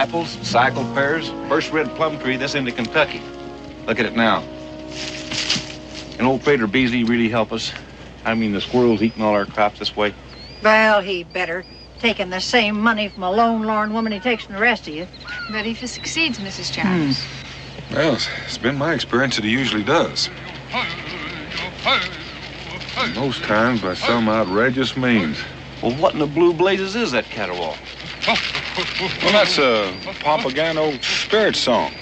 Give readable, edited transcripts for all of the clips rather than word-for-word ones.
apples, cycle pears, first red plum tree this into Kentucky. Look at it now. And old Trader Beasley really help us? I mean, the squirrels eating all our crops this way. Well, he better. Taking the same money from a lone, lorn woman he takes from the rest of you. But if he succeeds, Mrs. Charles. Well, it's been my experience that he usually does. Most times by some outrageous means. Well, what in the blue blazes is that caterwaul? Well, that's a Papagano spirit song.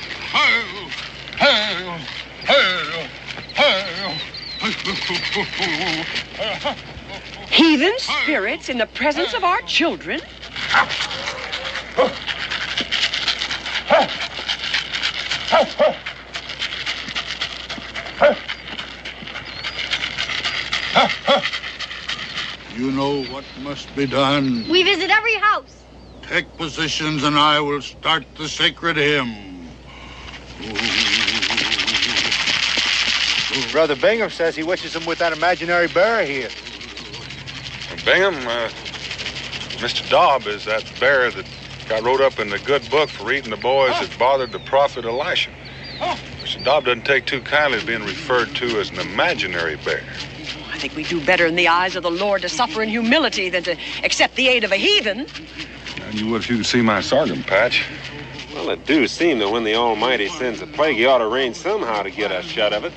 Heathen spirits in the presence of our children? You know what must be done. We visit every house. Take positions and I will start the sacred hymn. Brother Bingham says he wishes him with that imaginary bear here. Bingham, Mr. Dobb is that bear that got wrote up in the good book for eating the boys that bothered the prophet Elisha. Mr. Dobb doesn't take too kindly to being referred to as an imaginary bear. I think we do better in the eyes of the Lord to suffer in humility than to accept the aid of a heathen. And you would if you could see my sorghum patch. Well, it do seem that when the Almighty sends a plague, he ought to rain somehow to get us shut of it.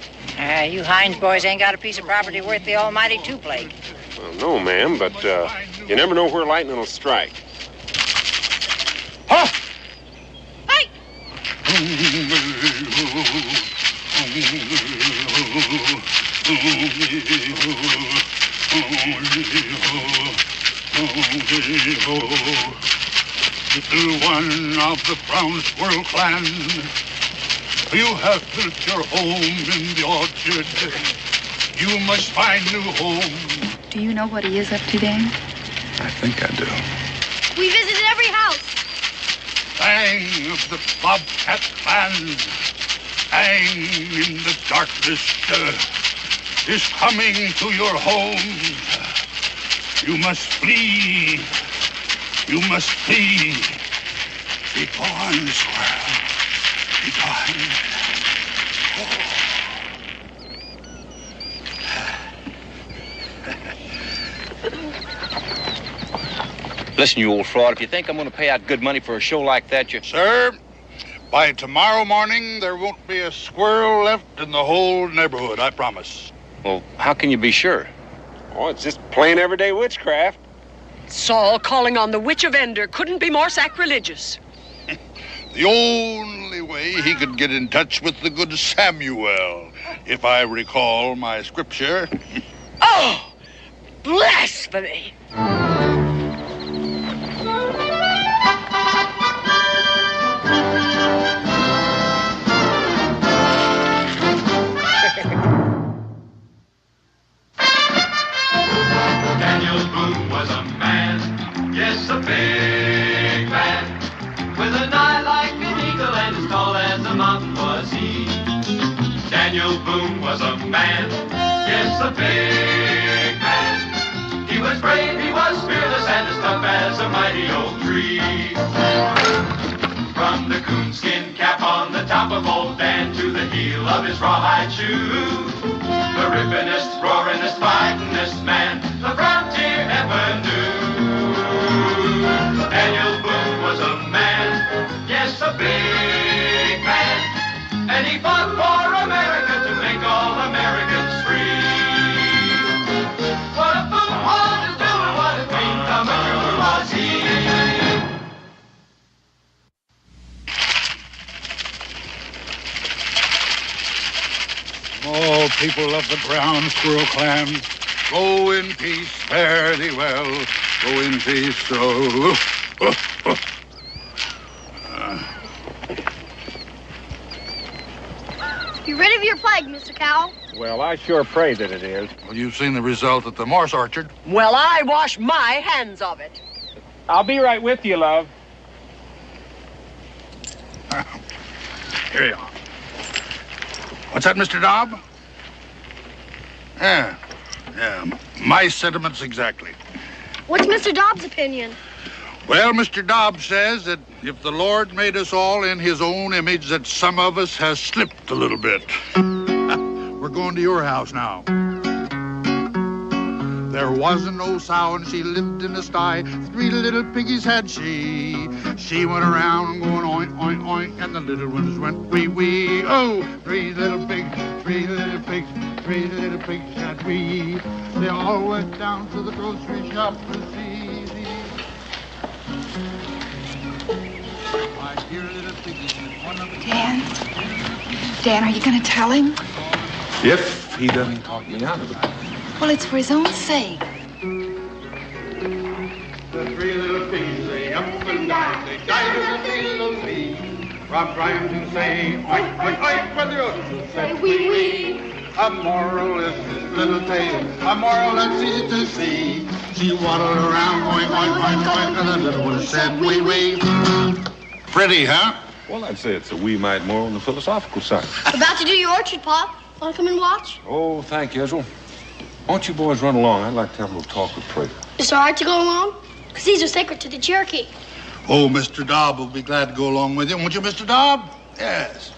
You Hines boys ain't got a piece of property worth the almighty to plague. Well, no, ma'am, but you never know where lightning will strike. Hey! Little one of the brown squirrel clan, you have built your home in the orchard. You must find new home. Do you know what he is up to, Dan? I think I do. We visited every house. Bang of the bobcat clan, bang in the darkness, is coming to your home. You must flee. You must flee. Be gone, squirrel. Be gone. Listen, you old fraud, if you think I'm going to pay out good money for a show like that, you... Sir, by tomorrow morning, there won't be a squirrel left in the whole neighborhood, I promise. Well, how can you be sure? Oh, it's just plain everyday witchcraft. Saul calling on the witch of Endor couldn't be more sacrilegious. The only way he could get in touch with the good Samuel, if I recall my scripture. Oh, blasphemy! Daniel Boone was a man, yes, a big man, with an eye like an eagle and as tall as a mountain was he. Daniel Boone was a man, yes, a big man. He was brave, he was fearless, and as tough as a mighty oak tree. From the coonskin cap on the top of old Dan to the heel of his rawhide shoe, the rippinest, roaringest, fightingest man the frontier ever knew. Daniel Boone was a man, yes, a big man, and he fought for America to make all Americans free. What a Boone was to do and what a dream come true was he. All people of the brown squirrel clan, go in peace, fare thee well. Go in peace, You rid of your plague, Mr. Cowell? Well, I sure pray that it is. Well, you've seen the result at the Morse Orchard. Well, I wash my hands of it. I'll be right with you, love. Here you are. What's that, Mr. Dobb? Yeah, my sentiments exactly. What's Mr. Dobbs' opinion? Well, Mr. Dobbs says that if the Lord made us all in his own image, that some of us has slipped a little bit. We're going to your house now. There was an old sow and she lived in a sty. 3 little piggies had she. She went around going oink, oink, oink, and the little ones went wee, wee. Oh, 3 little pigs, 3 little pigs, 3 little pigs had we. They all went down to the grocery shop to see. My dear little piggies, one of the... Dan, are you going to tell him? If he doesn't talk me out of it. Well, it's for his own sake. The 3 little pigs, they up and down, they died as a little bee. From trying to say oink, oink, oink, when the others say wee, wee. A moral is this little tale, a moral that's easy to see. She waddled around going oink, oink, oink, and the little one said wee, wee. Pretty, huh? Well, I'd say it's a wee mite more on the philosophical side. About to do your orchard, Pop. Want to come and watch? Oh, thank you, Ezra. Why don't you boys run along? I'd like to have a little talk with Prater. Is it all right to go along? Because these are sacred to the Cherokee. Oh, Mr. Dobb will be glad to go along with you. Won't you, Mr. Dobb? Yes.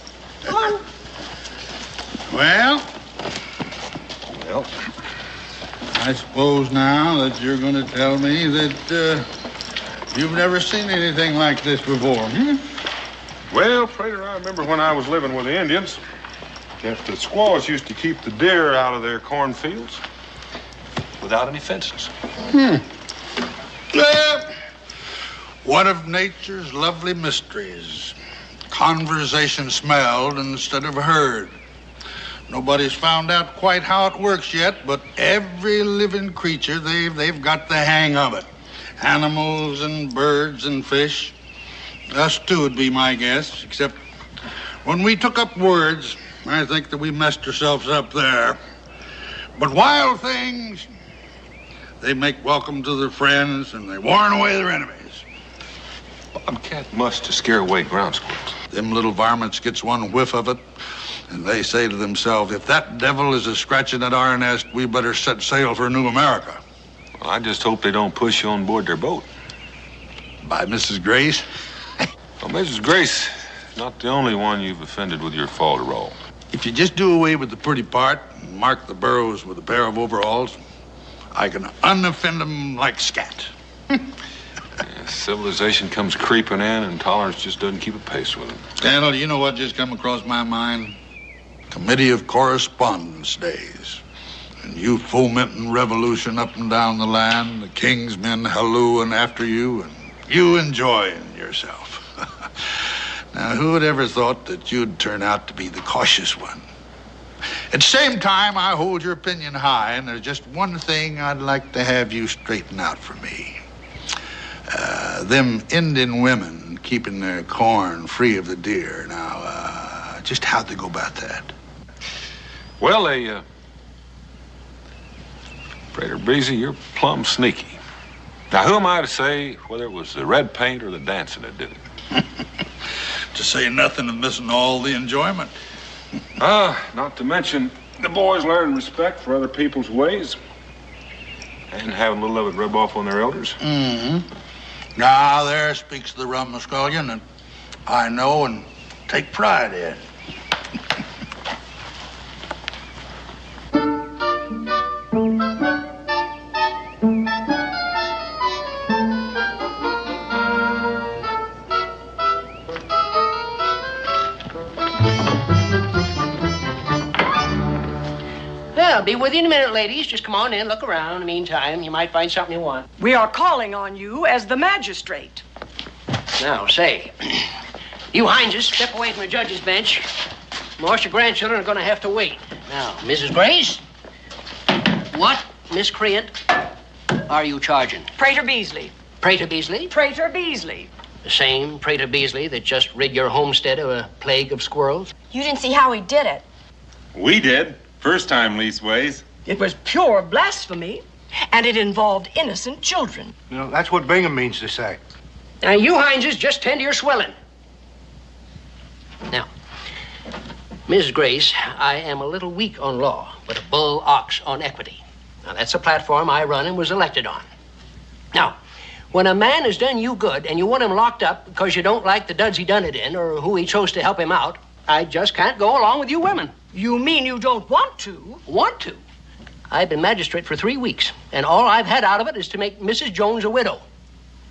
Come on. Well, I suppose now that you're going to tell me that you've never seen anything like this before, hmm? Well, Prater, I remember when I was living with the Indians, that the squaws used to keep the deer out of their cornfields without any fences. One of nature's lovely mysteries. Conversation smelled instead of heard. Nobody's found out quite how it works yet, but every living creature, they've got the hang of it. Animals and birds and fish. Us too would be my guess, except when we took up words, I think that we messed ourselves up there. But wild things, they make welcome to their friends and they warn away their enemies. Bobcat must to scare away ground squirrels. Them little varmints gets one whiff of it, and they say to themselves, if that devil is a scratching at our nest, we better set sail for New America. Well, I just hope they don't push you on board their boat. By Mrs. Grace? Well, Mrs. Grace is not the only one you've offended with your falderall. If you just do away with the pretty part and mark the burrows with a pair of overalls, I can unoffend them like scat. Civilization comes creeping in and tolerance just doesn't keep a pace with it. Daniel, you know what just come across my mind? Committee of Correspondence days. And you fomenting revolution up and down the land, the king's men hallooing after you, and you enjoying yourself. Now, who would ever thought that you'd turn out to be the cautious one? At the same time, I hold your opinion high, and there's just one thing I'd like to have you straighten out for me. Them Indian women keeping their corn free of the deer. Now, just how'd they go about that? Well, Prater Breezy, you're plumb sneaky. Now, who am I to say whether it was the red paint or the dancing that did it? To say nothing of missing all the enjoyment. Not to mention the boys learn respect for other people's ways and having a little of it rub off on their elders. Mm-hmm. Now, there speaks the rumskullion that I know and take pride in. I'll be with you in a minute, ladies. Just come on in, look around. In the meantime, you might find something you want. We are calling on you as the magistrate. Now, say, you Hineses, step away from the judge's bench. Most of your grandchildren are going to have to wait. Now, Mrs. Grace, what miscreant are you charging? Prater Beasley. Prater Beasley? Prater Beasley. The same Prater Beasley that just rid your homestead of a plague of squirrels? You didn't see how he did it. We did. First time, leastways. It was pure blasphemy, and it involved innocent children. You know, that's what Bingham means to say. Now, you Hineses, just tend to your swelling. Now, Mrs. Grace, I am a little weak on law, but a bull ox on equity. Now, that's a platform I run and was elected on. Now, When a man has done you good and you want him locked up because you don't like the duds he done it in or who he chose to help him out, I just can't go along with you women. You mean you don't want to? Want to? I've been magistrate for 3 weeks, and all I've had out of it is to make Mrs. Jones a widow.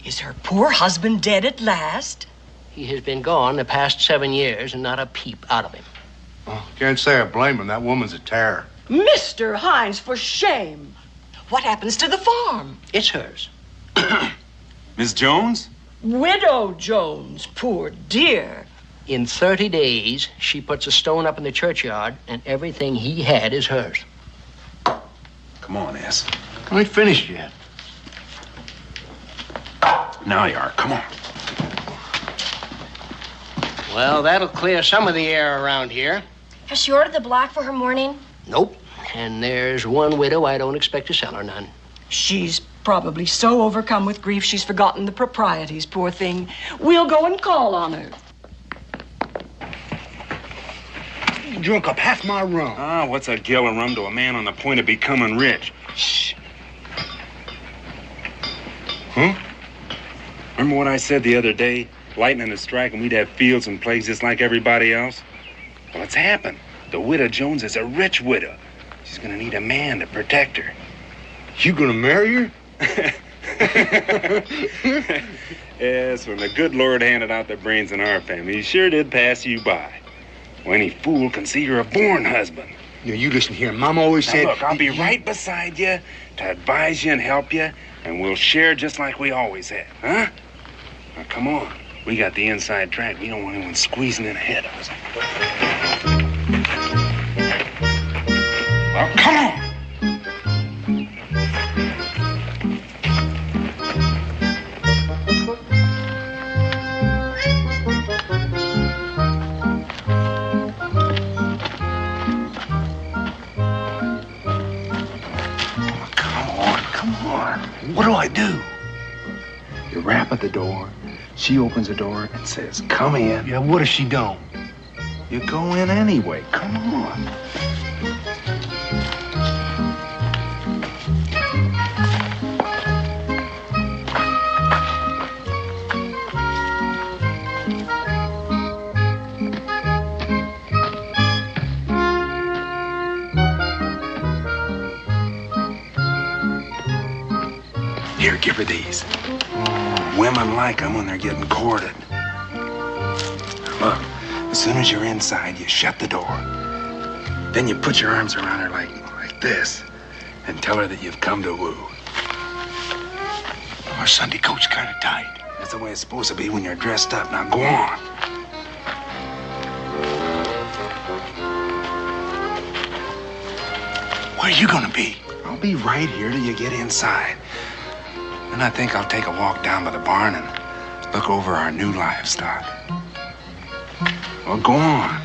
Is her poor husband dead at last? He has been gone the past 7 years and not a peep out of him. Oh, can't say I blame him. That woman's a terror. Mr. Hines, for shame. What happens to the farm? It's hers. Miss Jones? Widow Jones, poor dear. In 30 days, she puts a stone up in the churchyard, and everything he had is hers. Come on, S. I ain't finished yet. Now you are. Come on. Well, that'll clear some of the air around here. Has she ordered the black for her mourning? Nope. And there's one widow I don't expect to sell her none. She's probably so overcome with grief she's forgotten the proprieties, poor thing. We'll go and call on her. You drunk up half my rum. Ah, what's a gill of rum to a man on the point of becoming rich? Shh. Huh? Remember what I said the other day? Lightning is striking, we'd have fields and plagues just like everybody else. Well, it's happened. The widow Jones is a rich widow. She's gonna need a man to protect her. You gonna marry her? Yes, when the good Lord handed out the brains in our family, he sure did pass you by. Well, any fool can see you're a born husband. Yeah, you listen here. Mom always Now, said... look, I'll be right beside you to advise you and help you, and we'll share just like we always have, huh? Now, come on. We got the inside track. We don't want anyone squeezing in ahead of us. Well, come on! What do I do? You rap at the door. She opens the door and says, come in. Yeah, what if she don't? You go in anyway. Come on. Here, give her these. Women like them when they're getting courted. Look, as soon as you're inside, you shut the door. Then you put your arms around her like this and tell her that you've come to woo. My Sunday coat's kind of tight. That's the way it's supposed to be when you're dressed up. Now go on. Where are you gonna be? I'll be right here till you get inside. Then I think I'll take a walk down by the barn and look over our new livestock. Well, go on.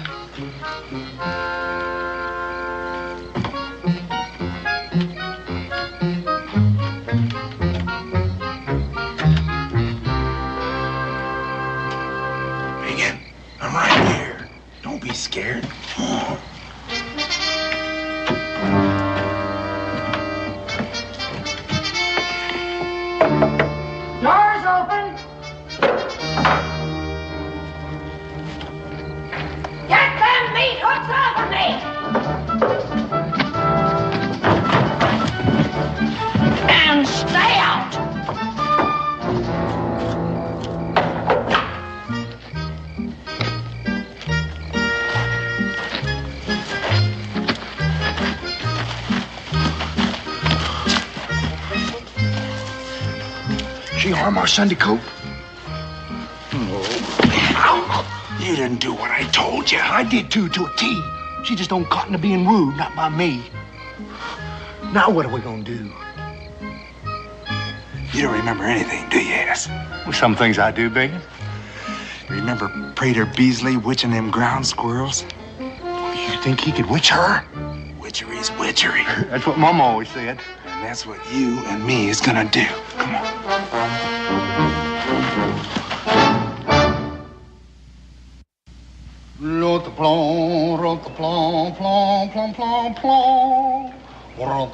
Megan, I'm right here. Don't be scared. Come on. Doors open. Get them meat hooks off of me! And stay out! She harm our Sunday coat? You didn't do what I told you. I did too, to a T. She just don't cotton to being rude, not by me. Now what are we gonna do? You don't remember anything, do you, Ass? Well, some things I do, Bacon. Remember Prater Beasley witching them ground squirrels? You think he could witch her? Witchery's witchery. That's what Mama always said. And that's what you and me is gonna do. Come on. L'autre plomb, plomb, plomb, plomb, plomb, plomb. Well,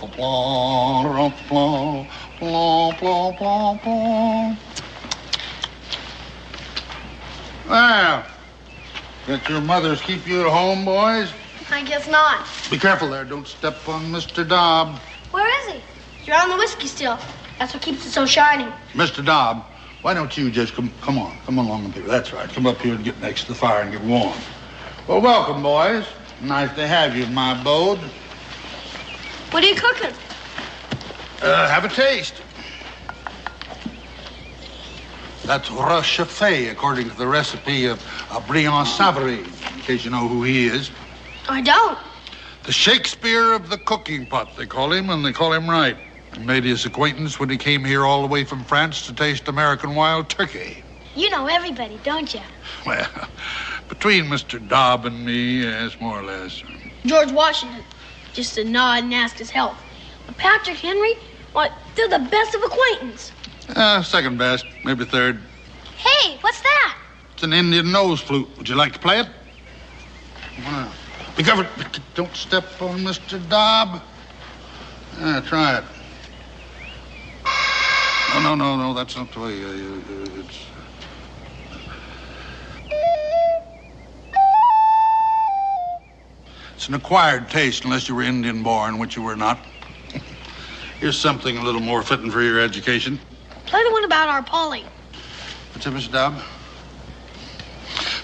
let your mothers keep you at home, boys? I guess not. Be careful there. Don't step on Mr. Dobb. Where is he? You're on the whiskey still. That's what keeps it so shiny. Mr. Dobb, why don't you just come along up here. That's right. Come up here and get next to the fire and get warm. Well, welcome, boys. Nice to have you in my abode. What are you cooking? Have a taste. That's Rochefort, according to the recipe of Briand Savary, in case you know who he is. I don't. The Shakespeare of the cooking pot, they call him, and they call him right. I made his acquaintance when he came here all the way from France to taste American wild turkey. You know everybody, don't you? Well, between Mr. Dobb and me, yes, more or less. George Washington, just a nod and ask his health. But Patrick Henry, what? They're the best of acquaintance. Second best, maybe third. Hey, what's that? It's an Indian nose flute. Would you like to play it? Wow. Be careful. Don't step on Mr. Dobb. Try it. No, that's not the way. It's an acquired taste, unless you were Indian born, which you were not. Here's something a little more fitting for your education. Play the one about our Polly. What's up, Mr. Dobb?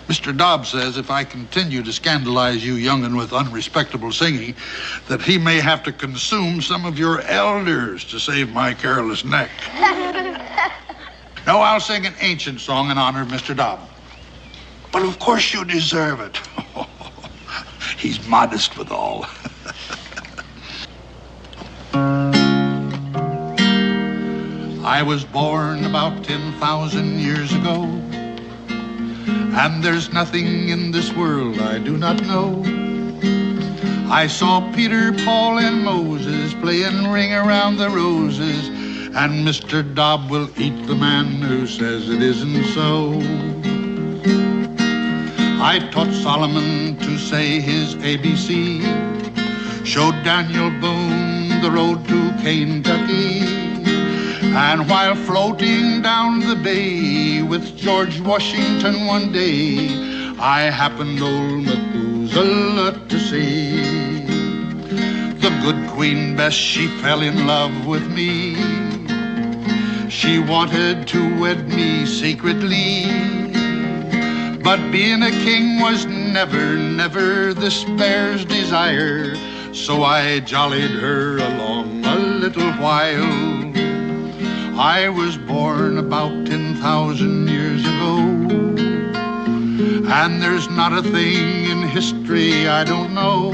Mr. Dobb says if I continue to scandalize you young'un with unrespectable singing, that he may have to consume some of your elders to save my careless neck. No, I'll sing an ancient song in honor of Mr. Dobb. But of course you deserve it. He's modest withal. I was born about 10,000 years ago, and there's nothing in this world I do not know. I saw Peter, Paul, and Moses playing Ring Around the Roses, and Mr. Dobb will eat the man who says it isn't so. I taught Solomon to say his ABC, showed Daniel Boone the road to Kentucky, and while floating down the bay with George Washington one day, I happened old Methuselah to see. The good Queen Bess, she fell in love with me. She wanted to wed me secretly, but being a king was never this bear's desire. So I jollied her along a little while. I was born about 10,000 years ago, and there's not a thing in history I don't know.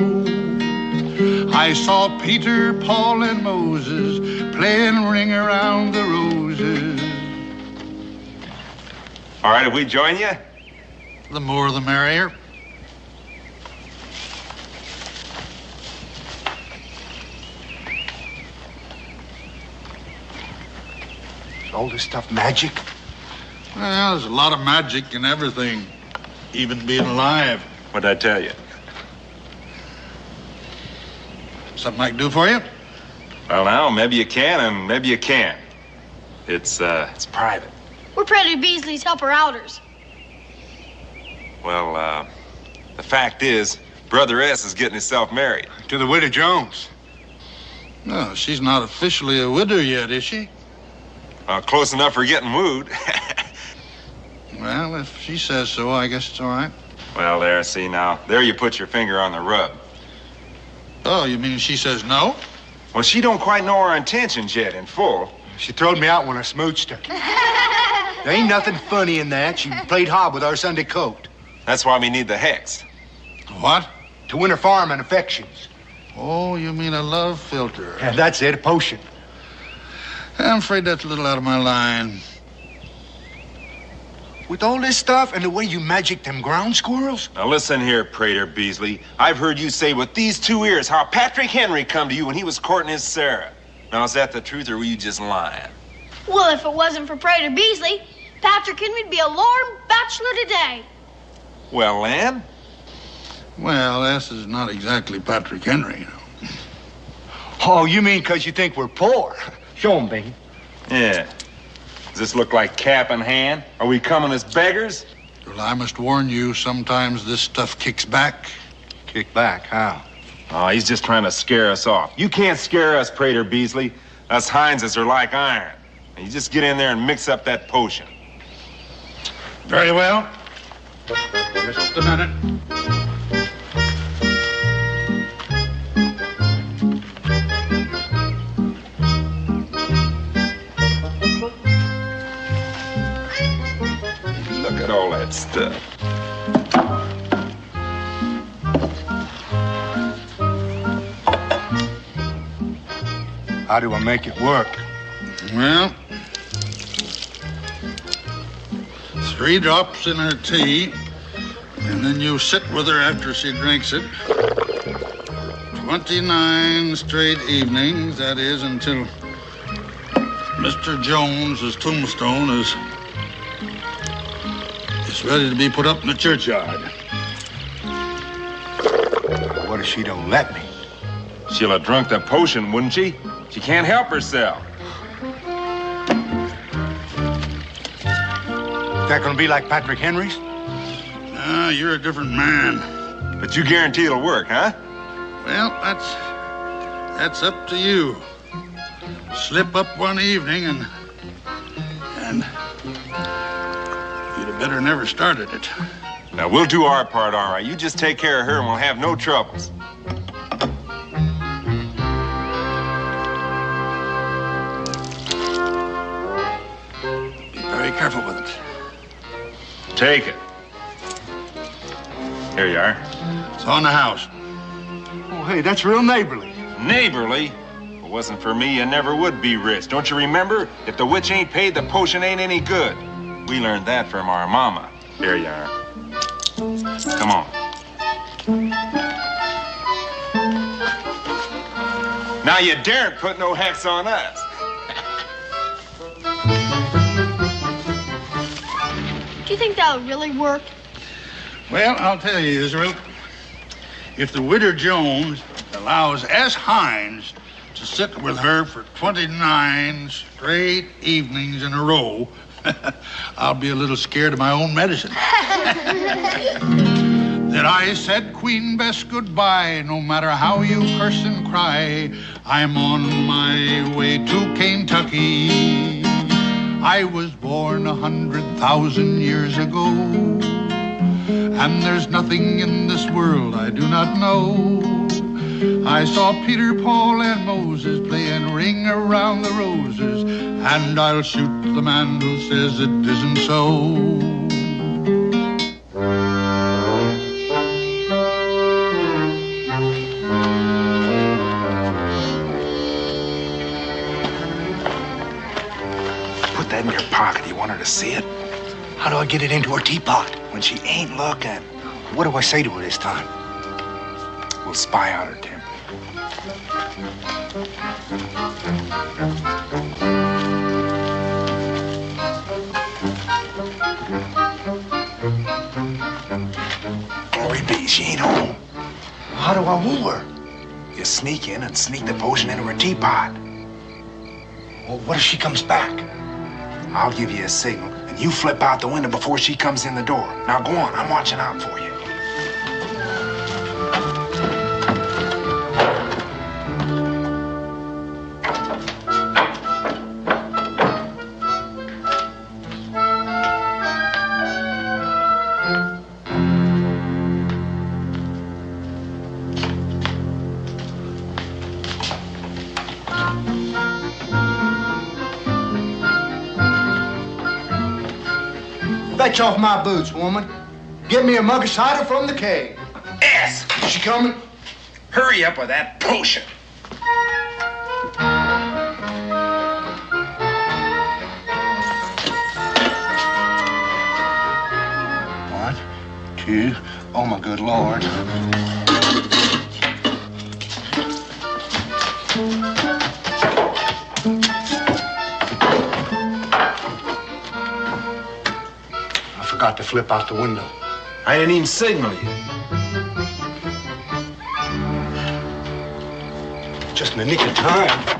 I saw Peter, Paul, and Moses playing Ring Around the Roses. All right, if we join you? The more the merrier. All this stuff magic? Well, there's a lot of magic in everything, even being alive. What'd I tell you? Something I can do for you? Well, now, maybe you can and maybe you can't. It's private. We're Predator Beasley's helper-outers. Well, the fact is, Brother S is getting himself married. To the widow Jones. No, she's not officially a widow yet, is she? Close enough for getting wooed. Well, if she says so, I guess it's all right. Well, there, see now. There you put your finger on the rub. Oh, you mean she says no? Well, she don't quite know our intentions yet in full. She throwed me out when I smooched her. There ain't nothing funny in that. She played hob with our Sunday coat. That's why we need the hex. What? To win her farm and affections. Oh, you mean a love filter? Yeah, that's it, a potion. I'm afraid that's a little out of my line. With all this stuff and the way you magic them ground squirrels? Now listen here, Prater Beasley. I've heard you say with these two ears how Patrick Henry come to you when he was courting his Sarah. Now, is that the truth or were you just lying? Well, if it wasn't for Prater Beasley, Patrick Henry'd be a lorn bachelor today. Well, Ann? Well, this is not exactly Patrick Henry, you know. Oh, you mean because you think we're poor? Show 'em, baby. Yeah. Does this look like cap in hand? Are we coming as beggars? Well, I must warn you, sometimes this stuff kicks back. Kick back, how? Oh, he's just trying to scare us off. You can't scare us, Prater Beasley. Us Hineses are like iron. You just get in there and mix up that potion. Very well. Just a minute. Look at all that stuff. How do I make it work? Well, 3 drops in her tea, and then you sit with her after she drinks it. 29 straight evenings, that is, until Mr. Jones's tombstone is ready to be put up in the churchyard. What if she don't let me? She'll have drunk the potion, wouldn't she? She can't help herself. Is that gonna be like Patrick Henry's? Ah, you're a different man. But you guarantee it'll work, huh? Well, that's up to you. Slip up one evening and you'd have better never started it. Now, we'll do our part, all right. You just take care of her and we'll have no troubles. Be very careful with it. Take it. Here you are. It's on the house. Oh, hey, that's real neighborly. Neighborly? If it wasn't for me, you never would be rich. Don't you remember? If the witch ain't paid, the potion ain't any good. We learned that from our mama. Here you are. Come on. Now you daren't put no hex on us. Do you think that'll really work? Well, I'll tell you, Israel. If the widow Jones allows S. Hines to sit with her for 29 straight evenings in a row, I'll be a little scared of my own medicine. Then I said, Queen Bess, goodbye. No matter how you curse and cry, I'm on my way to Kentucky. I was born 100,000 years ago, and there's nothing in this world I do not know. I saw Peter, Paul, and Moses playing Ring Around the Roses, and I'll shoot the man who says it isn't so. Put that in your pocket. You want her to see it? How do I get it into her teapot? When she ain't looking. What do I say to her this time? We'll spy out her temper. Glory be, she ain't home. How do I woo her? You sneak in and sneak the potion into her teapot. Well, what if she comes back? I'll give you a signal, and you flip out the window before she comes in the door. Now go on, I'm watching out for you. Fetch off my boots, woman. Get me a mug of cider from the keg. Yes. Is she coming? Hurry up with that potion. 1, 2. Oh, my good Lord. I forgot to flip out the window. I didn't even signal you. Just in the nick of time.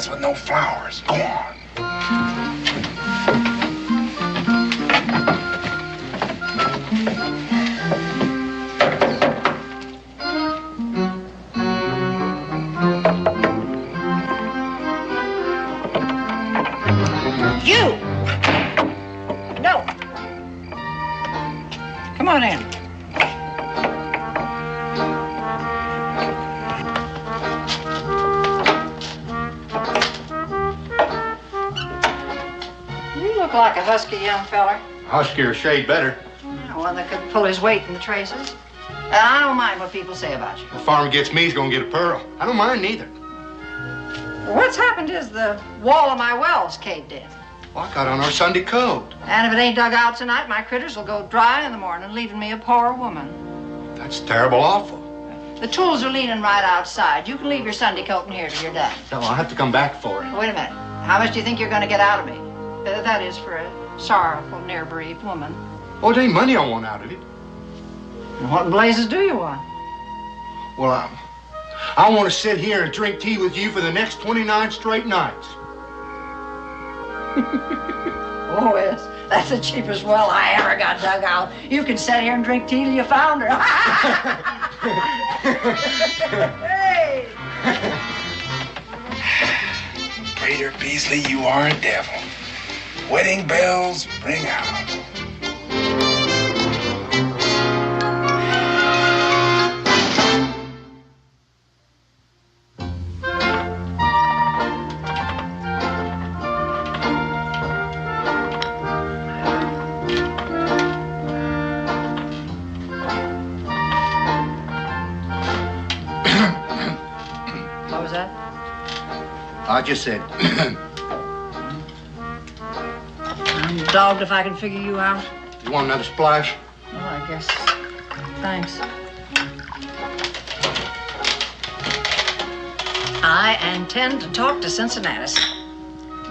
With no flowers. Go on. You! No. Come on in. Like a husky young feller. Huskier shade better. Yeah, one that could pull his weight in the traces. And I don't mind what people say about you. The farmer gets me, he's gonna get a pearl. I don't mind neither. What's happened is the wall of my well's caved in. Well, I got on our Sunday code. And if it ain't dug out tonight, my critters will go dry in the morning, leaving me a poor woman. That's terrible awful. The tools are leaning right outside. You can leave your Sunday coat in here till you're done. No, I'll have to come back for it. Wait a minute. How much do you think you're going to get out of me? That is for a sorrowful, near-bereaved woman. Oh, it ain't money I want out of it. And what in blazes do you want? Well, I want to sit here and drink tea with you for the next 29 straight nights. Oh, yes. That's the cheapest well I ever got dug out. You can sit here and drink tea till you found her. Hey! Prater Beasley, you are a devil. Wedding bells ring out. What was that? I just said. I'm dogged if I can figure you out. You want another splash? Well, I guess. Thanks. I intend to talk to Cincinnati.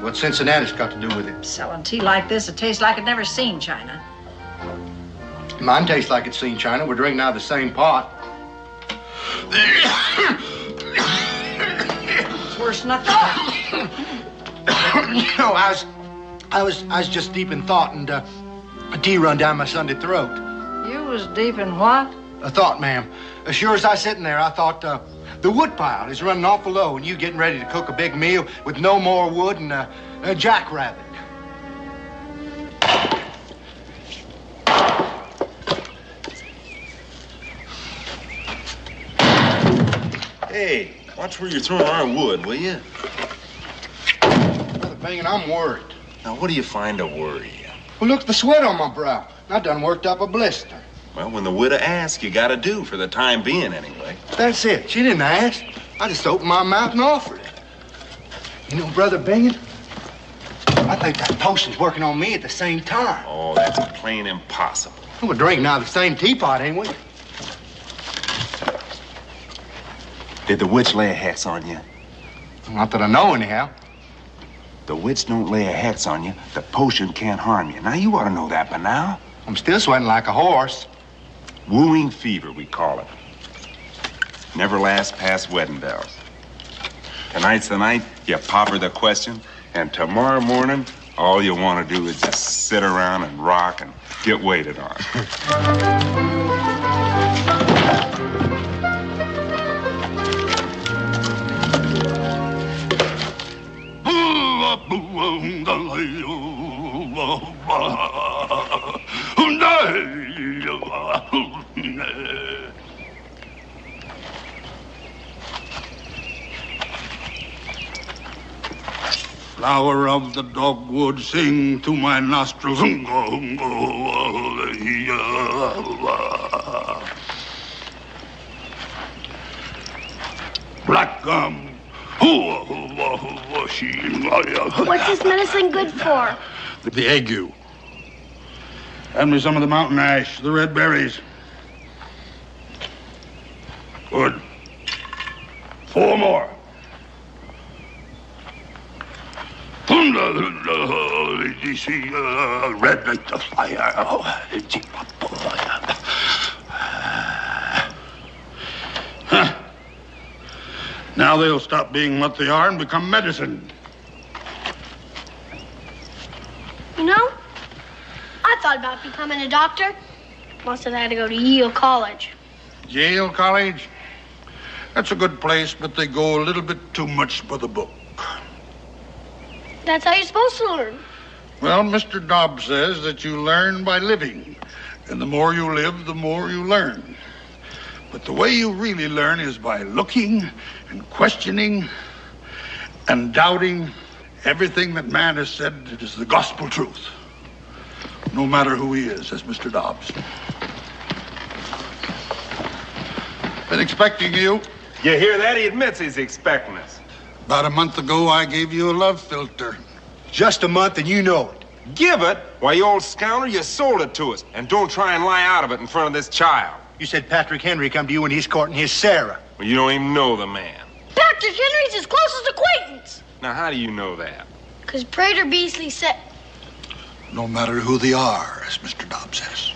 What's Cincinnati's got to do with it? Selling tea like this, it tastes like it never seen China. Mine tastes like it's seen China. We're drinking out of the same pot. It's worse than I thought. No, I was just deep in thought, and a tea run down my Sunday throat. You was deep in what? A thought, ma'am. As sure as I sitting there, I thought the wood pile is running awful low, and you getting ready to cook a big meal with no more wood and a jackrabbit. Hey, watch where you're throwing our wood, will you? Brother Bingin, I'm worried. Now, what do you find to worry you? Well, look at the sweat on my brow. I done worked up a blister. Well, when the widow asks, you gotta do, for the time being, anyway. That's it. She didn't ask. I just opened my mouth and offered. You know, Brother Bingin, I think that potion's working on me at the same time. Oh, that's plain impossible. We're drinking out of the same teapot, ain't we? Did the witch lay a hex on you? Not that I know, anyhow. The witch don't lay a hex on you. The potion can't harm you. Now, you ought to know that by now. I'm still sweating like a horse. Wooing fever, we call it. Never lasts past wedding bells. Tonight's the night you pop her the question, and tomorrow morning, all you want to do is just sit around and rock and get waited on. Flower of the dogwood, sing to my nostrils. Black gum. What's this medicine good for? The ague. Hand me some of the mountain ash, the red berries. Good. 4 more. Red like the fire. Now they'll stop being what they are and become medicine. You know, I thought about becoming a doctor. Must have had to go to Yale College. Yale College? That's a good place, but they go a little bit too much for the book. That's how you're supposed to learn. Well, Mr. Dobbs says that you learn by living. And the more you live, the more you learn. But the way you really learn is by looking and questioning and doubting everything that man has said is the gospel truth. No matter who he is, says Mr. Dobbs. Been expecting you. You hear that? He admits he's expecting us. About a month ago, I gave you a love filter. Just a month and you know it. Give it? Why, you old scoundrel, you sold it to us. And don't try and lie out of it in front of this child. You said Patrick Henry come to you when he's courting his Sarah. Well, you don't even know the man. Patrick Henry's his closest acquaintance. Now, how do you know that? Because Prater Beasley said... No matter who they are, as Mr. Dobbs says.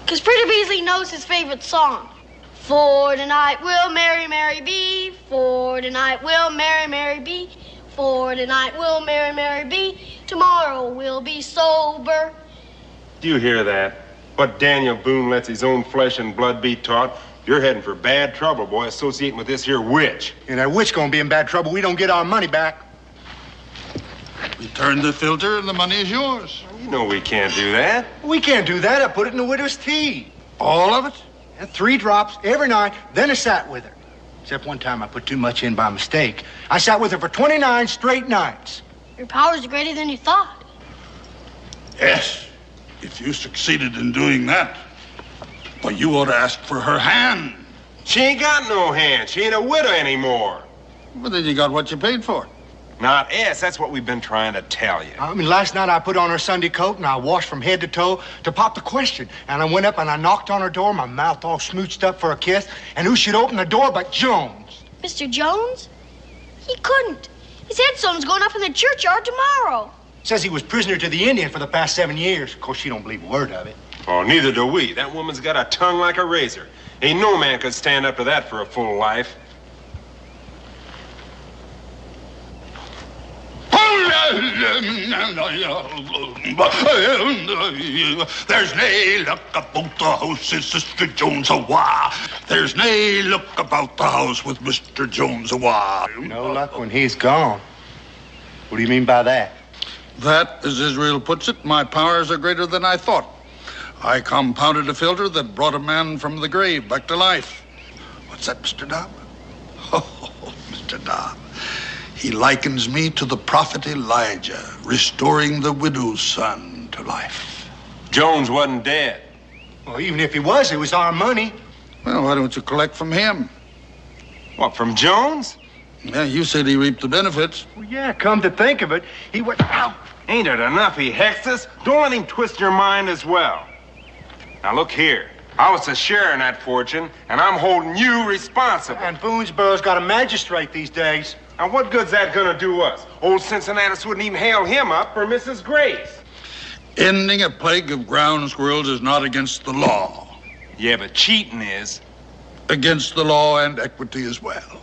Because Prater Beasley knows his favorite song. For tonight we'll marry, Mary B. For tonight we'll marry, Mary B. For tonight we'll marry, Mary B. Tomorrow we'll be sober. Do you hear that? What Daniel Boone lets his own flesh and blood be taught? You're heading for bad trouble, boy, associating with this here witch. And that witch gonna be in bad trouble. We don't get our money back. Return the filter and the money is yours. You know we can't do that. We can't do that. I put it in the widow's tea. All of it? And 3 drops every night, then I sat with her. Except one time I put too much in by mistake. I sat with her for 29 straight nights. Your powers are greater than you thought. Yes, if you succeeded in doing that. But you ought to ask for her hand. She ain't got no hand. She ain't a widow anymore. Well, then you got what you paid for. Not us. That's what we've been trying to tell you. I mean, last night I put on her Sunday coat and I washed from head to toe to pop the question. And I went up and I knocked on her door, my mouth all smooched up for a kiss. And who should open the door but Jones? Mr. Jones? He couldn't. His headstone's going up in the churchyard tomorrow. Says he was prisoner to the Indian for the past 7 years. Of course, she don't believe a word of it. Oh, neither do we. That woman's got a tongue like a razor. Ain't no man could stand up to that for a full life. There's nae luck about the house, says Sister Jones awa. There's nae luck about the house with Mr. Jones awa. No luck when he's gone. What do you mean by that? That, as Israel puts it, my powers are greater than I thought. I compounded a filter that brought a man from the grave back to life. What's that, Mr. Dobb? Oh, Mr. Dobb. He likens me to the prophet Elijah, restoring the widow's son to life. Jones wasn't dead. Well, even if he was, it was our money. Well, why don't you collect from him? What, from Jones? Yeah, you said he reaped the benefits. Well, yeah, come to think of it, he went... Ow! Ain't it enough he hexed us? Don't let him twist your mind as well. Now, look here. I was a share in that fortune, and I'm holding you responsible. And Boonesboro's got a magistrate these days. Now, what good's that gonna do us? Old Cincinnatus wouldn't even hail him up for Mrs. Grace. Ending a plague of ground squirrels is not against the law. Yeah, but cheating is. Against the law and equity as well.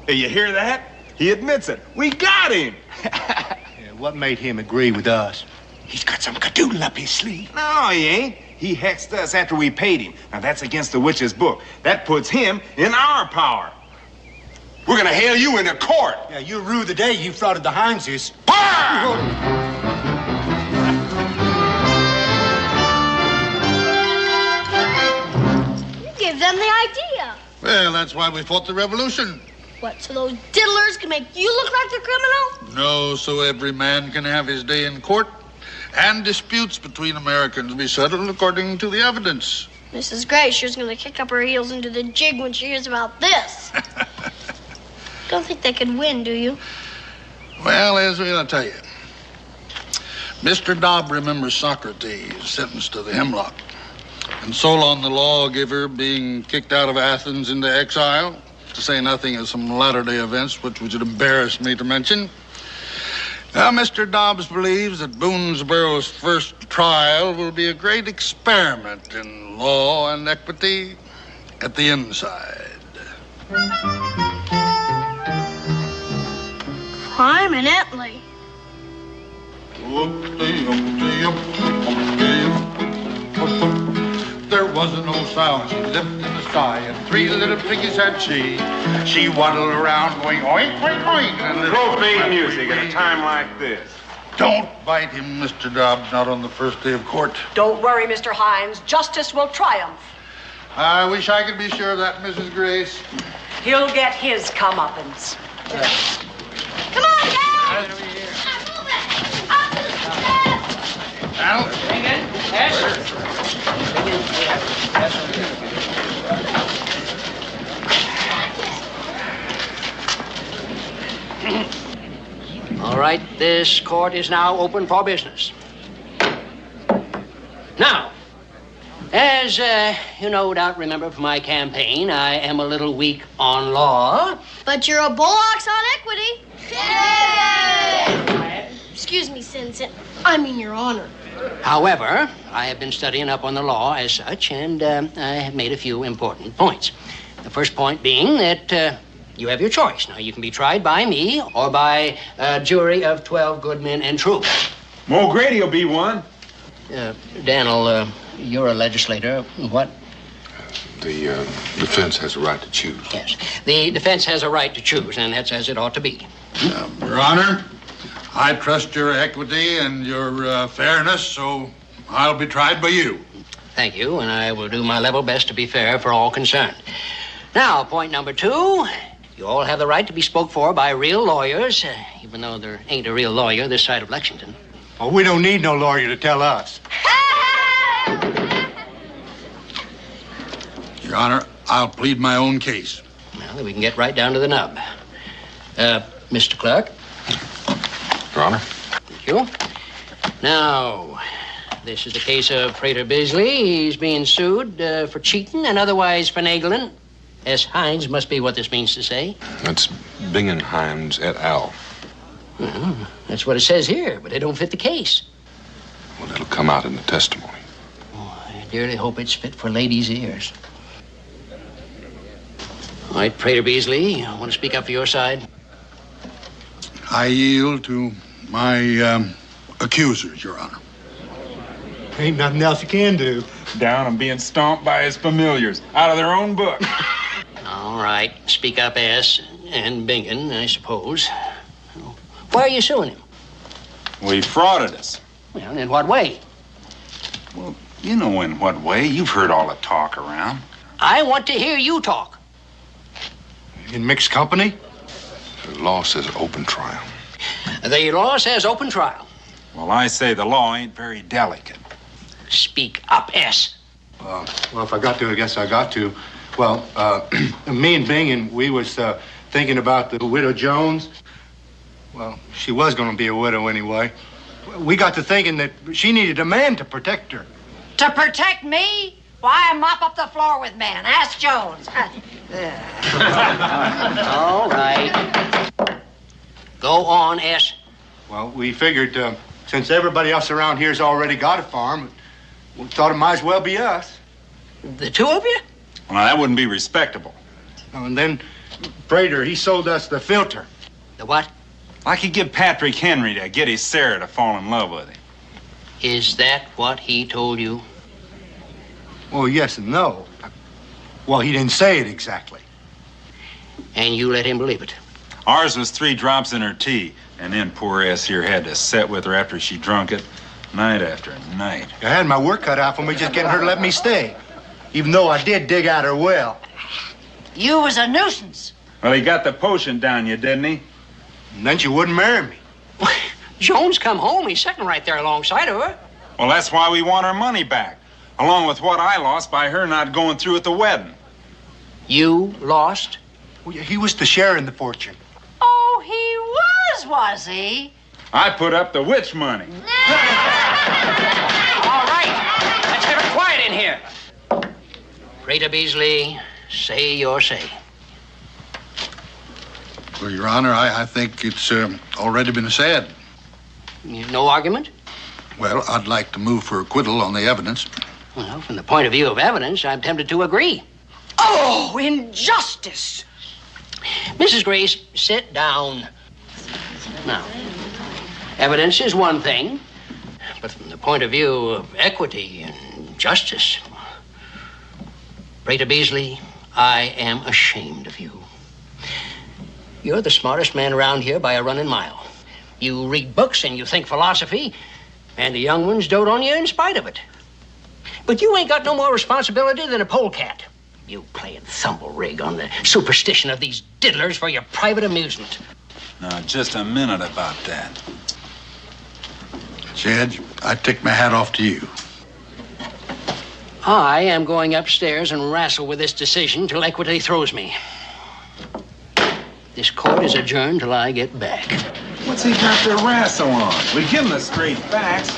Hey, you hear that? He admits it. We got him. Yeah, what made him agree with us? He's got some cadoodle up his sleeve. No, he ain't. He hexed us after we paid him. Now, that's against the witch's book. That puts him in our power. We're gonna hail you into court. Yeah, you rue the day you frauded the Himeses. You gave them the idea. Well, that's why we fought the revolution. What, so those diddlers can make you look like the criminal? No, so every man can have his day in court, and disputes between Americans be settled according to the evidence. Mrs. Gray sure's gonna kick up her heels into the jig when she hears about this. Don't think they could win, do you? Well, Ezra, I'll tell you. Mr. Dobb remembers Socrates sentenced to the hemlock, and Solon the lawgiver being kicked out of Athens into exile, to say nothing of some latter-day events which would embarrass me to mention. Now, Mr. Dobbs believes that Boonesboro's first trial will be a great experiment in law and equity at the inside. Prominently. There was an old sow, she lived in the sky, and 3 little piggies had she. She waddled around going oink, oink, oink. And Profane music at a time like this. Don't bite him, Mr. Dobbs, not on the first day of court. Don't worry, Mr. Hines. Justice will triumph. I wish I could be sure of that, Mrs. Grace. He'll get his comeuppance. Come on, Dad! Al? All right, this court is now open for business. Now, as you no doubt remember from my campaign, I am a little weak on law. But you're a bullocks on equity. Yay! Excuse me, Sensen. I mean, Your Honor. However, I have been studying up on the law as such, and I have made a few important points. The first point being that you have your choice. Now, you can be tried by me or by a jury of 12 good men and true. O'Grady will be one. Daniel, you're a legislator. What? The defense has a right to choose. Yes. The defense has a right to choose, and that's as it ought to be. Your Honor, I trust your equity and your fairness, so I'll be tried by you. Thank you, and I will do my level best to be fair for all concerned. Now, point number 2, you all have the right to be spoke for by real lawyers, even though there ain't a real lawyer this side of Lexington. Well, we don't need no lawyer to tell us. Your Honor, I'll plead my own case. Well, then we can get right down to the nub. Mr. Clerk. Your Honor. Thank you. Now, this is the case of Prater Bisley. He's being sued for cheating and otherwise finagling. S. Hines must be what this means to say. That's Bingen Hines et al. Well, that's what it says here, but it don't fit the case. Well, it'll come out in the testimony. Oh, I dearly hope it's fit for ladies' ears. All right, Prater Beasley, you want to speak up for your side? I yield to my accusers, Your Honor. Ain't nothing else you can do. Down and being stomped by his familiars out of their own book. All right, speak up, S. And Bingen, I suppose. Why are you suing him? Well, he frauded us. Well, in what way? Well, you know in what way. You've heard all the talk around. I want to hear you talk. In mixed company? The law says open trial. The law says open trial. Well, I say the law ain't very delicate. Speak up, S. Well, if I got to, I guess I got to. Well, me and Bingen, we was thinking about the widow Jones. Well, she was going to be a widow anyway. We got to thinking that she needed a man to protect her. To protect me? Why, mop up the floor with men. Ask Jones. All right. Go on, S. Well, we figured since everybody else around here's already got a farm, we thought it might as well be us. The two of you? Well, that wouldn't be respectable. And then Prater, he sold us the filter. The what? Like he'd give Patrick Henry to get his Sarah to fall in love with him. Is that what he told you? Well, yes and no. Well, he didn't say it exactly. And you let him believe it? Ours was 3 drops in her tea, and then poor ass here had to set with her after she drunk it, night after night. I had my work cut out for me just getting her to let me stay, even though I did dig out her well. You was a nuisance. Well, he got the potion down you, didn't he? And then she wouldn't marry me. Jones come home. He's sitting right there alongside of her. Well, that's why we want our money back, along with what I lost by her not going through with the wedding. You lost? Well, he was to share in the fortune. Oh, he was he? I put up the witch money. All right. Let's have it quiet in here. Rita Beasley, say your say. Well, Your Honor, I think it's already been said. No argument? Well, I'd like to move for acquittal on the evidence. Well, from the point of view of evidence, I'm tempted to agree. Oh, injustice! Mrs. Grace, sit down. Now, evidence is one thing, but from the point of view of equity and justice, Rita Beasley, I am ashamed of you. You're the smartest man around here by a running mile. You read books and you think philosophy, and the young ones dote on you in spite of it. But you ain't got no more responsibility than a polecat. You playing thumble rig on the superstition of these diddlers for your private amusement. Now, just a minute about that. Judge, I take my hat off to you. I am going upstairs and wrestle with this decision till equity throws me. This court is adjourned till I get back. What's he got to wrestle on? We give him the straight facts.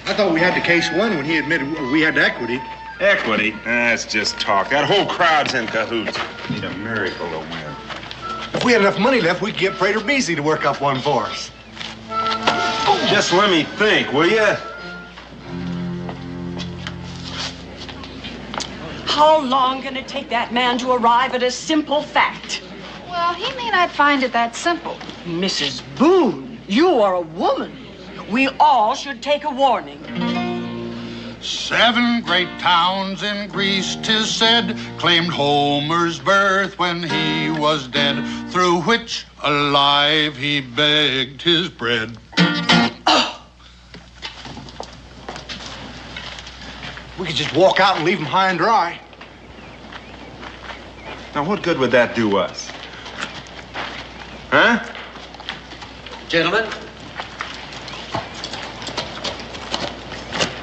I thought we had the case won when he admitted we had equity. Equity? That's just talk. That whole crowd's in cahoots. Need a miracle to win. If we had enough money left, we could get Prater Beasley to work up one for us. Just let me think, will you? How long can it take that man to arrive at a simple fact? Well, he may not find it that simple. Mrs. Boone, you are a woman. We all should take a warning. 7 great towns in Greece, 'tis said, claimed Homer's birth when he was dead, through which alive he begged his bread. We could just walk out and leave him high and dry. Now, what good would that do us? Huh? Gentlemen,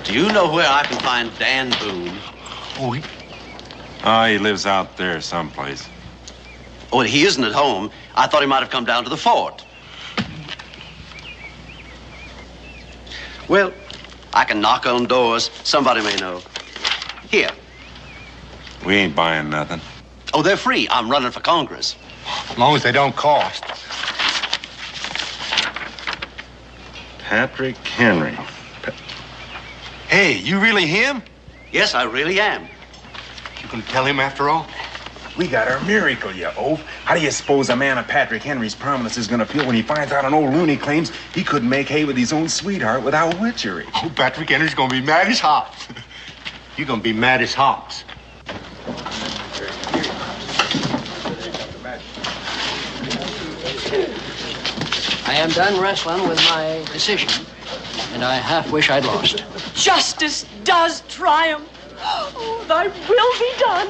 do you know where I can find Dan Boone? Oh, he lives out there someplace. Oh, he isn't at home. I thought he might have come down to the fort. Well, I can knock on doors. Somebody may know. Here. We ain't buying nothing. Oh, they're free. I'm running for Congress. As long as they don't cost. Patrick Henry. Hey, you really him? Yes, I really am. You gonna tell him after all? We got our miracle, you oaf. How do you suppose a man of Patrick Henry's prominence is gonna feel when he finds out an old loony claims he couldn't make hay with his own sweetheart without witchery? Oh, Patrick Henry's gonna be mad as hops. You're gonna be mad as hops. I am done wrestling with my decision, and I half wish I'd lost. Justice does triumph. Oh, thy will be done.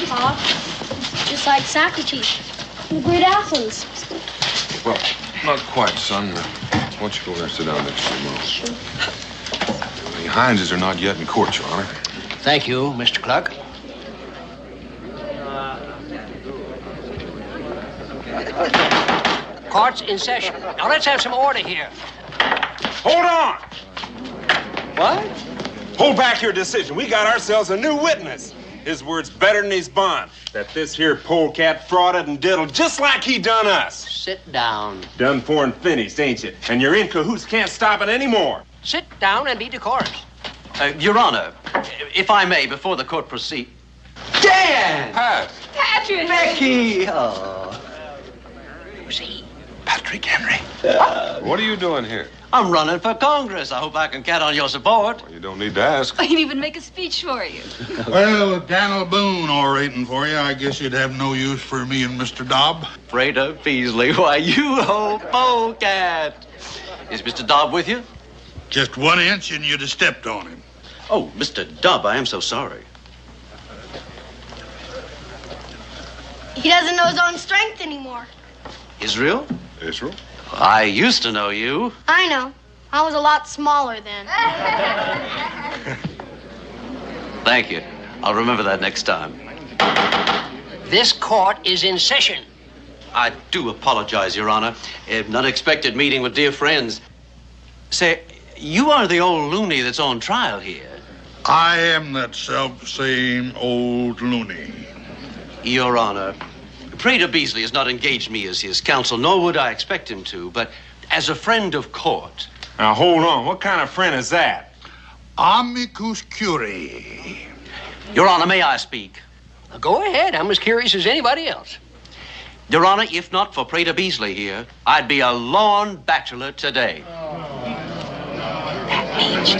Pop, just like Socrates, the great Athens. Well, not quite, son. Why don't you go there and sit down next to your mom? Sure. The Hineses are not yet in court, Your Honor. Thank you, Mr. Clark. Court's in session. Now let's have some order here. Hold on! What? Hold back your decision. We got ourselves a new witness. His word's better than his bond. That this here polecat frauded and diddled just like he done us. Sit down. Done for and finished, ain't you? And you're in cahoots, can't stop it anymore. Sit down and be decorous. Your Honor, if I may, before the court proceed. Dan! Pat! Patrick! Becky! Oh. Rosey, Patrick Henry. What are you doing here? I'm running for Congress. I hope I can count on your support. Well, you don't need to ask. I can even make a speech for you. Well, with Daniel Boone orating for you, I guess you'd have no use for me and Mr. Dobb. Frater Beasley, why, you old polecat. Is Mr. Dobb with you? Just 1 inch and you'd have stepped on him. Oh, Mr. Dobb, I am so sorry. He doesn't know his own strength anymore. Israel? Israel? I used to know you. I know. I was a lot smaller then. Thank you. I'll remember that next time. This court is in session. I do apologize, Your Honor. An unexpected meeting with dear friends. Say, you are the old loony that's on trial here. I am that self-same old loony. Your Honor, Prater Beasley has not engaged me as his counsel, nor would I expect him to, but as a friend of court. Now, hold on. What kind of friend is that? Amicus curiae. Your Honor, may I speak? Go ahead. I'm as curious as anybody else. Your Honor, if not for Prater Beasley here, I'd be a lorn bachelor today. That means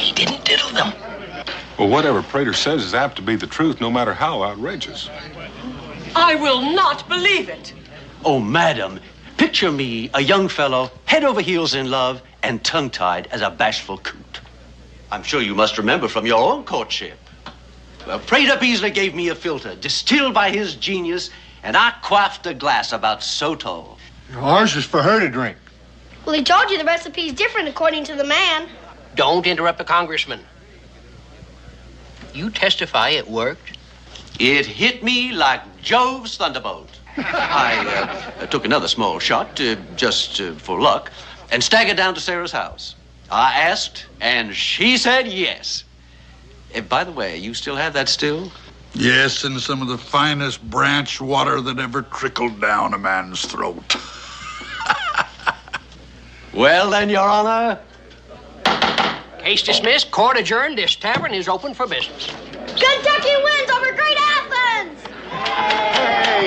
he didn't diddle them. Well, whatever Prater says is apt to be the truth, no matter how outrageous. I will not believe it. Oh, madam, picture me, a young fellow, head over heels in love, and tongue-tied as a bashful coot. I'm sure you must remember from your own courtship. Well, Prater Beasley gave me a filter, distilled by his genius, and I quaffed a glass about so tall. Ours is for her to drink. Well, he told you the recipe's different according to the man. Don't interrupt the congressman. You testify it worked? It hit me like Jove's thunderbolt. I took another small shot, just for luck, and staggered down to Sarah's house. I asked, and she said yes. By the way, you still have that still? Yes, and some of the finest branch water that ever trickled down a man's throat. Well, then, Your Honor. Case dismissed. Court adjourned. This tavern is open for business. Kentucky wins over Great Athens! Hey!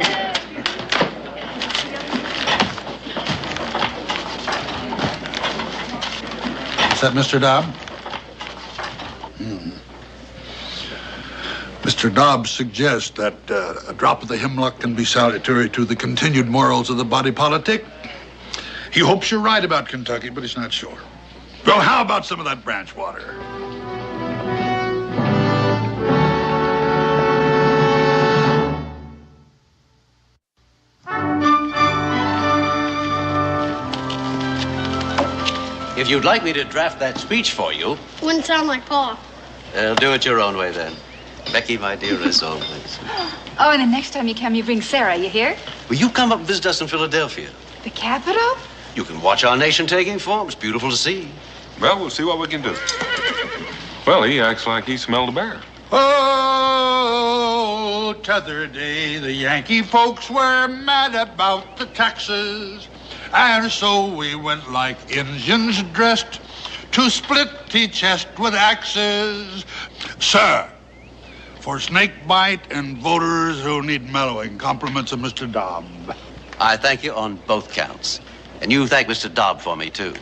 Is that Mr. Dobb? Mr. Dobb suggests that a drop of the hemlock can be salutary to the continued morals of the body politic. He hopes you're right about Kentucky, but he's not sure. Well, how about some of that branch water? If you'd like me to draft that speech for you, Wouldn't sound like Pa. do it your own way then. Becky, my dear, as always. Oh, and the next time you come, you bring Sarah, you hear? Will you come up and visit us in Philadelphia? The capital? You can watch our nation taking form. It's beautiful to see. Well, we'll see what we can do. Well, he acts like he smelled a bear. Oh, t'other day, the Yankee folks were mad about the taxes. And so we went like Indians dressed to split the chest with axes. Sir, for snake bite and voters who need mellowing, compliments of Mr. Dobb. I thank you on both counts. And you thank Mr. Dobb for me, too.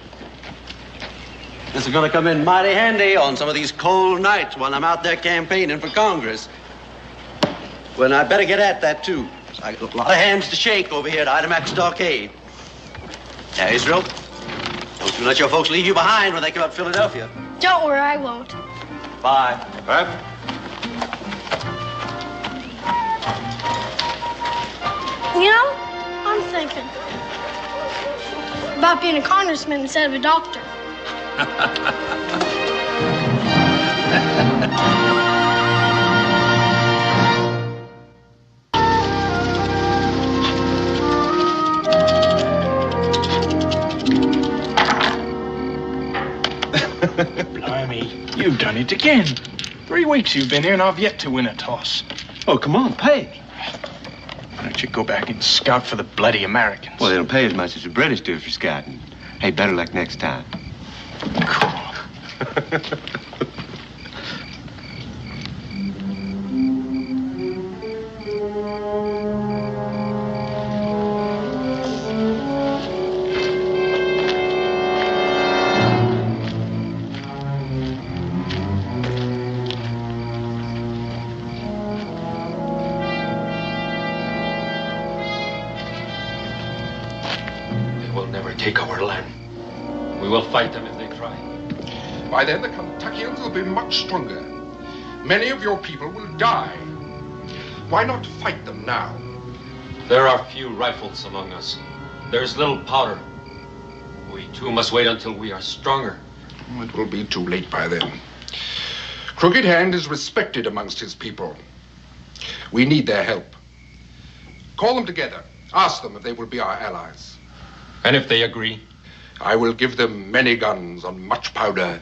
This is going to come in mighty handy on some of these cold nights when I'm out there campaigning for Congress. Well, I'd better get at that, too. I got a lot of hands to shake over here at Idomax Stockade. Now, Israel, don't you let your folks leave you behind when they come up to Philadelphia. Don't worry, I won't. Bye. Pat? You know, I'm thinking about being a congressman instead of a doctor. Blimey, you've done it again. 3 weeks you've been here and I've yet to win a toss. Oh, come on, pay. Why don't you go back and scout for the bloody Americans? Well, they don't pay as much as the British do for scouting. Hey, better luck next time. Cool. take our land. We will fight them if they try. By then, the Kentuckians will be much stronger. Many of your people will die. Why not fight them now? There are few rifles among us. There's little powder. We too must wait until we are stronger. It will be too late by then. Crooked Hand is respected amongst his people. We need their help. Call them together. Ask them if they will be our allies. And if they agree? I will give them many guns and much powder.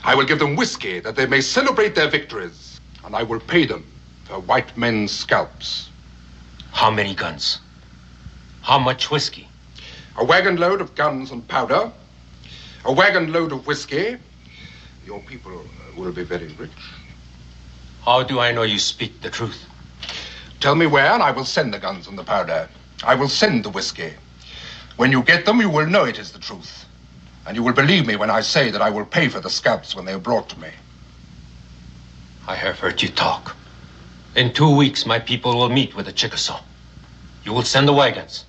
I will give them whiskey that they may celebrate their victories. And I will pay them for white men's scalps. How many guns? How much whiskey? A wagon load of guns and powder. A wagon load of whiskey. Your people will be very rich. How do I know you speak the truth? Tell me where, and I will send the guns and the powder. I will send the whiskey. When you get them, you will know it is the truth. And you will believe me when I say that I will pay for the scalps when they are brought to me. I have heard you talk. In 2 weeks, my people will meet with the Chickasaw. You will send the wagons.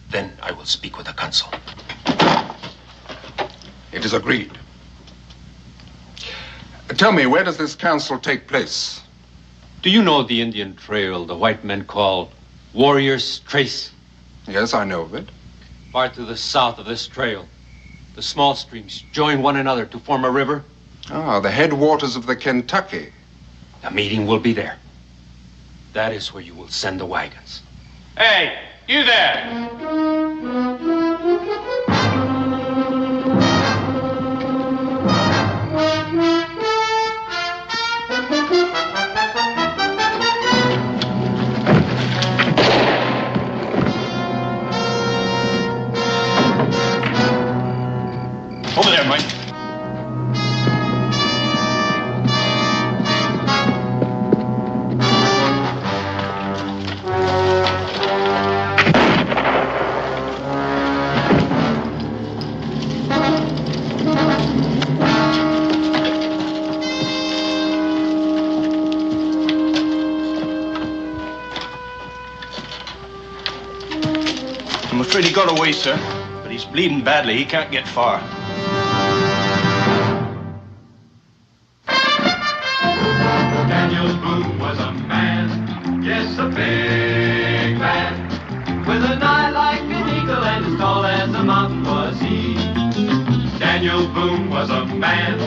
Then I will speak with the council. It is agreed. Tell me, where does this council take place? Do you know the Indian trail the white men call Warrior's Trace? Yes, I know of it. Far to the south of this trail, the small streams join one another to form a river. Ah, the headwaters of the Kentucky. The meeting will be there. That is where you will send the wagons. Hey, you there! Over there, Mike. I'm afraid he got away, sir. But he's bleeding badly. He can't get far. Daniel Boone was a man, yes, a big man, with an eye like an eagle and as tall as a mountain was he. Daniel Boone was a man,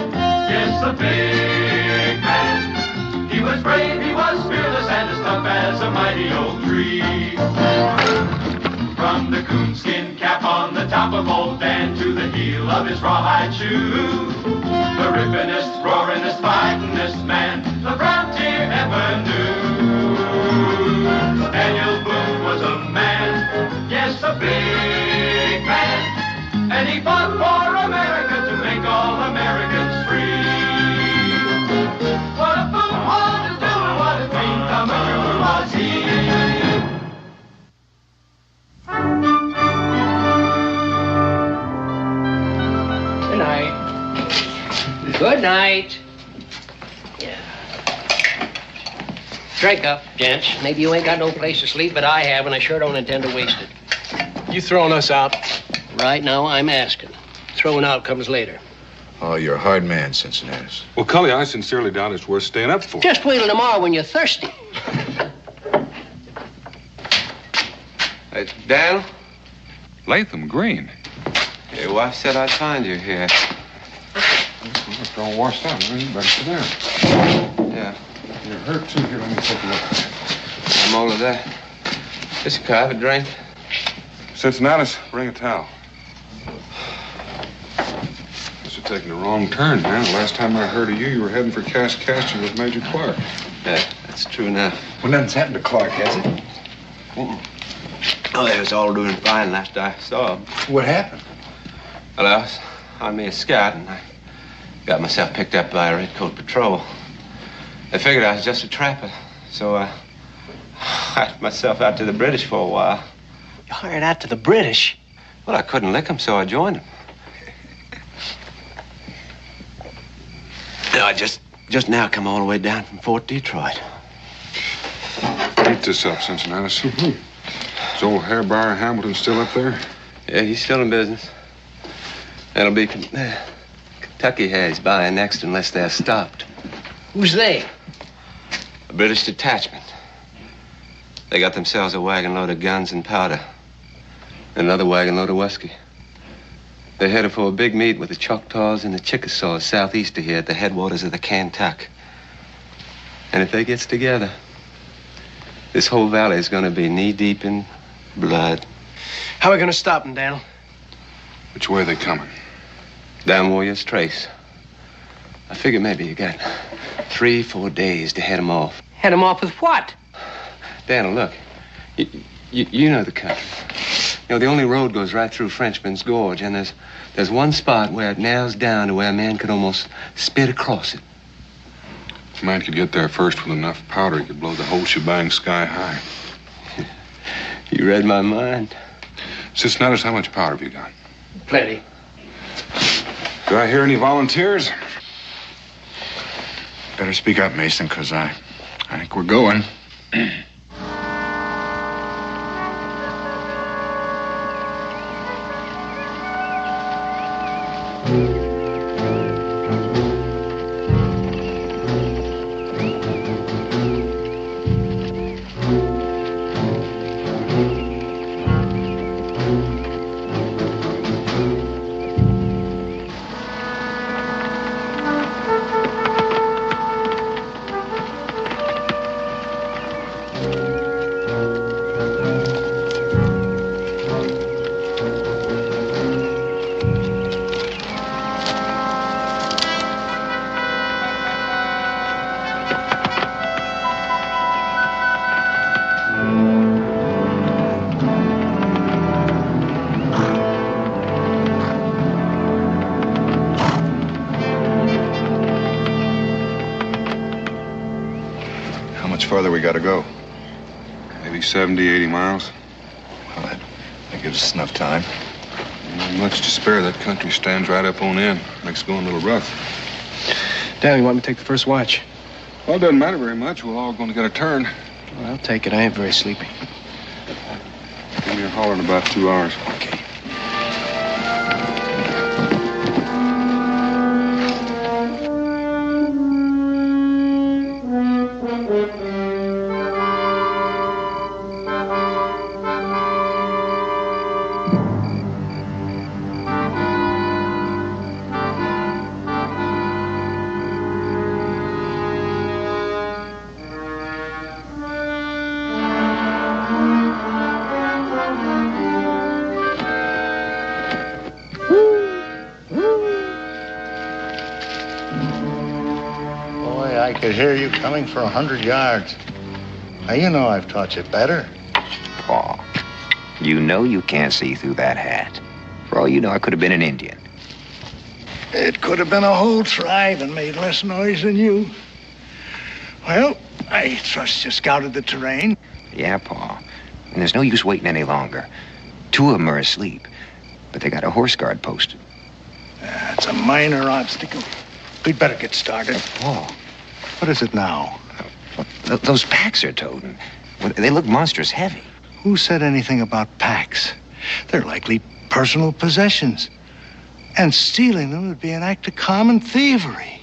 yes, a big man. He was brave, he was fearless, and as tough as a mighty old tree. From the coonskin cap on the top of old Dan to the heel of his rawhide shoe, the rippin'est, roaring'est, fighting'est man the frontier ever knew. Daniel Boone was a man, yes, a big man, and he fought for America to make all Americans free. What a Boone wanted to do and what a dream come true was he. Good night. Good night. Yeah. Drink up, gents. Maybe you ain't got no place to sleep, but I have, and I sure don't intend to waste it. You throwing us out? Right now, I'm asking. Throwing out comes later. Oh, you're a hard man, Cincinnati. Well, Cully, I sincerely doubt it's worth staying up for. Just wait till tomorrow when you're thirsty. Hey, Dan? Latham Green. Your wife said I'd find you here. It's all washed out. You better sit down. Yeah. You're hurt, too. Here, let me take a look. I'm all of that. Just a have a drink. Cincinnati, bring a towel. Must have taken the wrong turn, man. The last time I heard of you, you were heading for Kaskaskia with Major Clark. Yeah, that's true now. Well, nothing's happened to Clark, has it? Oh, they was all doing fine last I saw them. What happened? Well, I was on me a scout, and I got myself picked up by a redcoat patrol. They figured I was just a trapper, so I hired myself out to the British for a while. You hired out to the British? Well, I couldn't lick them, so I joined them. No, I just now come all the way down from Fort Detroit. Eat this up, Cincinnati. Is old Hairbar Hamilton still up there? Yeah, he's still in business. That'll be Kentucky has buying next unless they're stopped. Who's they? A British detachment. They got themselves a wagon load of guns and powder. And another wagon load of whiskey. They're headed for a big meet with the Choctaws and the Chickasaws southeast of here at the headwaters of the Kantuck. And if they gets together, this whole valley is going to be knee-deep in blood. How are we going to stop them, Daniel? Which way are they coming? Down Warrior's Trace. I figure maybe you got 3-4 days to head them off. Head them off with what? Daniel, look. You know the country. You know, the only road goes right through Frenchman's Gorge, and there's one spot where it narrows down to where a man could almost spit across it. If a man could get there first with enough powder, he could blow the whole shebang sky high. You read my mind. Cisneros, how much powder have you got? Plenty. Do I hear any volunteers? Better speak up, Mason, because I think we're going. Further we gotta go. Maybe 70, 80 miles. Well, that gives us enough time. Not much to spare. That country stands right up on end. Makes going a little rough. Daniel, you want me to take the first watch? Well, it doesn't matter very much. We're all going to get a turn. Well, I'll take it. I ain't very sleepy. Give me a holler in about 2 hours. Okay. I could hear you coming for 100 yards. Now, you know I've taught you better. Paul, you know you can't see through that hat. For all you know, I could have been an Indian. It could have been a whole tribe and made less noise than you. Well, I trust you scouted the terrain. Yeah, Paul. And there's no use waiting any longer. 2 of them are asleep, but they got a horse guard posted. That's a minor obstacle. We'd better get started. Paul. What is it now? Those packs they're toting. They look monstrous heavy. Who said anything about packs? They're likely personal possessions. And stealing them would be an act of common thievery.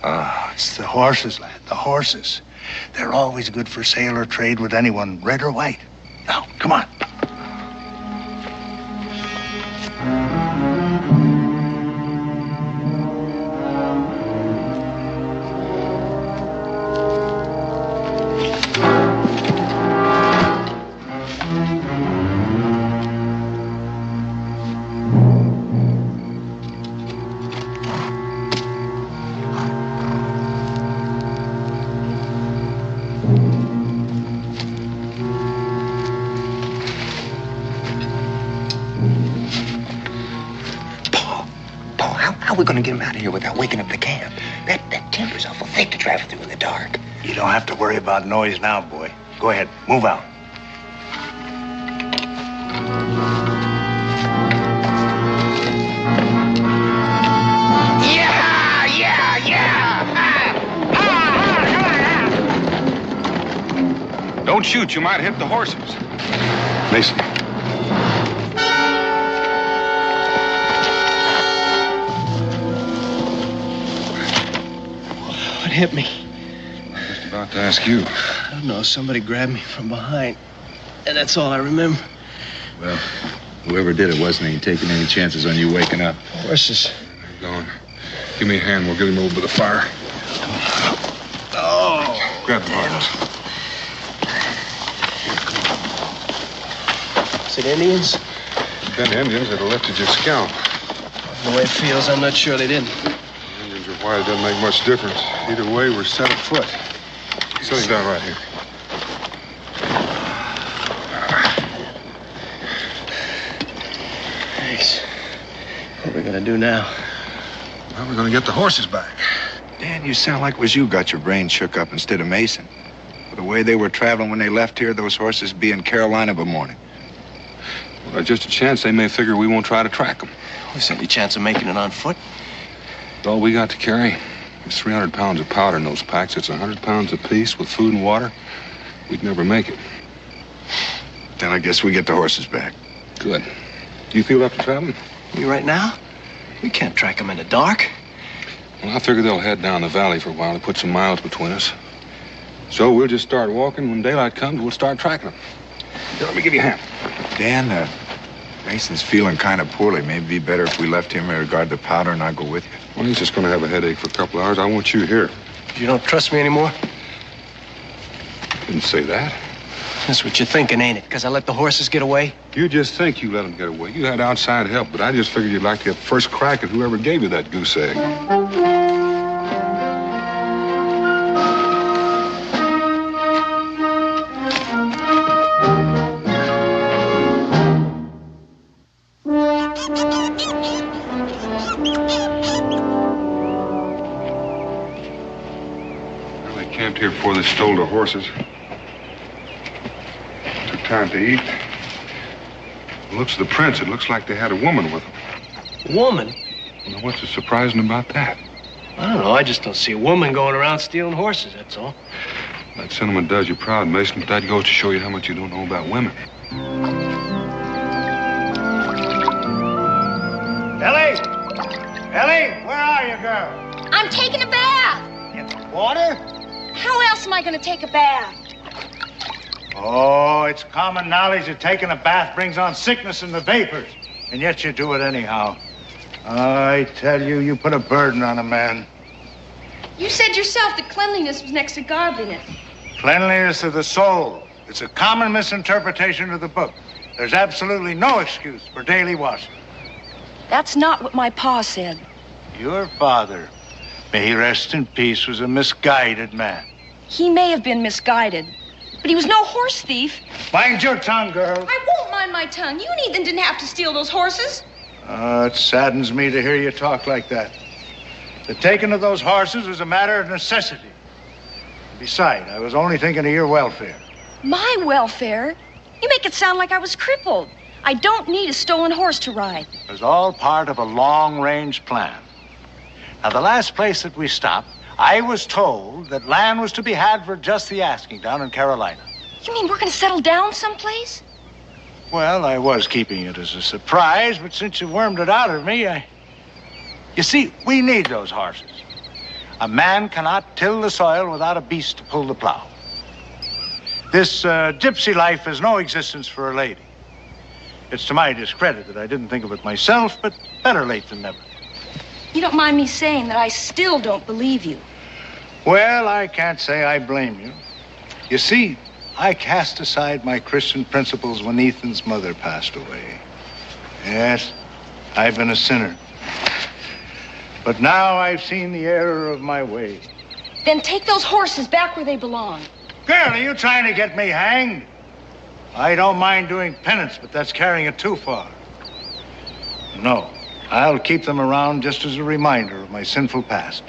It's the horses, lad, the horses. They're always good for sale or trade with anyone, red or white. Now, come on. How are we going to get him out of here without waking up the camp? That timber's awful thick to travel through in the dark. You don't have to worry about noise now, boy. Go ahead, move out. Don't shoot. You might hit the horses. Mason. What hit me? Just about to ask you. I don't know. Somebody grabbed me from behind. And that's all I remember. Well, whoever did it wasn't ain't taking any chances on you waking up. Horses. Go on. Give me a hand. We'll get him over to the fire. Oh. Grab the harness. Is it Indians? Been Indians that have lifted your scalp. The way it feels, I'm not sure they didn't. Indians are white. It doesn't make much difference. Either way, we're set afoot. Sit down right here. Thanks. What are we gonna do now? Well, we're gonna get the horses back. Dan, you sound like it was you got your brain shook up instead of Mason. The way they were traveling when they left here, those horses be in Carolina by morning. Well, there's just a chance they may figure we won't try to track them. There's any chance of making it on foot? All we got to carry is 300 pounds of powder in those packs. It's 100 pounds apiece with food and water. We'd never make it. Then I guess we get the horses back. Good. You feel up to traveling? You right now? We can't track them in the dark. Well, I figure they'll head down the valley for a while to put some miles between us. So we'll just start walking. When daylight comes, we'll start tracking them. Here, let me give you a hand. Dan, Mason's feeling kind of poorly. Maybe it'd be better if we left him in regard to powder and I'll go with you. Well, he's just going to have a headache for a couple of hours. I want you here. You don't trust me anymore? Didn't say that. That's what you're thinking, ain't it? Because I let the horses get away? You just think you let them get away. You had outside help, but I just figured you'd like to get first crack at whoever gave you that goose egg. Well, they camped here before they stole the horses. Took time to eat. The looks of the prints, it looks like they had a woman with them. Woman? Well, what's so surprising about that? I don't know. I just don't see a woman going around stealing horses, that's all. That sentiment does you proud, Mason, but that goes to show you how much you don't know about women. Ellie! Ellie, where are you, girl? I'm taking a bath. In the water? How else am I going to take a bath? Oh, it's common knowledge that taking a bath brings on sickness in the vapors. And yet you do it anyhow. I tell you, you put a burden on a man. You said yourself that cleanliness was next to godliness. Cleanliness of the soul. It's a common misinterpretation of the book. There's absolutely no excuse for daily washing. That's not what my pa said. Your father, may he rest in peace, was a misguided man. He may have been misguided, but he was no horse thief. Mind your tongue, girl. I won't mind my tongue. You and Ethan didn't have to steal those horses. It saddens me to hear you talk like that. The taking of those horses was a matter of necessity. Besides, I was only thinking of your welfare. My welfare? You make it sound like I was crippled. I don't need a stolen horse to ride. It was all part of a long-range plan. Now, the last place that we stopped, I was told that land was to be had for just the asking down in Carolina. You mean we're going to settle down someplace? Well, I was keeping it as a surprise, but since you wormed it out of me, You see, we need those horses. A man cannot till the soil without a beast to pull the plow. This gypsy life has no existence for a lady. It's to my discredit that I didn't think of it myself, but better late than never. You don't mind me saying that I still don't believe you. Well, I can't say I blame you. You see, I cast aside my Christian principles when Ethan's mother passed away. Yes, I've been a sinner. But now I've seen the error of my way. Then take those horses back where they belong. Girl, are you trying to get me hanged? I don't mind doing penance, but that's carrying it too far. No, I'll keep them around just as a reminder of my sinful past.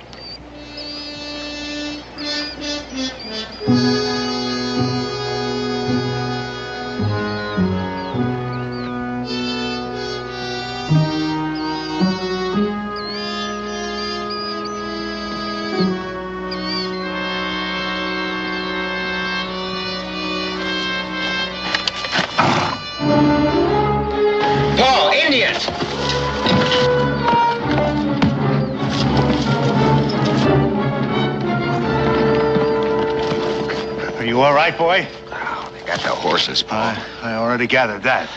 Are you all right, boy? Oh, they got the horses, Paul. I already gathered that.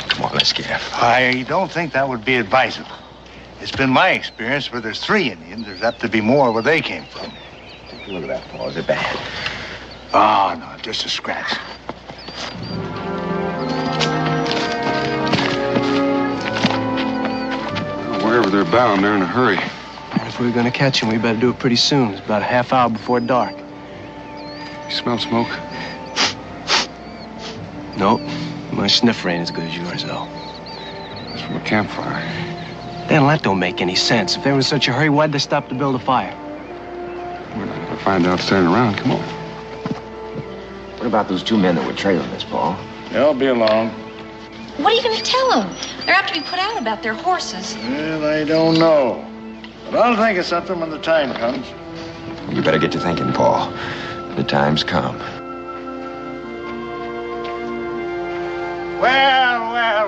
Come on, let's get out. I don't think that would be advisable. It's been my experience where there's 3 Indians, there's apt to be more where they came from. Take a look at that, Paul. Is it bad? Oh, no, just a scratch. Wherever they're bound, they're in a hurry. And if we're gonna catch them, we better do it pretty soon. It's about a half hour before dark. You smell smoke? Nope. My sniffer ain't as good as yours, though. It's from a campfire. Daniel, that don't make any sense. If they were in such a hurry, why'd they stop to build a fire? We're not gonna find out standing around. Come on. What about those 2 men that were trailing us, Paul? They'll be along. What are you going to tell them? They're apt to be put out about their horses. Well, I don't know. But I'll think of something when the time comes. You better get to thinking, Paul. The time's come.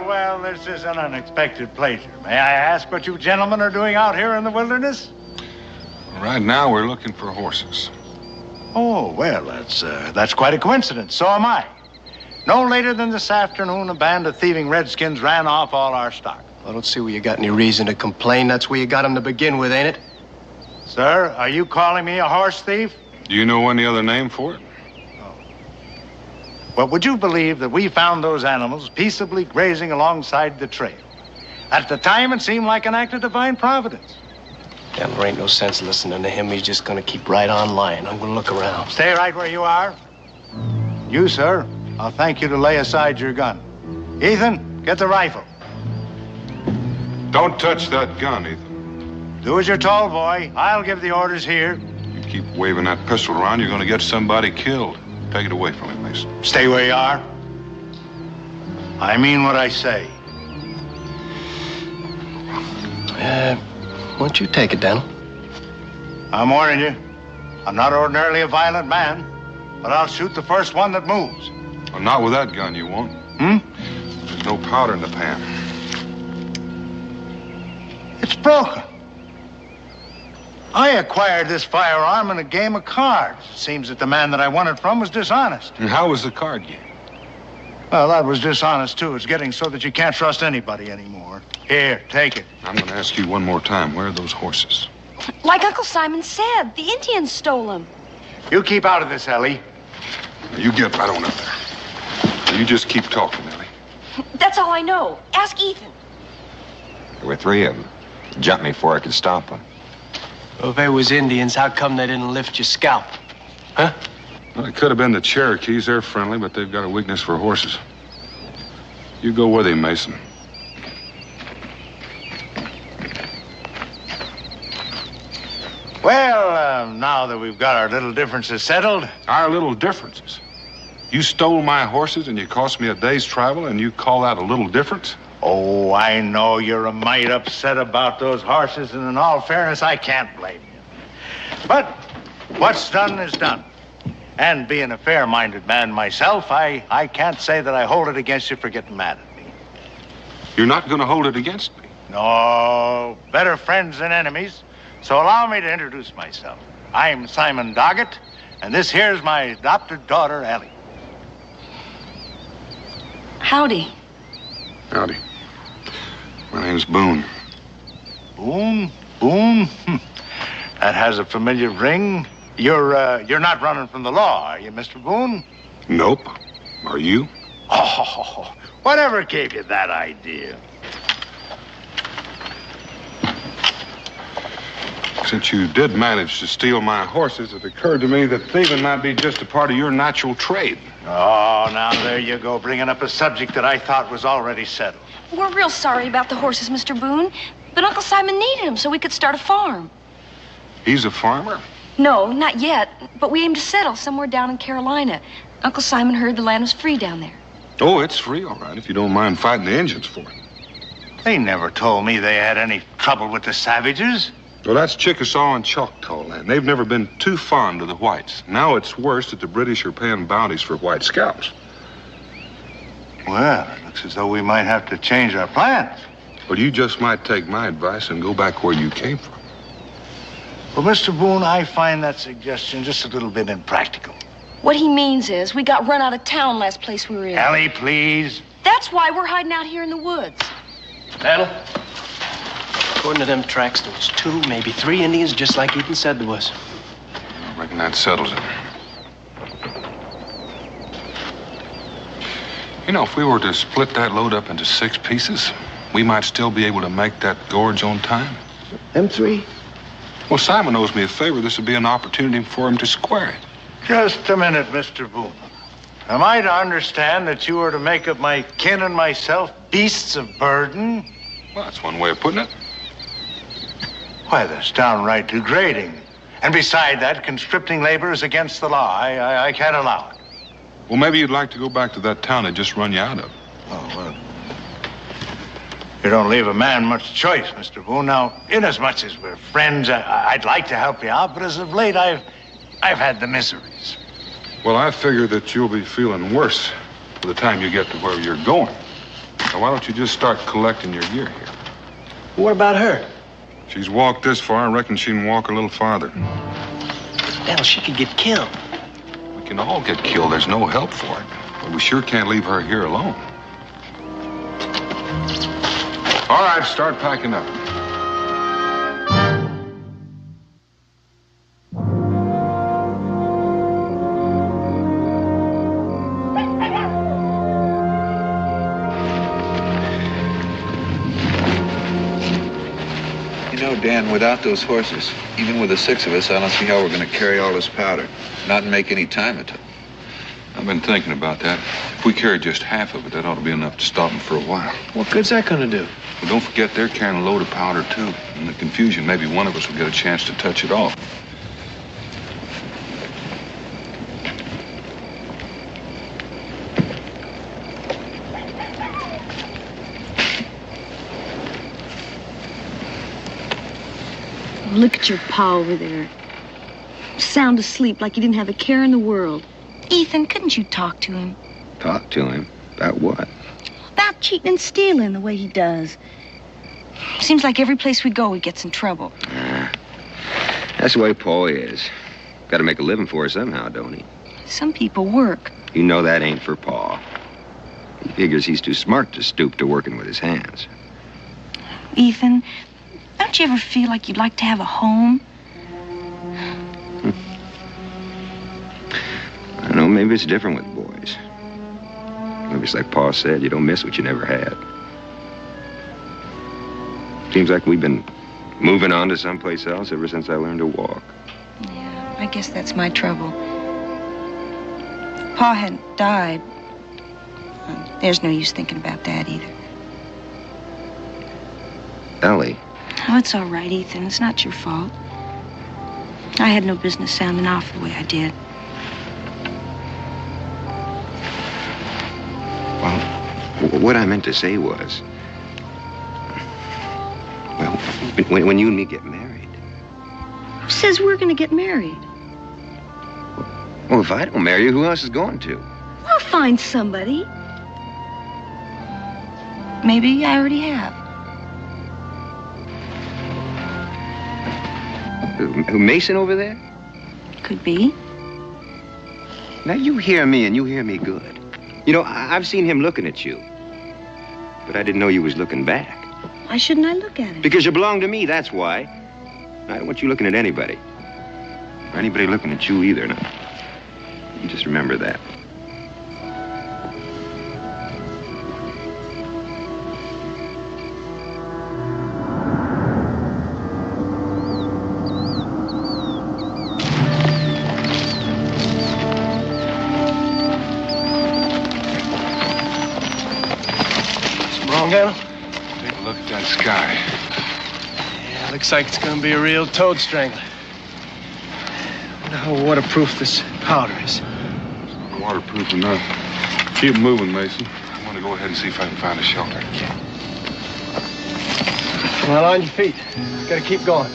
Well, this is an unexpected pleasure. May I ask what you gentlemen are doing out here in the wilderness? Right now, we're looking for horses. Oh, well, that's quite a coincidence. So am I. No later than this afternoon, a band of thieving redskins ran off all our stock. I don't see where you got any reason to complain. That's where you got them to begin with, ain't it? Sir, are you calling me a horse thief? Do you know any other name for it? Well, would you believe that we found those animals peaceably grazing alongside the trail? At the time, it seemed like an act of divine providence. Damn, there ain't no sense listening to him. He's just gonna keep right on lying. I'm gonna look around. Stay right where you are. You, sir, I'll thank you to lay aside your gun. Ethan, get the rifle. Don't touch that gun, Ethan. Do as you're told, boy. I'll give the orders here. You keep waving that pistol around, you're gonna get somebody killed. Take it away from him, Mason. Stay where you are. I mean what I say. Why don't you take it, Daniel? I'm warning you. I'm not ordinarily a violent man, but I'll shoot the first one that moves. Well, not with that gun, you won't. There's no powder in the pan. It's broken. I acquired this firearm in a game of cards. It seems that the man that I won it from was dishonest. And how was the card game? Well, that was dishonest, too. It's getting so that you can't trust anybody anymore. Here, take it. I'm going to ask you one more time. Where are those horses? Like Uncle Simon said, the Indians stole them. You keep out of this, Ellie. You get right on up there. You just keep talking, Ellie. That's all I know. Ask Ethan. There were 3 of them. Jumped me before I could stop them. Well, if they was Indians, how come they didn't lift your scalp? Huh? Well, it could have been the Cherokees. They're friendly, but they've got a weakness for horses. You go with him, Mason. Well, now that we've got our little differences settled. Our little differences? You stole my horses and you cost me a day's travel and you call that a little difference? Oh, I know you're a mite upset about those horses, and in all fairness, I can't blame you. But what's done is done. And being a fair-minded man myself, I can't say that I hold it against you for getting mad at me. You're not going to hold it against me? No, better friends than enemies. So allow me to introduce myself. I'm Simon Doggett, and this here's my adopted daughter, Ellie. Howdy. Howdy. My name's Boone. Boone? Boone? That has a familiar ring. You're not running from the law, are you, Mr. Boone? Nope. Are you? Oh, whatever gave you that idea? Since you did manage to steal my horses, it occurred to me that thieving might be just a part of your natural trade. Oh, now there you go, bringing up a subject that I thought was already settled. We're real sorry about the horses, Mr. Boone, but Uncle Simon needed them so we could start a farm. He's a farmer? No, not yet, but we aim to settle somewhere down in Carolina. Uncle Simon heard the land was free down there. Oh, it's free, all right, if you don't mind fighting the Indians for it. They never told me they had any trouble with the savages. Well, that's Chickasaw and Choctaw land. They've never been too fond of the whites. Now it's worse that the British are paying bounties for white scalps. Well, it looks as though we might have to change our plans. Well, you just might take my advice and go back where you came from. Well, Mr. Boone, I find that suggestion just a little bit impractical. What he means is we got run out of town last place we were in. Ellie, please. That's why we're hiding out here in the woods. Daniel? According to them tracks, there was 2, maybe 3 Indians, just like Ethan said there was. I reckon that settles it. You know, if we were to split that load up into 6 pieces, we might still be able to make that gorge on time. Them 3? Well, Simon owes me a favor. This would be an opportunity for him to square it. Just a minute, Mr. Boone. Am I to understand that you are to make of my kin and myself beasts of burden? Well, that's one way of putting it. Why, that's downright degrading. And beside that, conscripting labor is against the law. I can't allow it. Well, maybe you'd like to go back to that town they just run you out of. Oh, well. You don't leave a man much choice, Mr. Boone. Now, inasmuch as we're friends, I'd like to help you out, but as of late, I've had the miseries. Well, I figure that you'll be feeling worse by the time you get to where you're going. Now, why don't you just start collecting your gear here? What about her? She's walked this far. I reckon she can walk a little farther. Daniel, she could get killed. We can all get killed. There's no help for it. But we sure can't leave her here alone. All right, start packing up. You know, Dan, without those horses, even with the 6 of us, I don't see how we're going to carry all this powder. Not make any time at all. I've been thinking about that. If we carry just half of it, that ought to be enough to stop them for a while. What good's that going to do? Well, don't forget they're carrying a load of powder, too. In the confusion, maybe one of us will get a chance to touch it off. Look at your pa over there. Sound asleep like he didn't have a care in the world. Ethan, couldn't you talk to him? Talk to him? About what? About cheating and stealing the way he does. Seems like every place we go, he gets in trouble. That's the way Paul is. Got to make a living for her somehow, don't he? Some people work. You know that ain't for Paul. He figures he's too smart to stoop to working with his hands. Ethan, don't you ever feel like you'd like to have a home? I don't know, maybe it's different with boys. Maybe it's like Pa said, you don't miss what you never had. Seems like we've been moving on to someplace else ever since I learned to walk. Yeah, I guess that's my trouble. Pa hadn't died. There's no use thinking about that either. Ellie. Oh, it's all right, Ethan. It's not your fault. I had no business sounding off the way I did. Well, what I meant to say was, well, when you and me get married. Who says we're going to get married? Well, if I don't marry you, who else is going to? I'll find somebody. Maybe I already have. Who, Mason over there? Could be. Now, you hear me, and you hear me good. You know, I've seen him looking at you. But I didn't know you was looking back. Why shouldn't I look at him? Because you belong to me, that's why. I don't want you looking at anybody. Or anybody looking at you either. No. You just remember that. Daniel? Take a look at that sky. Yeah, looks like it's gonna be a real toad strangler. Wonder how waterproof this powder is. Waterproof enough. Keep moving, Mason. I want to go ahead and see if I can find a shelter. Well, on your feet. Gotta keep going.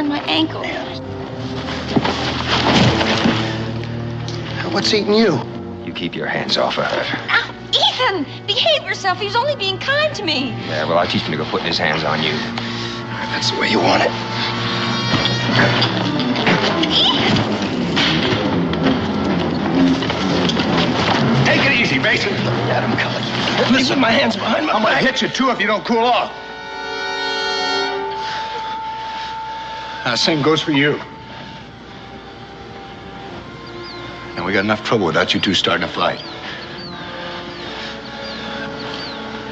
turned my ankle. What's eating you? You keep your hands off of her. Ow, Ethan, behave yourself. He was only being kind to me. Yeah, well, I'll teach him to go putting his hands on you. That's the way you want it. Take it easy, Mason. Let him come. Listen, my hands behind my I'm gonna back. hit you, too, if you don't cool off. Same goes for you. And we got enough trouble without you two starting a fight.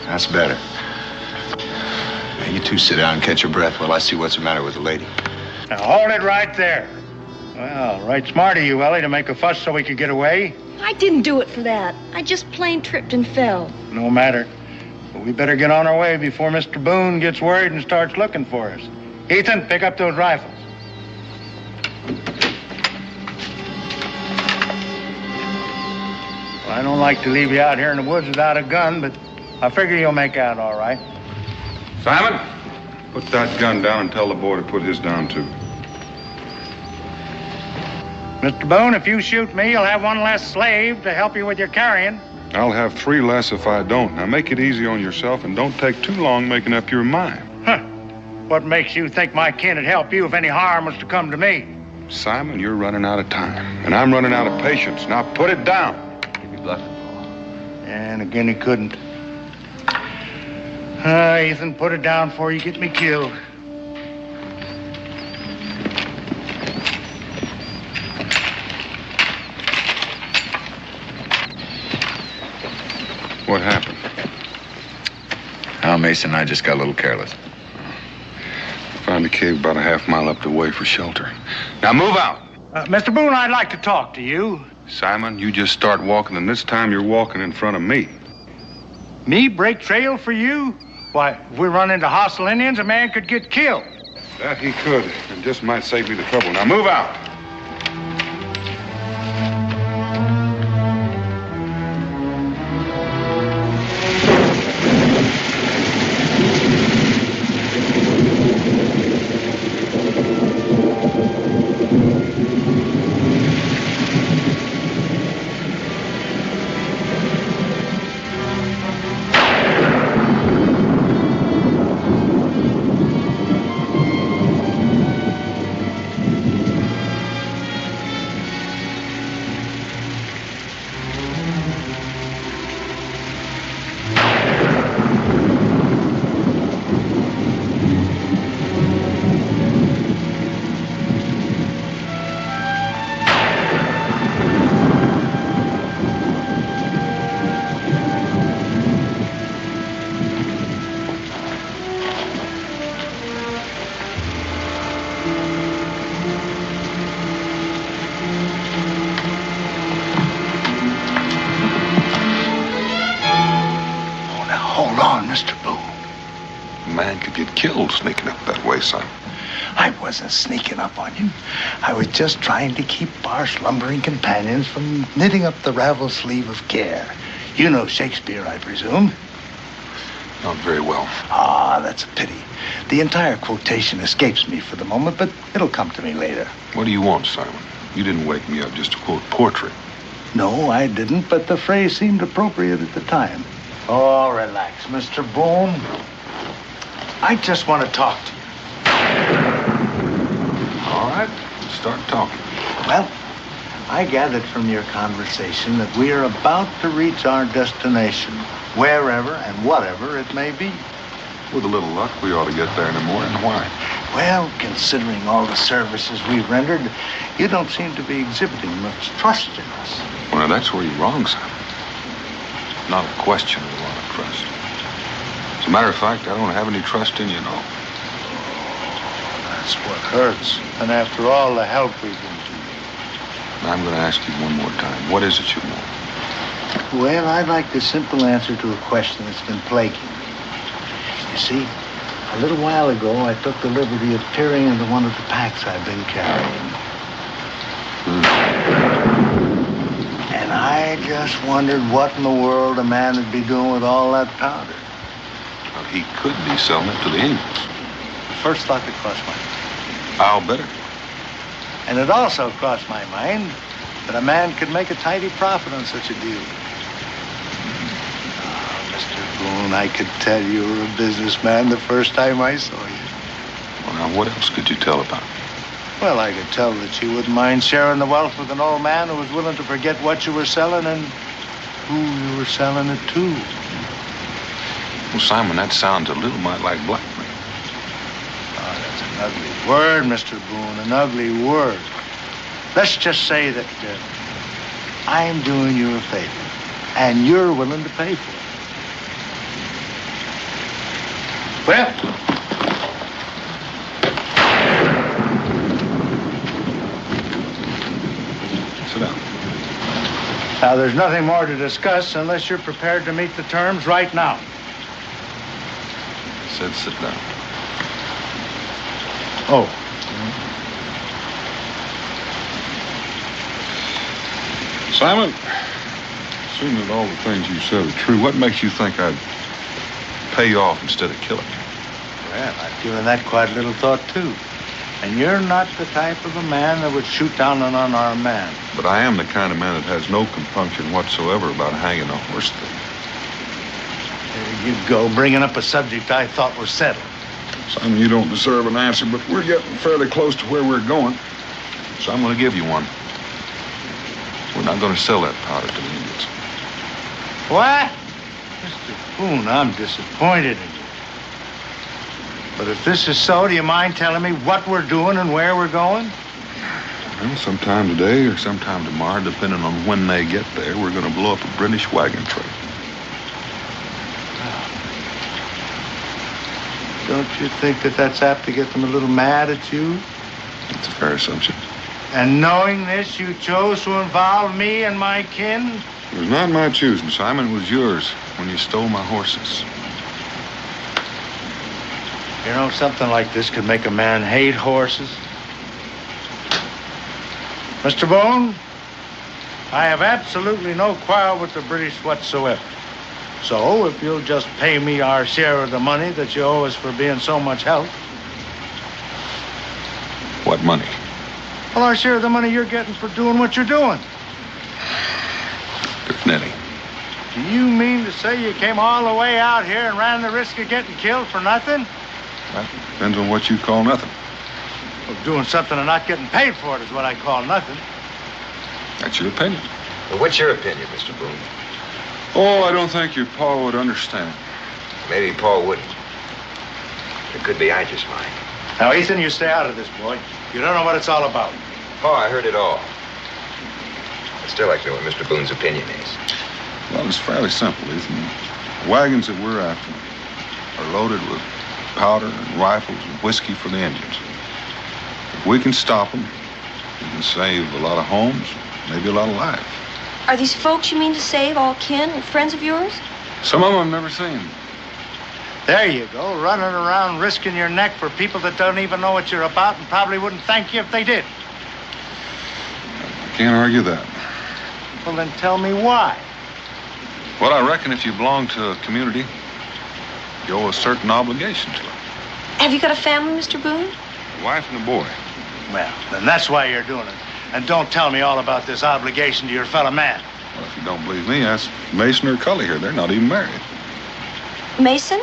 That's better. Now, you two sit down and catch your breath while I see what's the matter with the lady. Now, hold it right there. Well, right smart of you, Ellie, to make a fuss so we could get away. I didn't do it for that. I just plain tripped and fell. No matter. But we better get on our way before Mr. Boone gets worried and starts looking for us. Ethan, pick up those rifles. Well, I don't like to leave you out here in the woods without a gun, but I figure you'll make out all right. Simon, put that gun down and tell the boy to put his down, too. Mr. Boone, if you shoot me, you'll have one less slave to help you with your carrying. I'll have 3 less if I don't. Now, make it easy on yourself and don't take too long making up your mind. Huh. What makes you think my kin would help you if any harm was to come to me? Simon, you're running out of time, and I'm running out of patience. Now, put it down. You'd be bluffing, And again, he couldn't. Ethan, put it down before you get me killed. What happened? Al Mason and I just got a little careless. Found a cave about a half-mile up the way for shelter. Now move out. Mr. Boone, I'd like to talk to you. Simon, you just start walking, and this time you're walking in front of me. Me break trail for you? Why, if we run into hostile Indians, a man could get killed. That he could, and just might save me the trouble. Now move out. Killed sneaking up that way, son. I wasn't sneaking up on you. I was just trying to keep our slumbering companions from knitting up the raveled sleeve of care. You know Shakespeare, I presume? Not very well. Ah, that's a pity. The entire quotation escapes me for the moment, but it'll come to me later. What do you want, Simon? You didn't wake me up just to quote portrait. No, I didn't, but the phrase seemed appropriate at the time. Oh, relax, Mr. Boone. I just want to talk to you. All right, start talking. Well, I gathered from your conversation that we are about to reach our destination, wherever and whatever it may be. With a little luck, we ought to get there in the morning. Why? Well, considering all the services we've rendered, you don't seem to be exhibiting much trust in us. Well, now, that's where you're wrong, Simon. Not a question of a lot of trust. As a matter of fact, I don't have any trust in you, no. That's what hurts. And after all the help we've been to you. I'm going to ask you one more time. What is it you want? Well, I'd like the simple answer to a question that's been plaguing me. You see, a little while ago, I took the liberty of peering into one of the packs I've been carrying. And I just wondered what in the world a man would be doing with all that powder. Well, he could be selling it to the Indians. The first thought that crossed my mind. I'll bet it. And it also crossed my mind that a man could make a tidy profit on such a deal. Oh, Mr. Boone, I could tell you were a businessman the first time I saw you. Well, now, what else could you tell about me? Well, I could tell that you wouldn't mind sharing the wealth with an old man who was willing to forget what you were selling and who you were selling it to. Well, Simon, that sounds a little mite like blackmail. Oh, that's an ugly word, Mr. Boone, an ugly word. Let's just say that I'm doing you a favor, and you're willing to pay for it. Well, sit down. Now, there's nothing more to discuss unless you're prepared to meet the terms right now. I said sit down. Oh. Simon, assuming that all the things you said are true, what makes you think I'd pay you off instead of killing you? Well, I've given that quite a little thought, too. And you're not the type of a man that would shoot down an unarmed man. But I am the kind of man that has no compunction whatsoever about hanging a horse thief. There you go, bringing up a subject I thought was settled. Simon, you don't deserve an answer, but we're getting fairly close to where we're going. So I'm going to give you one. We're not going to sell that powder to the Indians. What? Mr. Boone, I'm disappointed in you. But if this is so, do you mind telling me what we're doing and where we're going? Well, sometime today or sometime tomorrow, depending on when they get there, we're going to blow up a British wagon train. Don't you think that that's apt to get them a little mad at you? That's a fair assumption. And knowing this, you chose to involve me and my kin? It was not my choosing, Simon. It was yours when you stole my horses. You know, something like this could make a man hate horses. Mr. Boone, I have absolutely no quarrel with the British whatsoever. So, if you'll just pay me our share of the money that you owe us for being so much help. What money? Well, our share of the money you're getting for doing what you're doing. Good Nettie. Do you mean to say you came all the way out here and ran the risk of getting killed for nothing? Well, depends on what you call nothing. Well, doing something and not getting paid for it is what I call nothing. That's your opinion. Well, what's your opinion, Mr. Boone? Oh, I don't think your pa would understand. Maybe Paul wouldn't. It could be I just might. Now, Ethan, you stay out of this, boy. You don't know what it's all about. Pa, I heard it all. I'd still like to know what Mr. Boone's opinion is. Well, it's fairly simple, Ethan. The wagons that we're after are loaded with powder and rifles and whiskey for the Indians. If we can stop them, we can save a lot of homes, maybe a lot of lives. Are these folks you mean to save all kin and friends of yours? Some of them I've never seen. There you go, running around risking your neck for people that don't even know what you're about and probably wouldn't thank you if they did. I can't argue that. Well, then tell me why. Well, I reckon if you belong to a community, you owe a certain obligation to it. Have you got a family, Mr. Boone? A wife and a boy. Well, then that's why you're doing it. And don't tell me all about this obligation to your fellow man. Well, if you don't believe me, ask Mason or Cully here. They're not even married. Mason?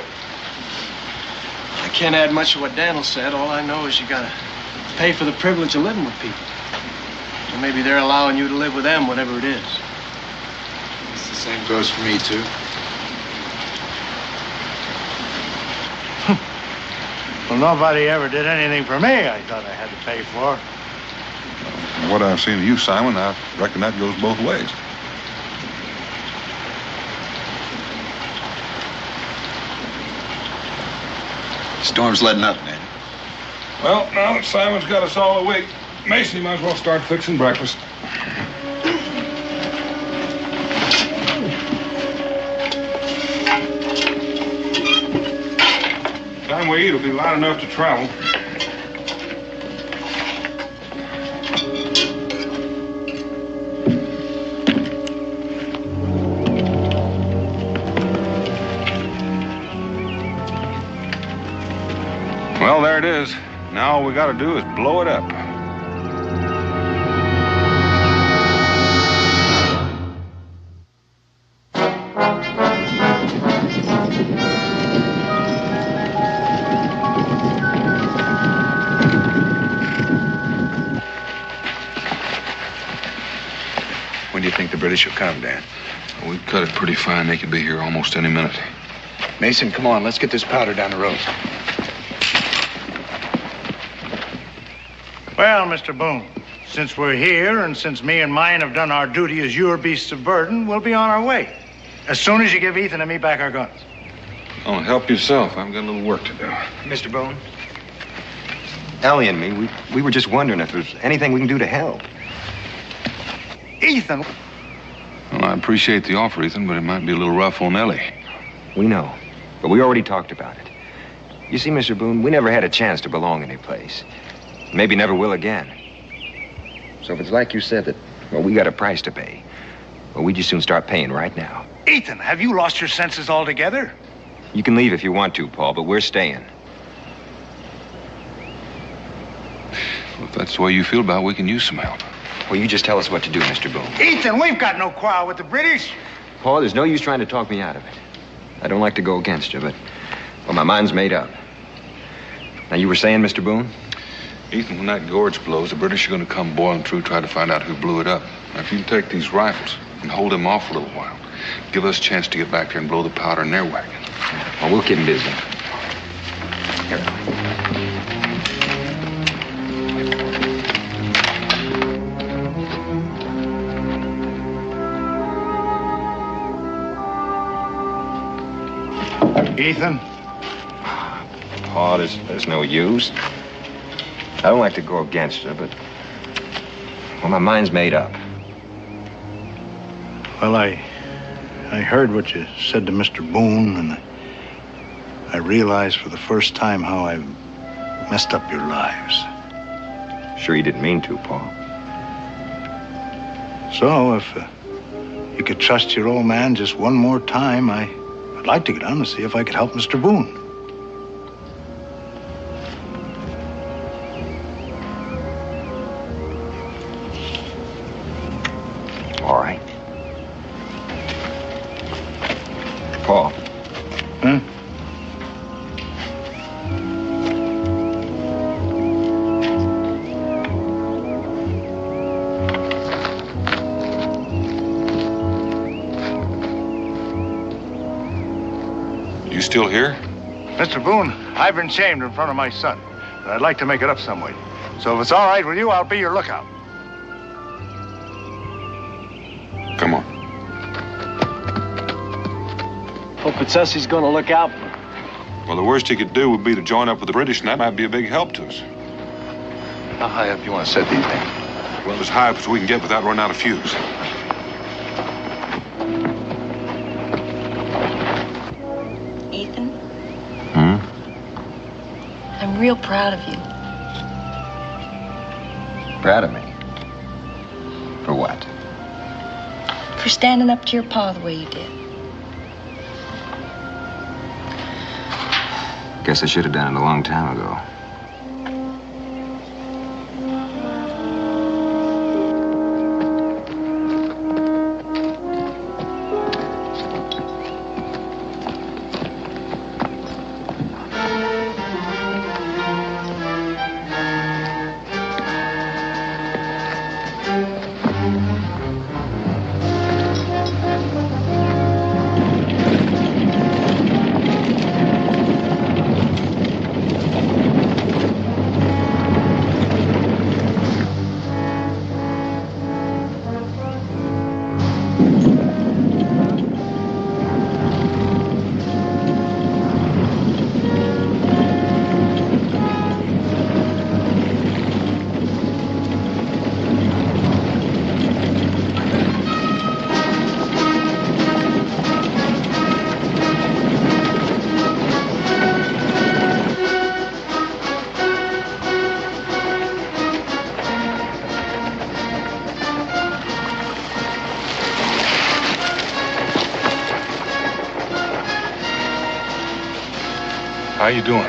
I can't add much of what Daniel said. All I know is you gotta pay for the privilege of living with people. Or maybe they're allowing you to live with them, whatever it is. It's the same goes for me, too. Well, nobody ever did anything for me I thought I had to pay for. From what I've seen of you, Simon, I reckon that goes both ways. Storm's letting up, man. Well, now that Simon's got us all awake, Mason, you might as well start fixing breakfast. Time we eat will be light enough to travel. Well, there it is. Now all we gotta do is blow it up. When do you think the British will come, Dan? We cut it pretty fine. They could be here almost any minute. Mason, come on. Let's get this powder down the road. Well, Mr. Boone, since we're here and since me and mine have done our duty as your beasts of burden, we'll be on our way. As soon as you give Ethan and me back our guns. Oh, help yourself. I've got a little work to do. Mr. Boone, Ellie and me, we were just wondering if there's anything we can do to help. Ethan! Well, I appreciate the offer, Ethan, but it might be a little rough on Ellie. We know, but we already talked about it. You see, Mr. Boone, we never had a chance to belong any place. Maybe never will again. So if it's like you said that, well, we got a price to pay, well, we just soon start paying right now. Ethan, have you lost your senses altogether? You can leave if you want to, Paul, but we're staying. Well, if that's the way you feel about it, we can use some help. Well, you just tell us what to do, Mr. Boone. Ethan, we've got no quarrel with the British. Paul, there's no use trying to talk me out of it. I don't like to go against you, but, well, my mind's made up. Now, you were saying, Mr. Boone? Ethan, when that gorge blows, the British are going to come boiling through, try to find out who blew it up. Now, if you can take these rifles and hold them off for a little while, give us a chance to get back there and blow the powder in their wagon. Well, we'll keep them busy. Here. Ethan? Paul, there's no use. I don't like to go against you, but, well, my mind's made up. Well, I heard what you said to Mr. Boone, and I realized for the first time how I've messed up your lives. Sure you didn't mean to, Paul. So, if you could trust your old man just one more time, I'd like to get on and see if I could help Mr. Boone. All right. Paul. Huh? You still here? Mr. Boone, I've been shamed in front of my son, but I'd like to make it up some way. So if it's all right with you, I'll be your lookout. Come on. Hope it's us he's gonna look out for. Well, the worst he could do would be to join up with the British, and that might be a big help to us. How high up do you want to set these things? Well, as high up as we can get without running out of fuse. Ethan, Hmm? I'm real proud of you. Proud of me? For what? For standing up to your pa the way you did. Guess I should have done it a long time ago. How you doing?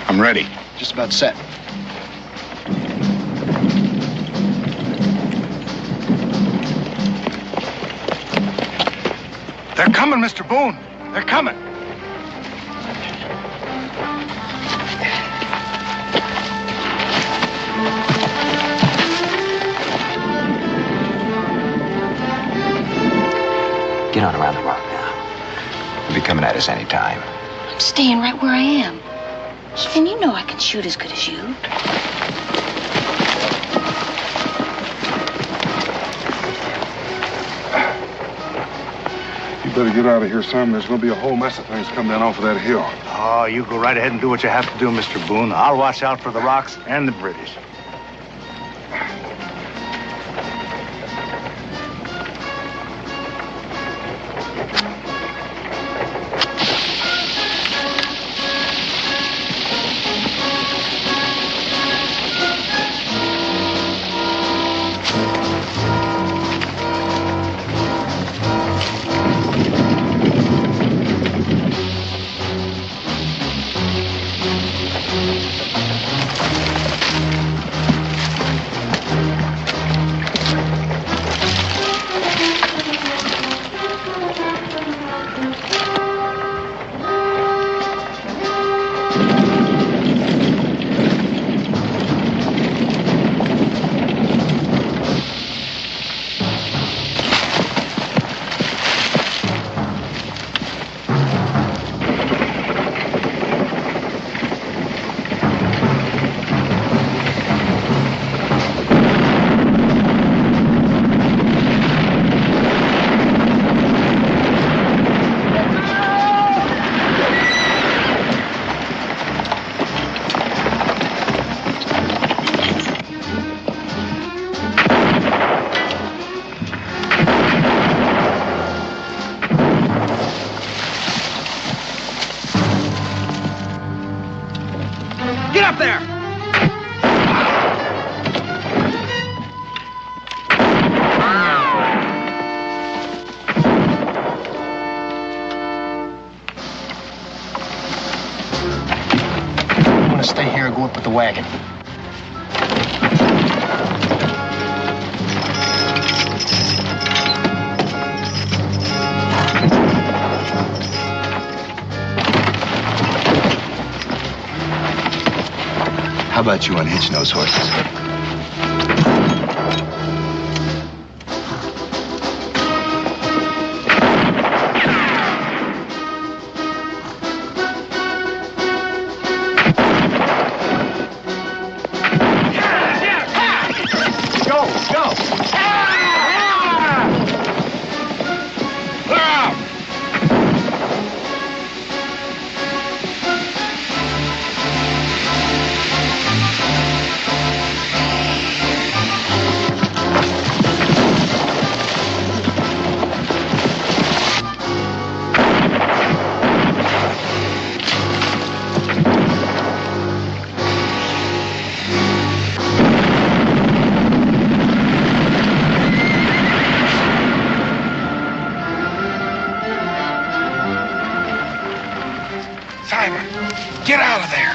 I'm ready. Just about set. They're coming, Mr. Boone. They're coming. Get on around the rock now. They'll be coming at us any time. I'm staying right where I am. And you know I can shoot as good as you. You better get out of here, son. There's going to be a whole mess of things coming down off of that hill. Oh, you go right ahead and do what you have to do, Mr. Boone. I'll watch out for the rocks and the British. Get up there! I want to stay here and go up with the wagon. How about you unhitching those horses? Get out of there!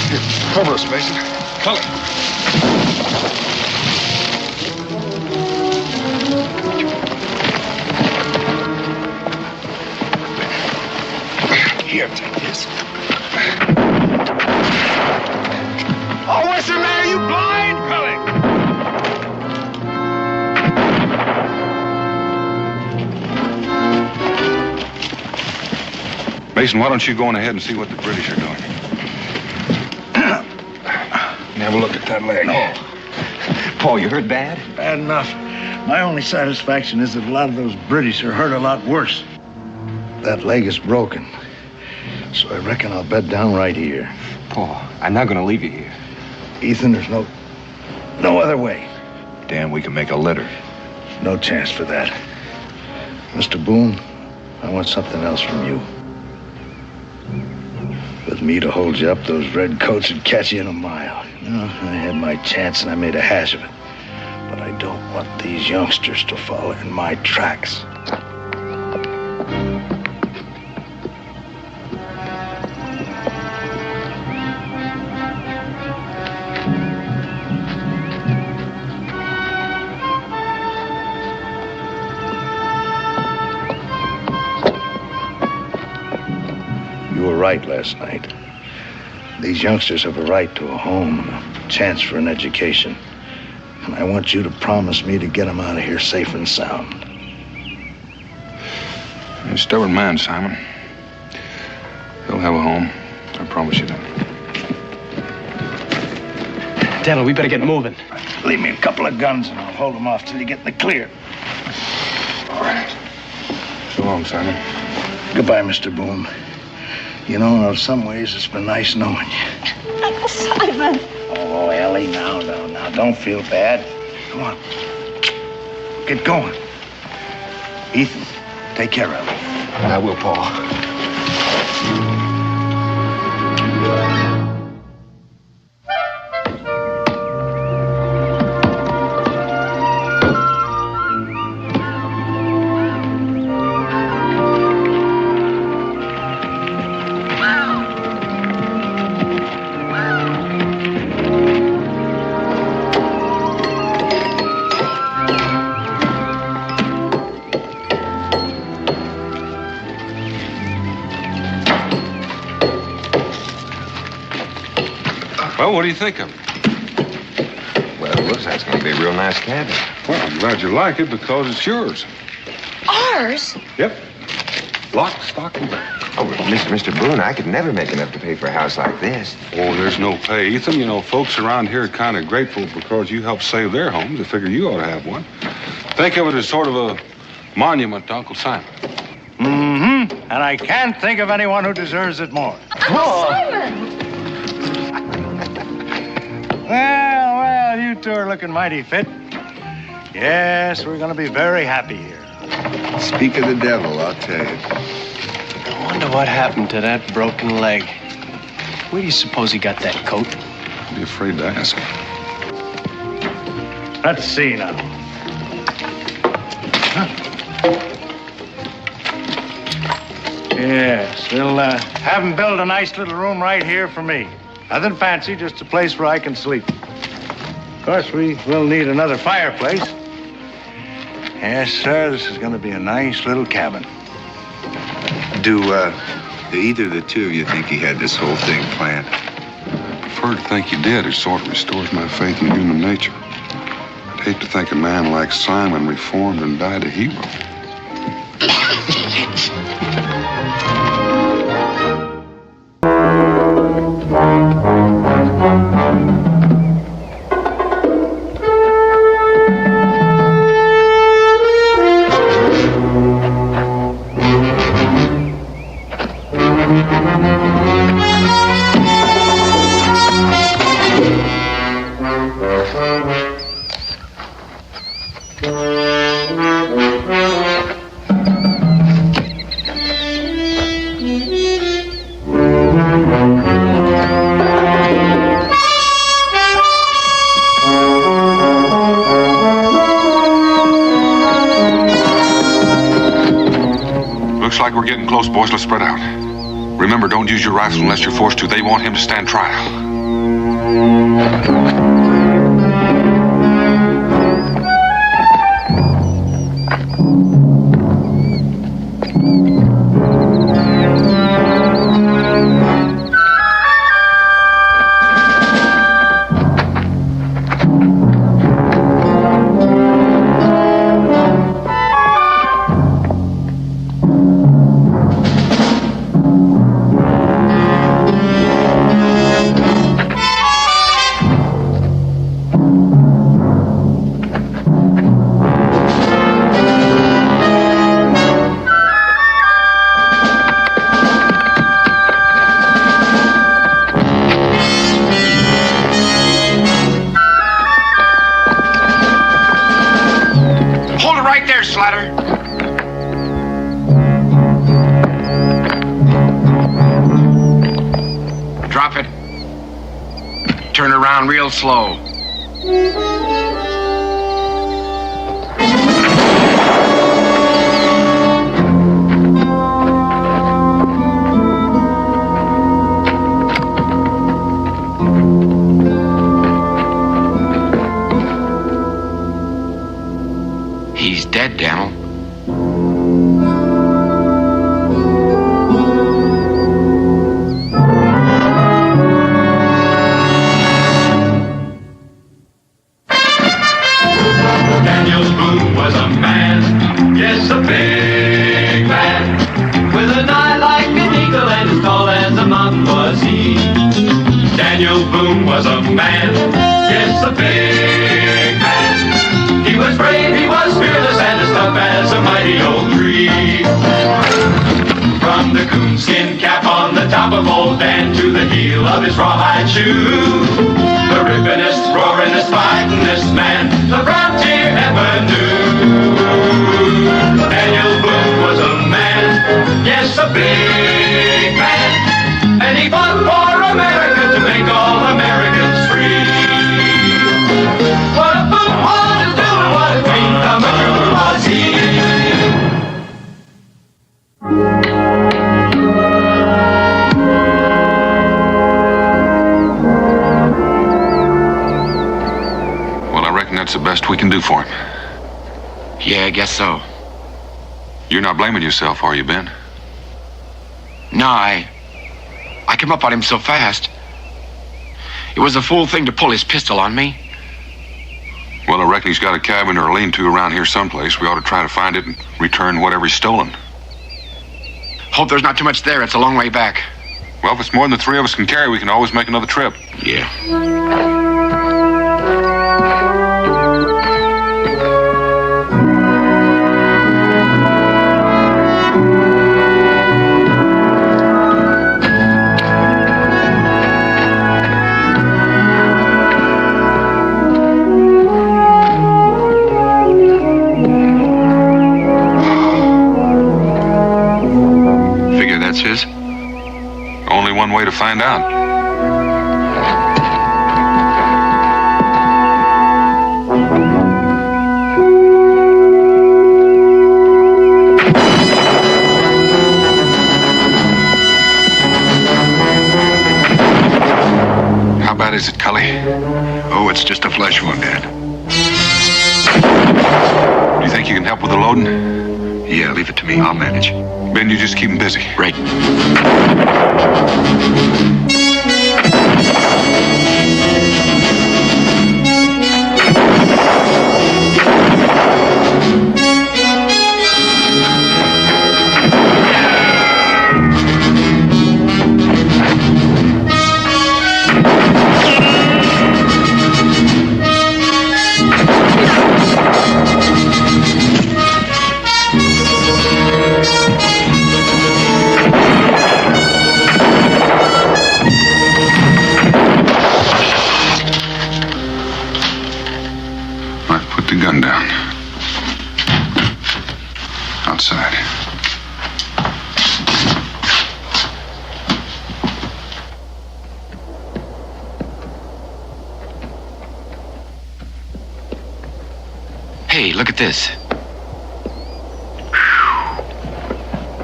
Here, cover us, Mason. Cully. Here, take this. Oh, what's the matter? You blind? Cully! Mason, why don't you go on ahead and see what the British are doing? Never look at that leg. No. Paul, you hurt bad? Bad enough. My only satisfaction is that a lot of those British are hurt a lot worse. That leg is broken. So I reckon I'll bed down right here. Paul, I'm not going to leave you here. Ethan, there's no other way. Dan, we can make a litter. No chance for that. Mr. Boone, I want something else from you. With me to hold you up, those red coats would catch you in a mile. You know, I had my chance and I made a hash of it. But I don't want these youngsters to follow in my tracks. You were right last night. These youngsters have a right to a home and a chance for an education. And I want you to promise me to get them out of here safe and sound. You're a stubborn man, Simon. He'll have a home. I promise you that. Daniel, we better get moving. Leave me a couple of guns and I'll hold them off till you get in the clear. All right. So long, Simon. Goodbye, Mr. Boone. You know, in some ways, it's been nice knowing you. Uncle Simon. Oh, Ellie, now, don't feel bad. Come on. Get going. Ethan, take care of him. I will, Paul. Well, what do you think of it? Well, it looks like it's going to be a real nice cabin. Well, I'm glad you like it because it's yours. Ours? Yep. Lock, stock, and barrel. Oh, but Mr. Boone, I could never make enough to pay for a house like this. Oh, there's no pay, Ethan. You know, folks around here are kind of grateful because you helped save their homes. They figure you ought to have one. Think of it as sort of a monument to Uncle Simon. Mm-hmm. And I can't think of anyone who deserves it more. Uncle Simon! Well, you two are looking mighty fit. Yes, we're going to be very happy here. Speak of the devil, I'll tell you. I wonder what happened to that broken leg. Where do you suppose he got that coat? I'd be afraid to ask. Let's see now. Huh. Yes, we'll have him build a nice little room right here for me. Nothing fancy, just a place where I can sleep. Of course, we will need another fireplace. Yes, sir, this is going to be a nice little cabin. Do either of the two of you think he had this whole thing planned? I prefer to think he did. It sort of restores my faith in human nature. I'd hate to think a man like Simon reformed and died a hero. We're getting close, boys. Let's spread out. Remember, don't use your rifles unless you're forced to. They want him to stand trial. Real slow. was he. Daniel Boone was a man, yes, a big man. He was brave, he was fearless, and as tough as a mighty old tree. From the coonskin cap on the top of old Dan to the heel of his rawhide shoe, the rippinest, roaringest, fightingest man the frontier ever knew. Daniel Boone was a man, yes, a big man, and he fought for America to make all Americans free. What a Boone wanted to do and what a dream come true was he. That's the best we can do for him. Yeah, I guess so. You're not blaming yourself, are you, Ben? No, I came up on him so fast. It was a fool thing to pull his pistol on me. Well, I reckon he's got a cabin or a lean-to around here someplace. We ought to try to find it and return whatever he's stolen. Hope there's not too much there. It's a long way back. Well, if it's more than the three of us can carry, we can always make another trip. Yeah. His? Only one way to find out. How bad is it, Cully? Oh, it's just a flesh wound, Dad. Do you think you can help with the loading? Yeah, leave it to me. I'll manage. Ben, you just keep him busy. Right. Gun down. Outside. Hey, look at this.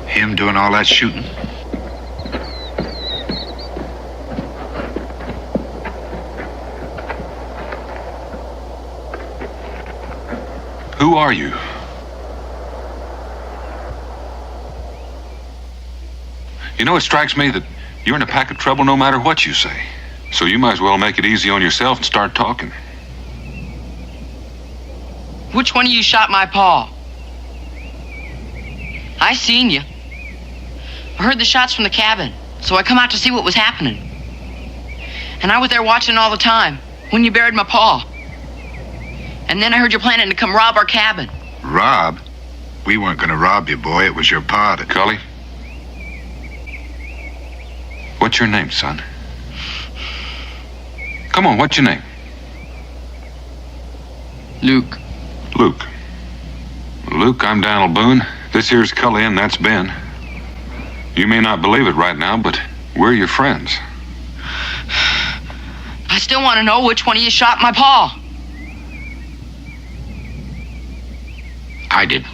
Him doing all that shooting? Who are you? You know, it strikes me that you're in a pack of trouble no matter what you say. So you might as well make it easy on yourself and start talking. Which one of you shot my pa? I seen you. I heard the shots from the cabin, so I come out to see what was happening. And I was there watching all the time when you buried my pa. And then I heard you planning to come rob our cabin. Rob? We weren't going to rob you, boy. It was your pa that... Cully? What's your name, son? Come on, what's your name? Luke. Luke. Luke, I'm Daniel Boone. This here's Cully and that's Ben. You may not believe it right now, but we're your friends. I still want to know which one of you shot my pa. I did.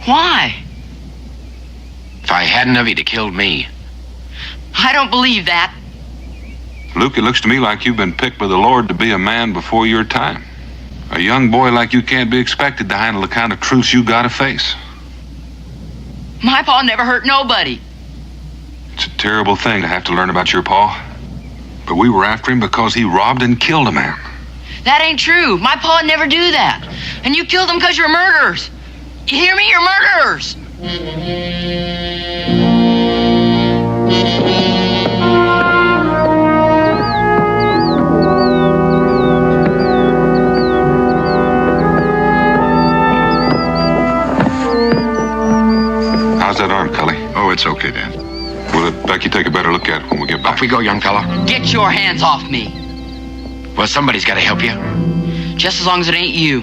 Why? If I hadn't of, he'd have killed me. I don't believe that. Luke, it looks to me like you've been picked by the Lord to be a man before your time. A young boy like you can't be expected to handle the kind of truths you gotta face. My pa never hurt nobody. It's a terrible thing to have to learn about your pa. But we were after him because he robbed and killed a man. That ain't true. My pa never do that. And you killed them because you're murderers. You hear me? You're murderers. How's that arm, Cully? Oh, it's okay, Dan. We'll let Becky take a better look at it when we get back. Off we go, young fella. Get your hands off me. Well, somebody's got to help you. Just as long as it ain't you.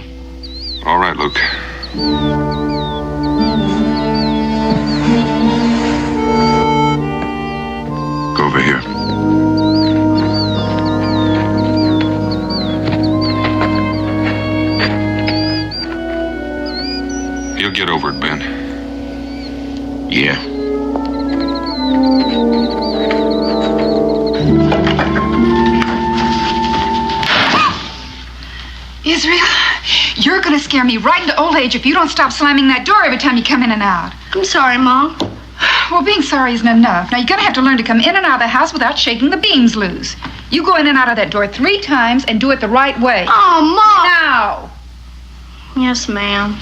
All right, Luke. Go over here. You'll get over it, Ben. Yeah. Israel, you're gonna scare me right into old age if you don't stop slamming that door every time you come in and out. I'm sorry, Mom. Well, being sorry isn't enough. Now, you're gonna have to learn to come in and out of the house without shaking the beams loose. You go in and out of that door 3 times and do it the right way. Oh, Mom! Now! Yes, ma'am.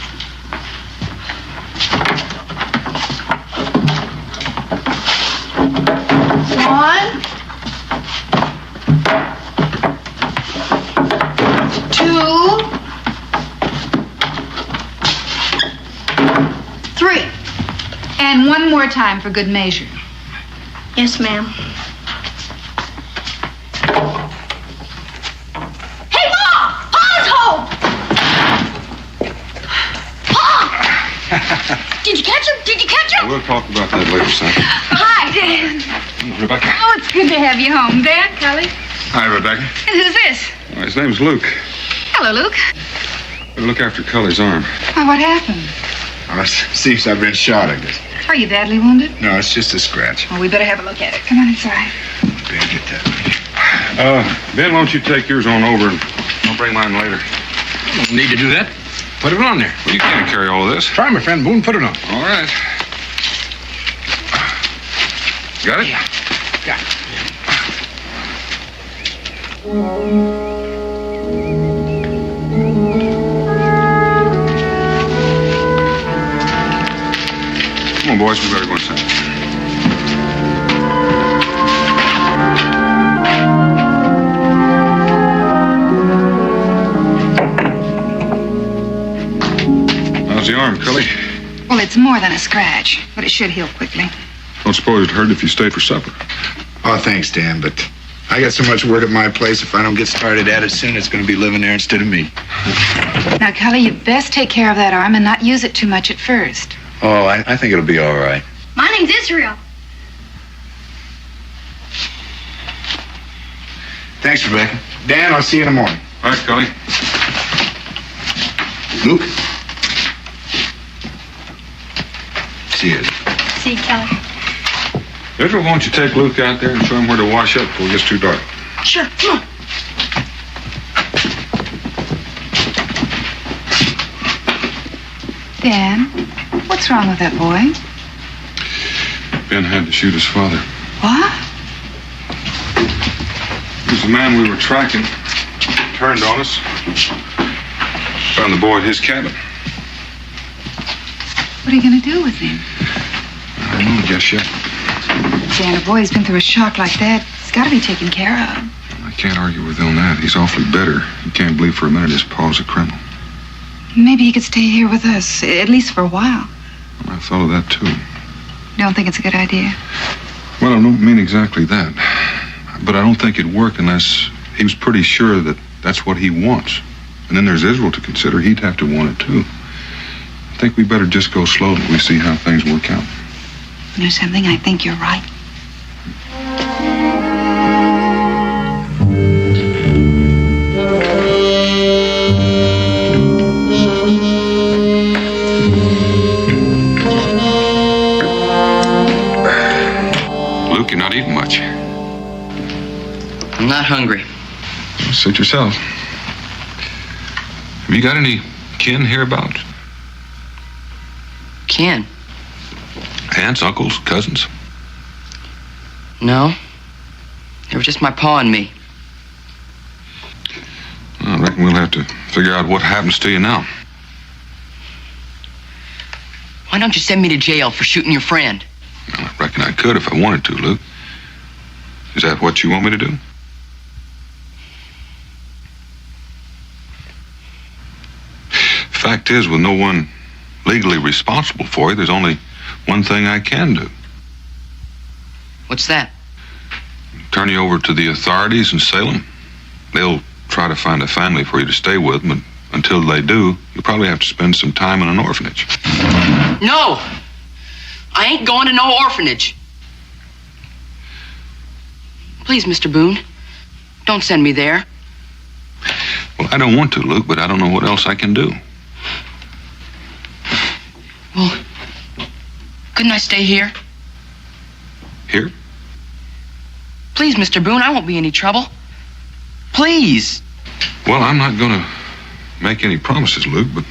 One. 2. 3. And one more time for good measure. Yes, ma'am. Hey, Mom! Pa's home! Pa! Did you catch him? Did you catch him? We'll talk about that later, son. Hi, Dan. Rebecca. Oh, it's good to have you home. Dan, Cully. Hi, Rebecca. And who's this? Well, his name's Luke. Hello, Luke. Better look after Cully's arm. Why, what happened? Oh, it seems I've been shot, I guess. Are you badly wounded? No, it's just a scratch. Well, we better have a look at it. Come on inside. Ben, get that. Ben, why don't you take yours on over and I'll bring mine later. Don't need to do that. Put it on there. Well, you can't carry all of this. Try, my friend Boone. Put it on. All right. Got it? Yeah. Got it. Come on, boys. We better go inside. How's the arm, Cully? Well, it's more than a scratch, but it should heal quickly. Don't suppose it'd hurt if you stayed for supper. Oh, thanks, Dan, but I got so much work at my place. If I don't get started at it soon, it's going to be living there instead of me. Now, Cully, you'd best take care of that arm and not use it too much at first. Oh, I think it'll be all right. My name's Israel. Thanks, Rebecca. Dan, I'll see you in the morning. All right, Cully. Luke? See you. See you, Kelly. Israel, why don't you take Luke out there and show him where to wash up before it gets too dark? Sure, come on. Dan, what's wrong with that boy? Ben had to shoot his father. What? He was the man we were tracking. Turned on us. Found the boy at his cabin. What are you going to do with him? I don't know just yet. Dan, a boy who's been through a shock like that, he's got to be taken care of. I can't argue with him on that. He's awfully bitter. He can't believe for a minute his pa's a criminal. Maybe he could stay here with us, at least for a while. I thought of that, too. Don't think it's a good idea? Well, I don't mean exactly that. But I don't think it'd work unless he was pretty sure that that's what he wants. And then there's Israel to consider. He'd have to want it, too. I think we better just go slow till we see how things work out. You know something? I think you're right. Luke, you're not eating much. I'm not hungry. Suit yourself. Have you got any kin hereabouts? Kin? Aunts, uncles, cousins? No. It was just my pa and me. I reckon we'll have to figure out what happens to you now. Why don't you send me to jail for shooting your friend? I reckon I could if I wanted to, Luke. Is that what you want me to do? Fact is, with no one legally responsible for you, there's only one thing I can do. What's that? Turn you over to the authorities in Salem. They'll try to find a family for you to stay with, but until they do, you'll probably have to spend some time in an orphanage. No! I ain't going to no orphanage. Please, Mr. Boone, don't send me there. Well, I don't want to, Luke, but I don't know what else I can do. Well, couldn't I stay here? Here? Please, Mr. Boone, I won't be any trouble. Please. Well, I'm not going to make any promises, Luke, but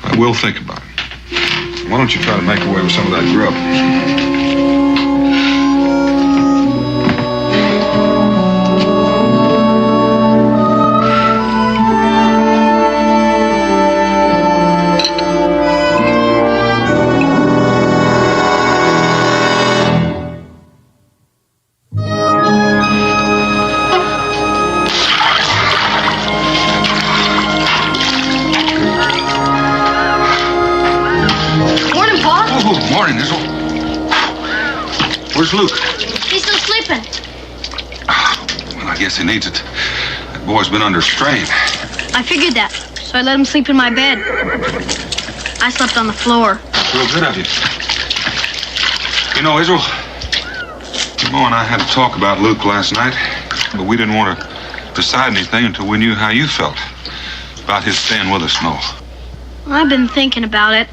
I will think about it. Why don't you try to make away with some of that grub? Where's Luke? He's still sleeping. Well, I guess he needs it. That boy's been under strain. I figured that, so I let him sleep in my bed. I slept on the floor. Real good of you. You know, Israel, Mo and I had a talk about Luke last night, but we didn't want to decide anything until we knew how you felt about his staying with us, Mo. I've been thinking about it.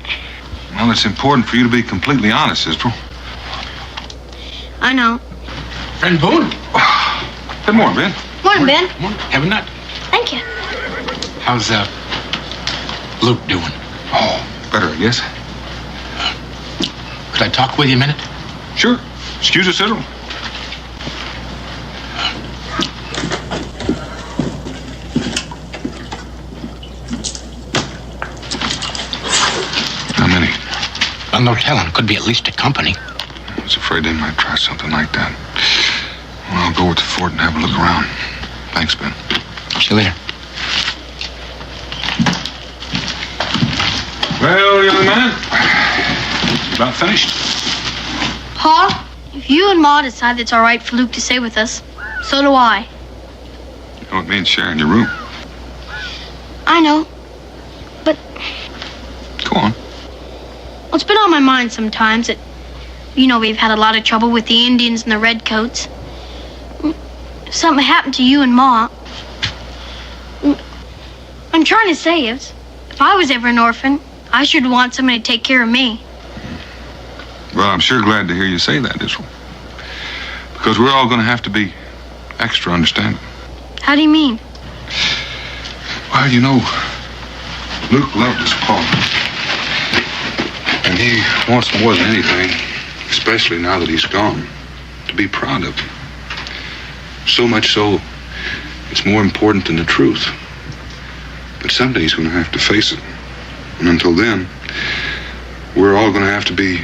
Well, it's important for you to be completely honest, Israel. I know. Friend Boone. Good morning, Ben. Morning, Ben. Morning. Have a nut. Thank you. How's Luke doing? Oh, better, I guess. Could I talk with you a minute? Sure. Excuse us, Israel. How many? Well, no telling. Could be at least a company. I was afraid they might try something like that. Well, I'll go with the fort and have a look around. Thanks, Ben. See you later. Well, young man, about finished? Pa, if you and Ma decide it's all right for Luke to stay with us, so do I. You know it means sharing your room. I know, but... Go on. Well, it's been on my mind sometimes that, you know, we've had a lot of trouble with the Indians and the Redcoats. If something happened to you and Ma, I'm trying to say is, if I was ever an orphan, I should want somebody to take care of me. Well, I'm sure glad to hear you say that, Israel. Because we're all going to have to be extra understanding. How do you mean? Well, you know, Luke loved his pa. And he wants more than anything, especially now that he's gone, to be proud of him. So much so, it's more important than the truth. But someday he's going to have to face it. And until then, we're all going to have to be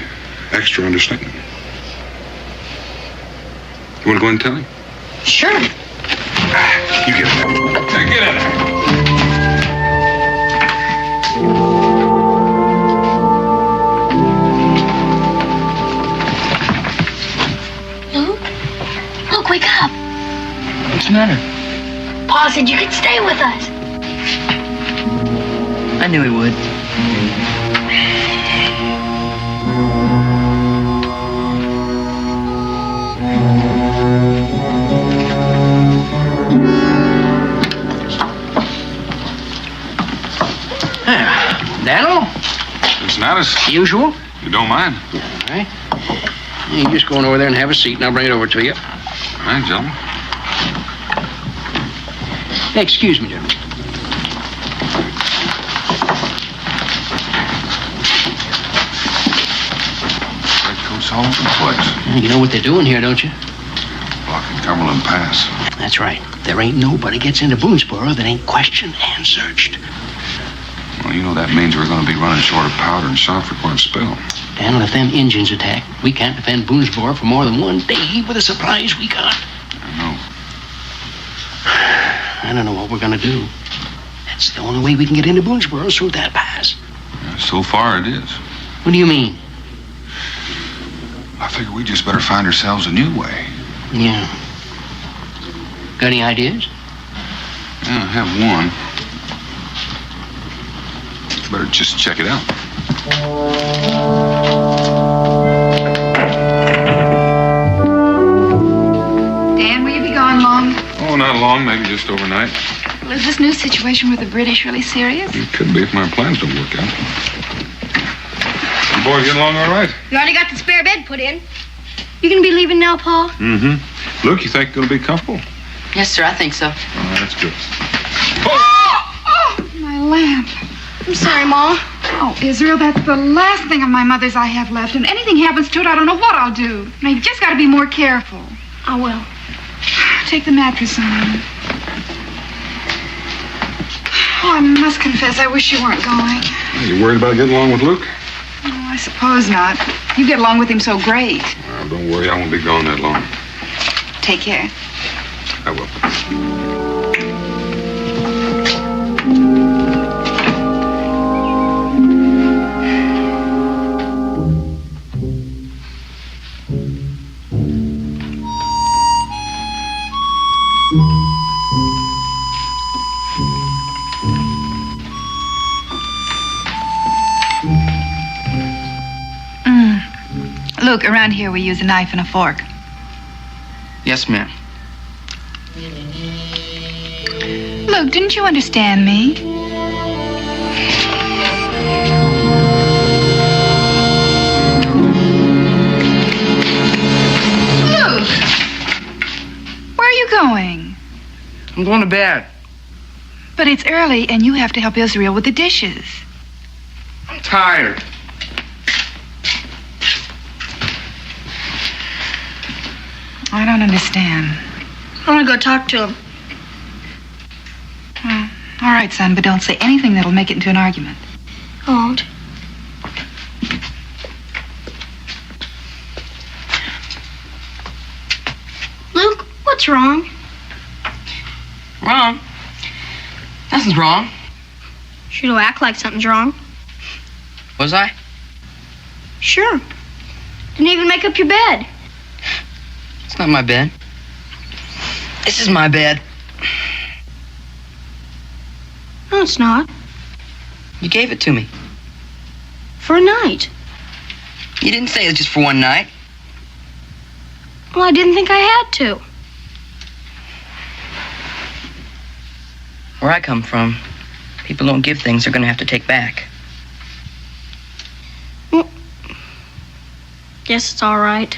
extra understanding. You want to go and tell him? Sure. You get in there. Get in there. Luke, wake up. What's the matter? Pa said you could stay with us. I knew he would. Daniel? It's not as usual. You don't mind? All right. You just go on over there and have a seat, and I'll bring it over to you. All right, gentlemen. Hey, excuse me, gentlemen. Redcoats all over the place. You know what they're doing here, don't you? Blocking Cumberland Pass. That's right. There ain't nobody gets into Boonesboro that ain't questioned and searched. Well, you know that means we're going to be running short of powder and shot for quite a spell. Daniel, if them Indians attack, we can't defend Boonesboro for more than one day with the supplies we got. I know. I don't know what we're going to do. That's the only way we can get into Boonesboro is through that pass. Yeah, so far it is. What do you mean? I figure we just better find ourselves a new way. Yeah. Got any ideas? Yeah, I have one. Better just check it out. Dan, will you be gone long? Oh, not long, maybe just overnight. Well, is this new situation with the British really serious? It could be if my plans don't work out. You boys getting along all right? You already got the spare bed put in. You gonna be leaving now, Paul? Mm-hmm. Luke, you think it'll be comfortable? Yes, sir, I think so. Oh, that's good. Oh, my lamp. I'm sorry, Ma. Oh, Israel, that's the last thing of my mother's I have left. And anything happens to it, I don't know what I'll do. Now, you've just got to be more careful. I will. Take the mattress on. Oh, I must confess, I wish you weren't going. Are you worried about getting along with Luke? Oh, I suppose not. You get along with him so great. Well, don't worry, I won't be gone that long. Take care. I will. Luke, around here we use a knife and a fork. Yes, ma'am. Luke, didn't you understand me? Luke! Where are you going? I'm going to bed. But it's early and you have to help Israel with the dishes. I'm tired. I don't understand. I want to go talk to him. All right, son, but don't say anything that'll make it into an argument. I won't. Luke, what's wrong? Wrong? Nothing's wrong. Sure don't act like something's wrong. Was I? Sure. Didn't even make up your bed. It's not my bed. This is my bed. No, it's not. You gave it to me. For a night. You didn't say it was just for one night. Well, I didn't think I had to. Where I come from, people don't give things they're going to have to take back. Well, guess it's all right.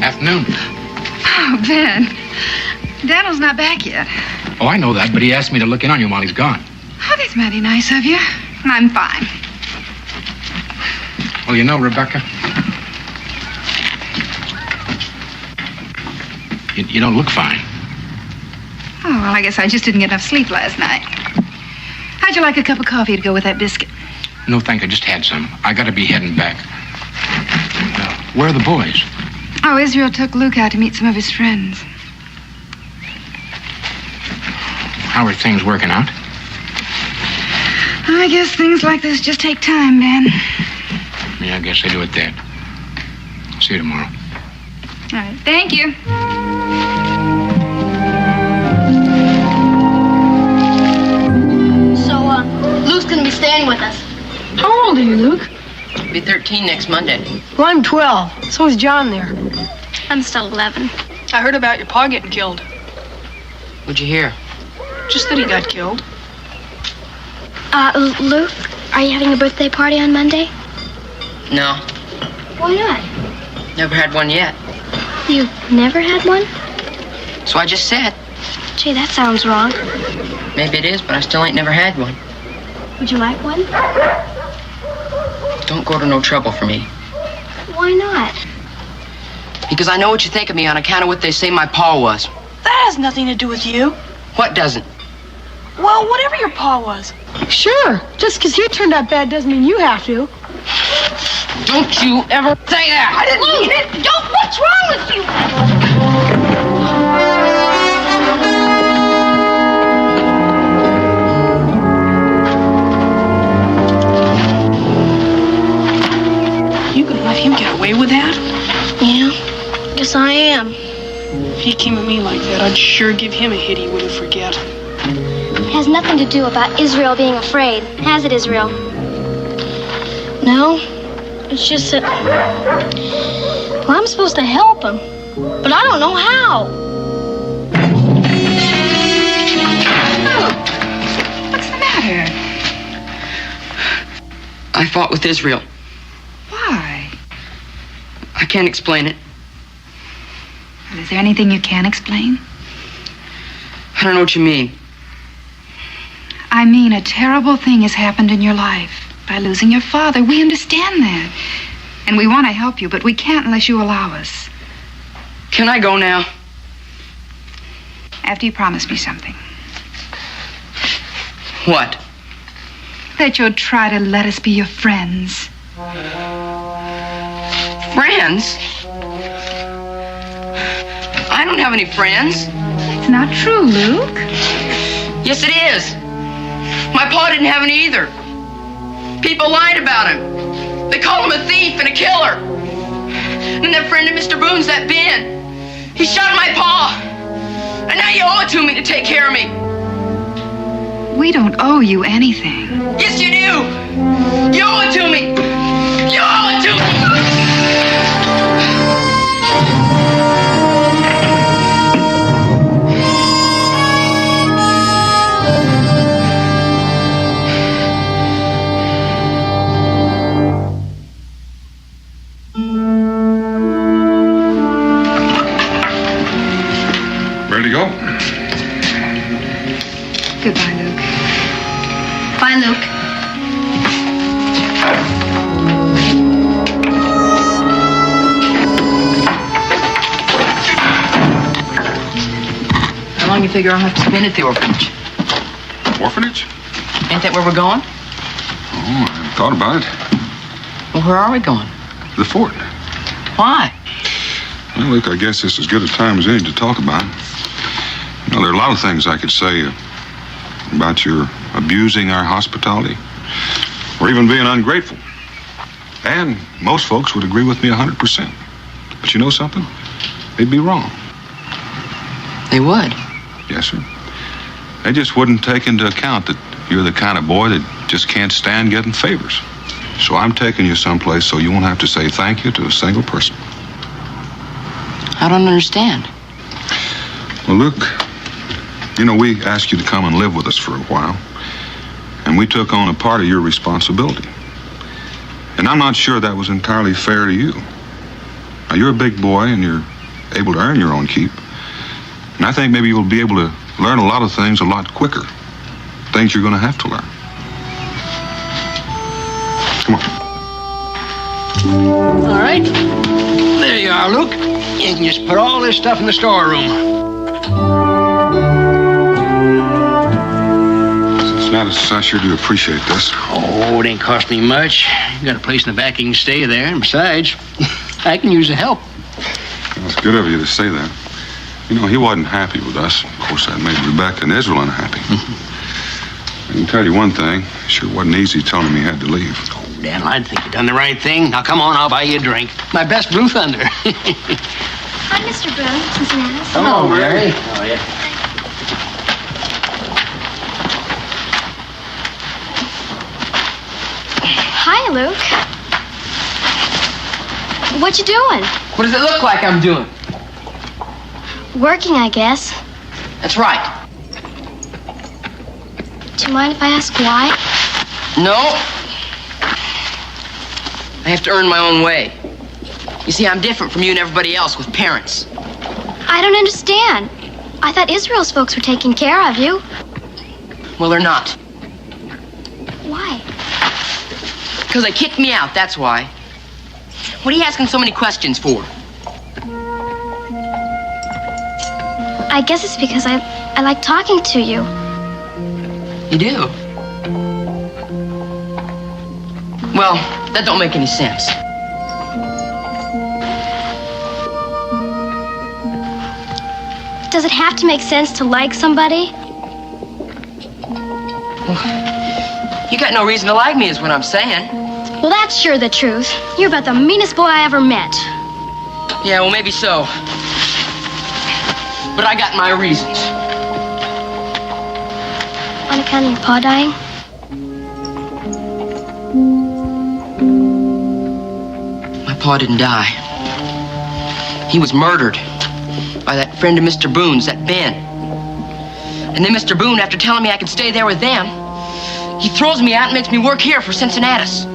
Afternoon. Oh, Ben. Daniel's not back yet. Oh, I know that, but he asked me to look in on you while he's gone. Oh, that's mighty nice of you. I'm fine. Well, you know, Rebecca, you don't look fine. Oh, well, I guess I just didn't get enough sleep last night. How'd you like a cup of coffee to go with that biscuit? No, thank you. I just had some. I gotta be heading back. Where are the boys? Oh, Israel took Luke out to meet some of his friends. How are things working out? I guess things like this just take time, Ben. Yeah, I guess they do at that. See you tomorrow. All right, thank you. So, Luke's gonna be staying with us. How old are you, Luke? I'll be 13 next Monday. Well, I'm 12. So is John there. I'm still 11. I heard about your pa getting killed. What'd you hear? Just that he got killed. Luke, are you having a birthday party on Monday? No, Why not? never had one yet. You've never had one? So I just said. Gee, that sounds wrong. Maybe it is, but I still ain't never had one. Would you like one? Don't go to no trouble for me. Why not? Because I know what you think of me on account of what they say my pa was. That has nothing to do with you. What doesn't? Well, whatever your pa was. Sure. Just because he turned out bad doesn't mean you have to. Don't you ever say that! I didn't mean it! Don't! What's wrong with you? You gonna let him get away with that? Yeah, guess I am. If he came at me like that, I'd sure give him a hit he wouldn't forget. It has nothing to do about Israel being afraid, has it, Israel? No, it's just that... Well, I'm supposed to help him, but I don't know how. What's the matter? I fought with Israel. Why? I can't explain it. Well, is there anything you can explain? I don't know what you mean. I mean, a terrible thing has happened in your life by losing your father. We understand that. And we want to help you, but we can't unless you allow us. Can I go now? After you promise me something. What? That you'll try to let us be your friends. Friends? I don't have any friends. It's not true, Luke. Yes, it is. My pa didn't have any either. People lied about him. They called him a thief and a killer. And that friend of Mr. Boone's, that Ben, he shot my pa. And now you owe it to me to take care of me. We don't owe you anything. Yes, you do. You owe it to me. You owe it to me. Ready to go? Goodbye, Luke. Bye, Luke. How long you figure I'll have to spend at the orphanage? Orphanage? Ain't that where we're going? Oh, I haven't thought about it. Well, where are we going? The fort. Why? Well, Luke, I guess this is as good a time as any to talk about. You know, there are a lot of things I could say about your abusing our hospitality, or even being ungrateful. And most folks would agree with me 100%. But you know something? They'd be wrong. They would? Yes, sir. They just wouldn't take into account that you're the kind of boy that just can't stand getting favors. So I'm taking you someplace so you won't have to say thank you to a single person. I don't understand. Well, Luke, you know, we asked you to come and live with us for a while, and we took on a part of your responsibility. And I'm not sure that was entirely fair to you. Now, you're a big boy, and you're able to earn your own keep. And I think maybe you'll be able to learn a lot of things a lot quicker. Things you're going to have to learn. Come on. All right. There you are, Luke. You can just put all this stuff in the storeroom. Gladys, I sure do appreciate this. Oh, it ain't cost me much. You got a place in the back you can stay there. And besides, I can use the help. Well, it's good of you to say that. You know, he wasn't happy with us. Of course, that made Rebecca and Israel unhappy. I can tell you one thing. It sure wasn't easy telling him he had to leave. Oh, Daniel, I think you done the right thing. Now, come on, I'll buy you a drink. My best Blue Thunder. Hi, Mr. Boone, Cincinnati. Hello, Mary. Oh, yeah. Hi, Luke. What you doing? What does it look like I'm doing? Working, I guess. That's right. Do you mind if I ask why? No. I have to earn my own way. You see, I'm different from you and everybody else with parents. I don't understand. I thought Israel's folks were taking care of you. Well, they're not. Why? Because they kicked me out, that's why. What are you asking so many questions for? I guess it's because I like talking to you. You do? Well, that don't make any sense. Does it have to make sense to like somebody? You got no reason to like me, is what I'm saying. Well, that's sure the truth. You're about the meanest boy I ever met. Yeah, well, maybe so. But I got my reasons. On account of your pa dying? My pa didn't die. He was murdered by that friend of Mr. Boone's, that Ben. And then Mr. Boone, after telling me I could stay there with them, he throws me out and makes me work here for Cincinnatus.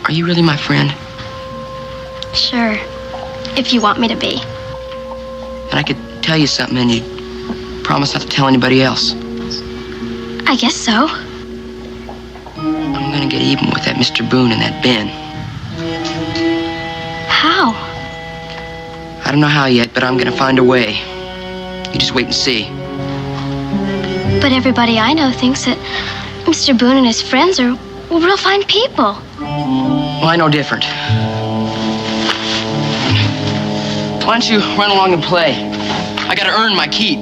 Are you really my friend? Sure. If you want me to be. And I could tell you something and you'd promise not to tell anybody else. I guess so. I'm gonna get even with that Mr. Boone and that Ben. How? I don't know how yet, but I'm gonna find a way. You just wait and see. But everybody I know thinks that Mr. Boone and his friends are real fine people. Well, I know different. Why don't you run along and play? I gotta earn my keep.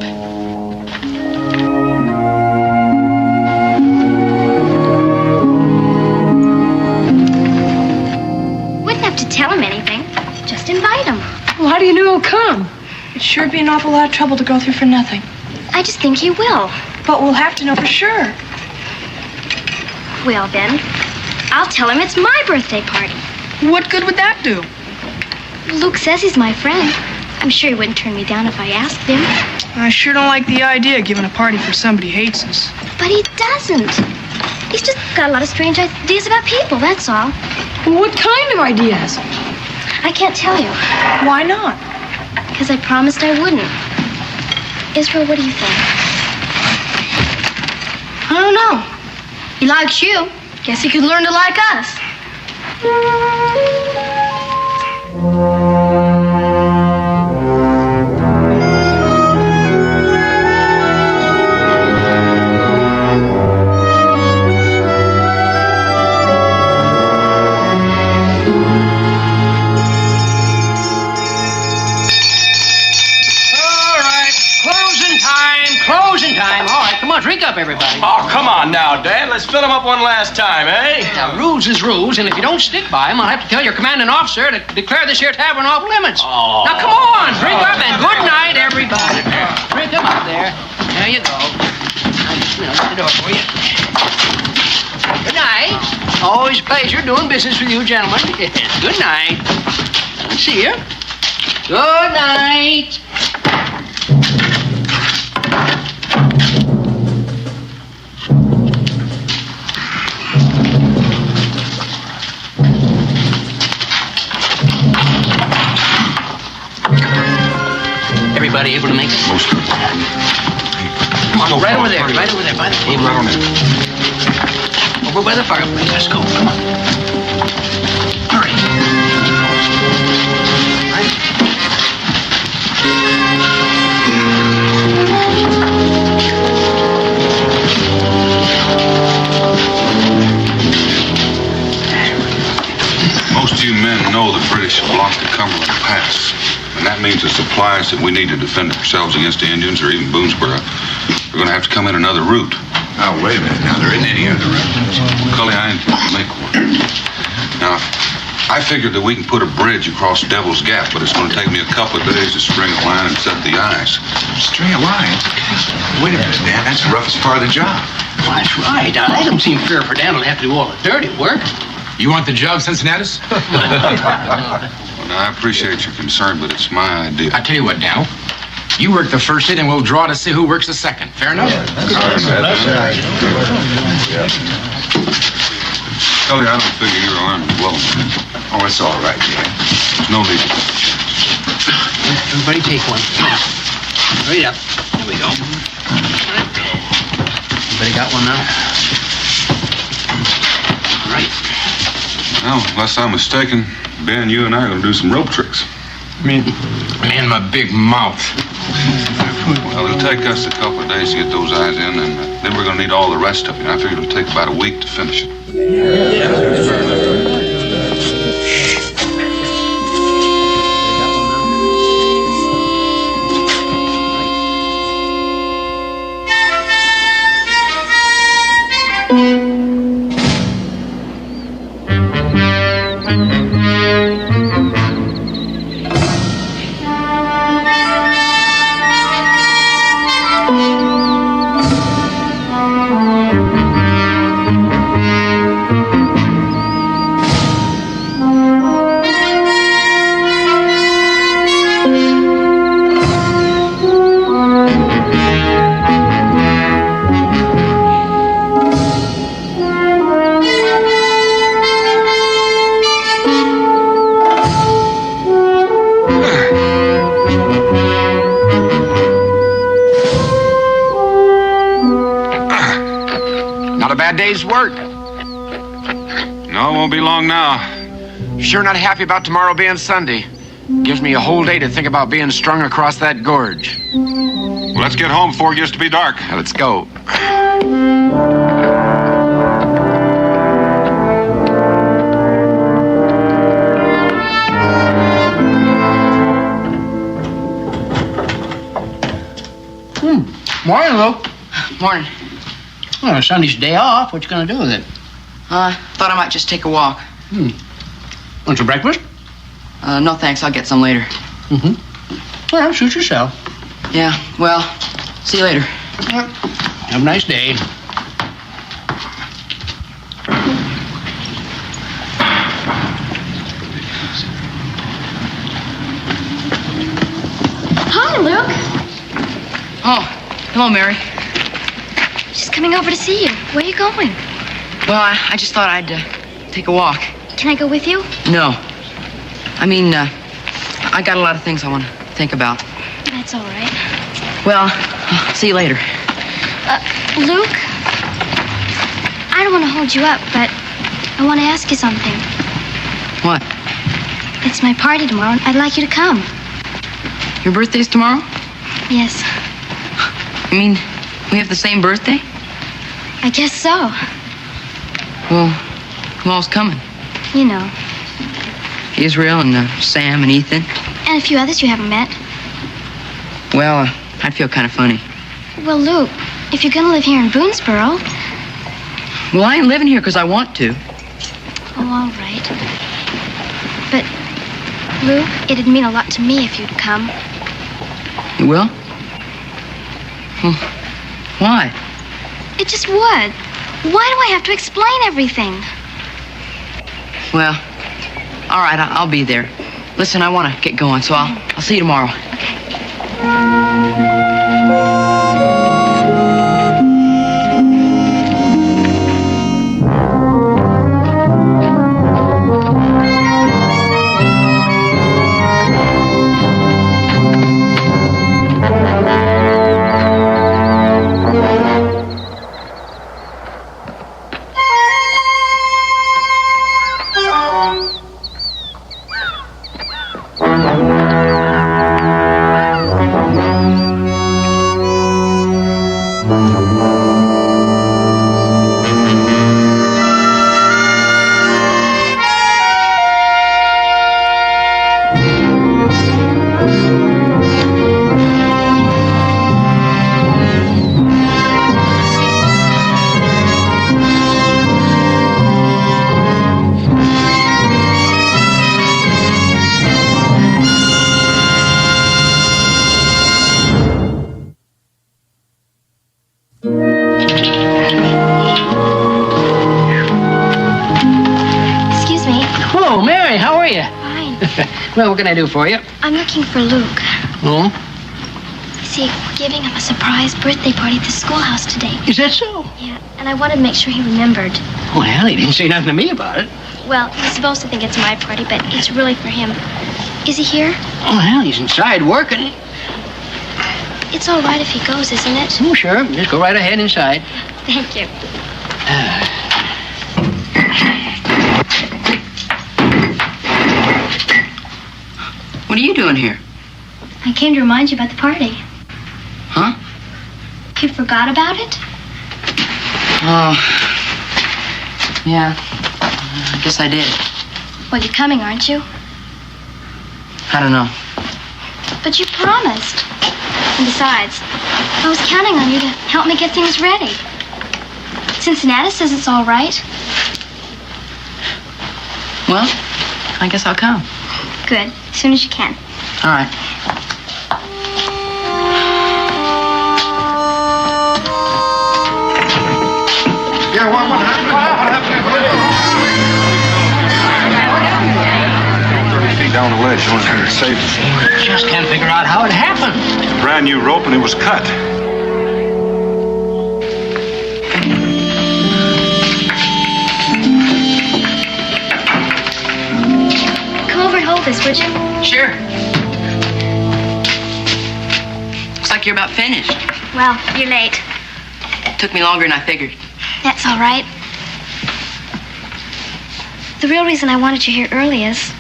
Wouldn't have to tell him anything. Just invite him. Well, how do you know he'll come? It'd sure be an awful lot of trouble to go through for nothing. I just think he will. But we'll have to know for sure. Well, then, I'll tell him it's my birthday party. What good would that do? Luke says he's my friend. I'm sure he wouldn't turn me down if I asked him. I sure don't like the idea of giving a party for somebody who hates us. But he doesn't. He's just got a lot of strange ideas about people, that's all. What kind of ideas? I can't tell you. Why not? Because I promised I wouldn't. Israel, what do you think? I don't know. He likes you. Guess he could learn to like us. Closing time. All right, come on, drink up, everybody. Oh, come on now, Dad. Let's fill them up one last time, eh? Now, rules is rules, and if you don't stick by them, I'll have to tell your commanding officer to declare this here tavern off limits. Oh. Now, come on, drink up, and good night, everybody. Drink them up there. There you go. Now, just, open the door for you. Good night. Always a pleasure doing business with you, gentlemen. Good night. See you. Good night. Everybody able to make it? Most of them. Come on, right over there, by the table. Right on it. Over by the fireplace. Let's go. Come on. Hurry. Right. Most of you men know the British have blocked the Cumberland Pass. And that means the supplies that we need to defend ourselves against the Indians or even Boonesboro are going to have to come in another route. Now, wait a minute. Now, there isn't any other route. Cully, I intend to make one. Now, I figured that we can put a bridge across Devil's Gap, but it's going to take me a couple of days to string a line and set the ice. String a line? Wait a minute, Dan. That's the roughest part of the job. Well, that's right. Now, that don't seem fair for Daniel to have to do all the dirty work. You want the job, Cincinnatus? Well, now, I appreciate your concern, but it's my idea. I tell you what, Daniel. You work the first hit, and we'll draw to see who works the second. Fair enough? That's right. Cully, I don't figure your arm is well. Oh, it's all right, Dan. There's no need to take a chance. Everybody take one. Come on. Hurry up. Here we go. Everybody got one now? Right. Well, unless I'm mistaken, Ben, you and I are going to do some rope tricks. Me and my big mouth. Well, it'll take us a couple of days to get those eyes in, and then we're going to need all the rest of it. I figure it'll take about a week to finish it. Day's work. No, it won't be long now. Sure not happy about tomorrow being Sunday. Gives me a whole day to think about being strung across that gorge. Well, let's get home before it gets to be dark. Let's go. Morning, Luke. Morning. Well, Sunday's day off. What you gonna do with it? Thought I might just take a walk. Want some breakfast? No thanks, I'll get some later. Well, suit yourself. Yeah, well, see you later. Have a nice day. Hi, Luke. Oh, hello, Mary. Just coming over to see you. Where are you going? Well, I just thought I'd take a walk. Can I go with you? No. I mean, I got a lot of things I want to think about. That's all right. Well, I'll see you later. Luke, I don't want to hold you up, but I want to ask you something. What? It's my party tomorrow, and I'd like you to come. Your birthday's tomorrow? Yes. I mean, we have the same birthday? I guess so. Well, who all's coming? You know. Israel and Sam and Ethan. And a few others you haven't met. Well, I'd feel kind of funny. Well, Luke, if you're going to live here in Boonesboro... Well, I ain't living here because I want to. Oh, all right. But, Luke, it'd mean a lot to me if you'd come. You will? Well, why? It just would. Why do I have to explain everything? Well, all right, I'll be there. Listen, I want to get going, so I'll see you tomorrow. Well, what can I do for you? I'm looking for Luke. Oh? See, we're giving him a surprise birthday party at the schoolhouse today. Is that so? Yeah, and I wanted to make sure he remembered. Well, he didn't say nothing to me about it. Well, he's supposed to think it's my party, but it's really for him. Is he here? Well, he's inside working. It's all right if he goes, isn't it? Oh, sure. Just go right ahead inside. Thank you. What are you doing here? I came to remind you about the party. Huh? You forgot about it? Oh. Yeah. I guess I did. Well, you're coming, aren't you? I don't know. But you promised. And besides, I was counting on you to help me get things ready. Cincinnati says it's all right. Well, I guess I'll come. Good. As soon as you can. All right. Yeah, what happened? What happened? 30 feet down the ledge, no one's going to save us. Just can't figure out how it happened. Brand new rope and it was cut. Come over and hold this, would you? Sure. Looks like you're about finished. Well, you're late. Took me longer than I figured. That's all right. The real reason I wanted you here early is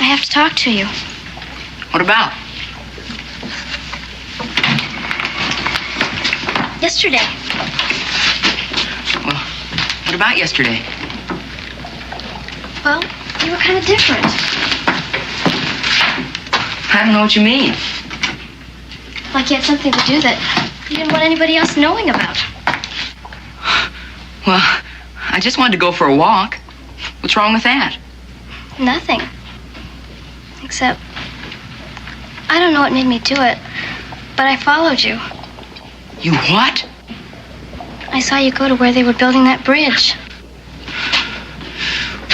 I have to talk to you. What about? Yesterday. Well, what about yesterday? Well, you were kind of different. I don't know what you mean. Like you had something to do that you didn't want anybody else knowing about. Well, I just wanted to go for a walk. What's wrong with that? Nothing. Except, I don't know what made me do it, but I followed you. You what? I saw you go to where they were building that bridge.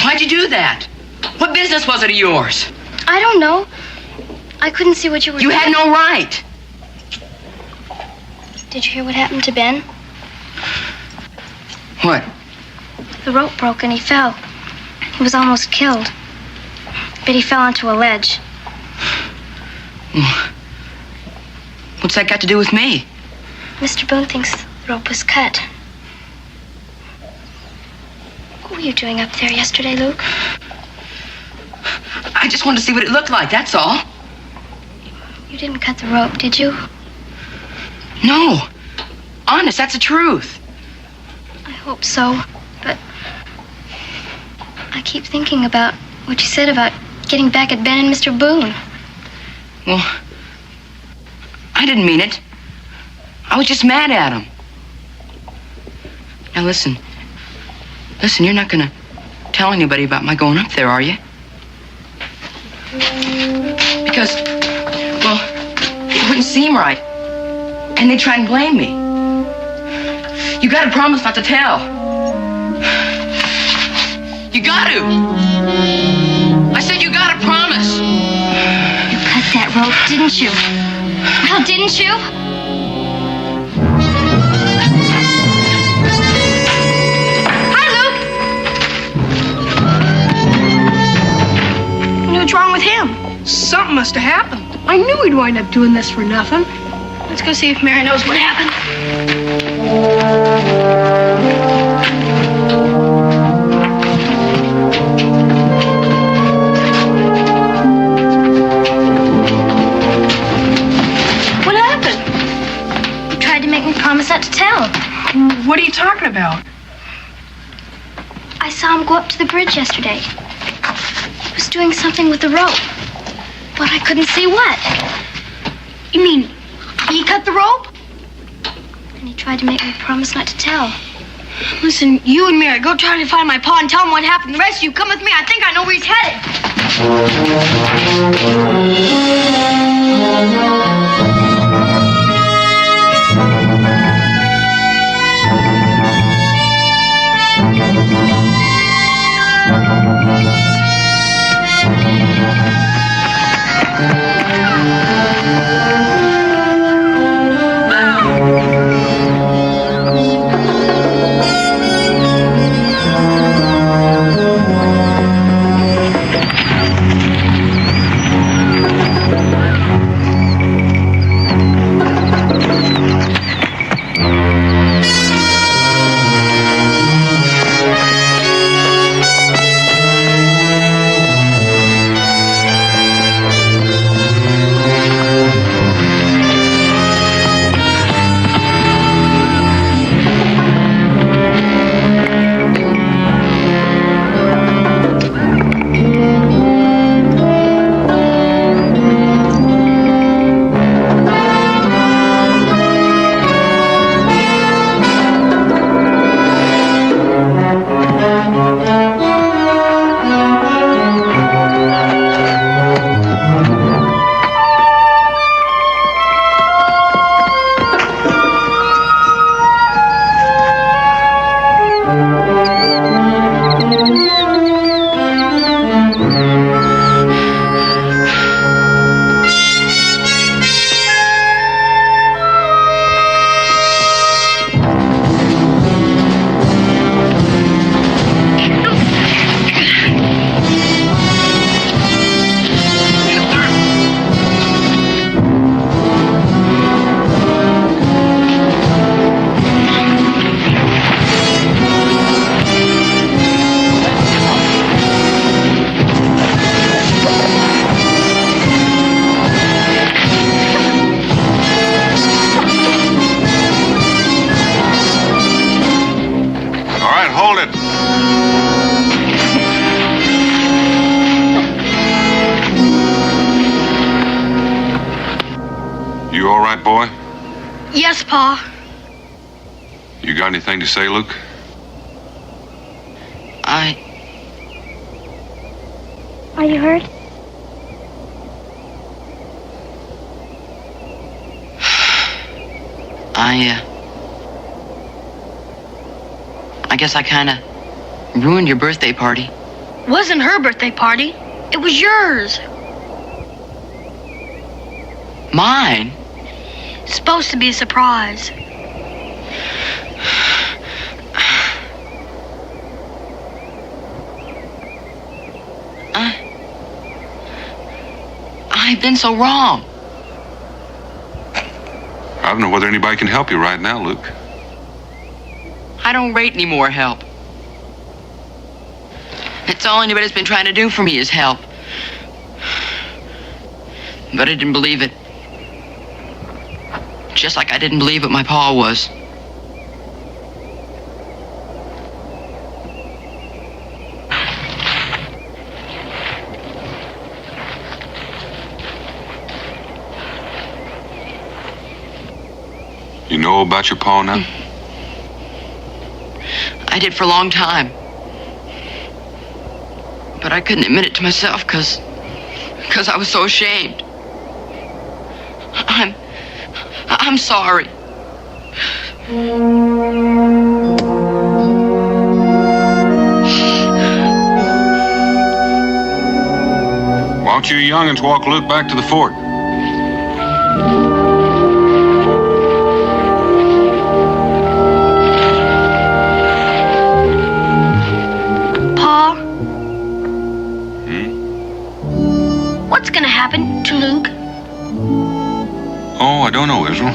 Why'd you do that? What business was it of yours? I don't know. I couldn't see what you were doing. You had no right. Did you hear what happened to Ben? What? The rope broke and he fell. He was almost killed. But he fell onto a ledge. What's that got to do with me? Mr. Boone thinks the rope was cut. What were you doing up there yesterday, Luke? I just wanted to see what it looked like, that's all. You didn't cut the rope, did you? No. Honest, that's the truth. I hope so, but I keep thinking about what you said about getting back at Ben and Mr. Boone. Well, I didn't mean it. I was just mad at him. Now listen. Listen, you're not gonna tell anybody about my going up there, are you? Because, well, it wouldn't seem right. And they'd try and blame me. You gotta promise not to tell. You got to. I said you gotta promise. You cut that rope, didn't you? Well, didn't you? Hi, Luke. What's wrong with him? Something must have happened. I knew he'd wind up doing this for nothing. Let's go see if Mary knows what happened. What happened? You tried to make me promise not to tell. What are you talking about? I saw him go up to the bridge yesterday. He was doing something with the rope, but I couldn't see what. You mean he cut the rope? And he tried to make me promise not to tell. Listen, you and Mary, go try to find my pa and tell him what happened. The rest of you, come with me. I think I know where he's headed. Yes, Pa. You got anything to say, Luke? Are you hurt? I guess I kind of ruined your birthday party. Wasn't her birthday party. It was yours. Mine? It's supposed to be a surprise. I've been so wrong. I don't know whether anybody can help you right now, Luke. I don't rate any more help. It's all anybody's been trying to do for me is help. But I didn't believe it. Just like I didn't believe what my pa was. You know about your pa now? I did for a long time. But I couldn't admit it to myself because I was so ashamed. I'm sorry. Why don't you young'uns walk Luke back to the fort? Pa? What's gonna happen to Luke? Oh, I don't know, Israel.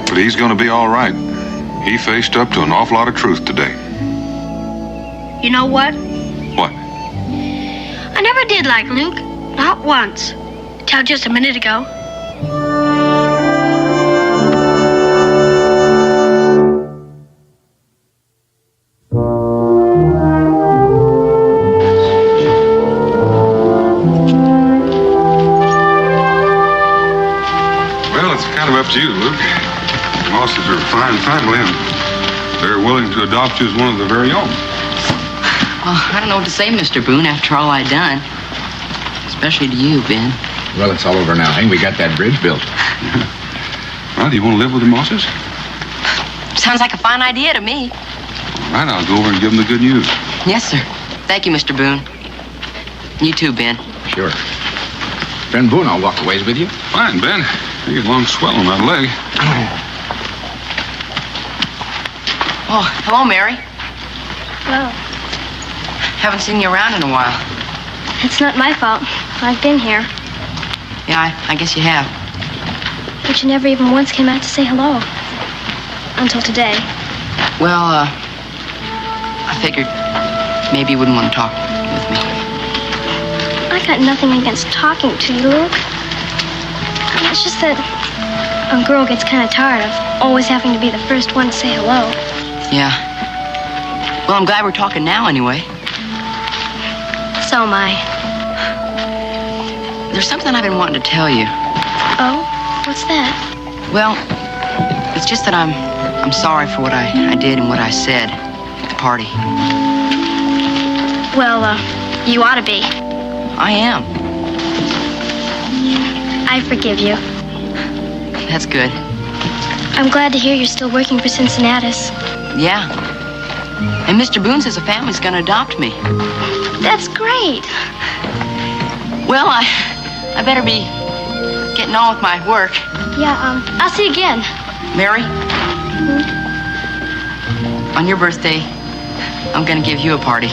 But he's gonna be all right. He faced up to an awful lot of truth today. You know what? What? I never did like Luke. Not once. Till just a minute ago. Well, it's kind of up to you, Luke. The Mosses are a fine family, and they're willing to adopt you as one of their very own. Well, I don't know what to say, Mr. Boone, after all I'd done. Especially to you, Ben. Well, it's all over now. Hey, we got that bridge built. Well, do you want to live with the Mosses? Sounds like a fine idea to me. All right, I'll go over and give them the good news. Yes, sir. Thank you, Mr. Boone. You too, Ben. Sure. Friend Boone, I'll walk a ways with you. Fine, Ben. You get a long swell on that leg. Oh, hello, Mary. Well, Haven't seen you around in a while. it's not my fault. I've been here. Yeah, I guess you have. But you never even once came out to say hello. Until today. Well, I figured maybe you wouldn't want to talk with me. I got nothing against talking to you, Luke. It's just that a girl gets kind of tired of always having to be the first one to say hello. Yeah. Well, I'm glad we're talking now anyway. So am I. There's something I've been wanting to tell you. Oh? What's that? Well, it's just that I'm sorry for what I did and what I said at the party. Well, you ought to be. I am. I forgive you. That's good. I'm glad to hear you're still working for Cincinnatus. Yeah. And Mr. Boone says the family's going to adopt me. That's great. Well, I better be getting on with my work. Yeah, I'll see you again. Mary? On your birthday, I'm going to give you a party.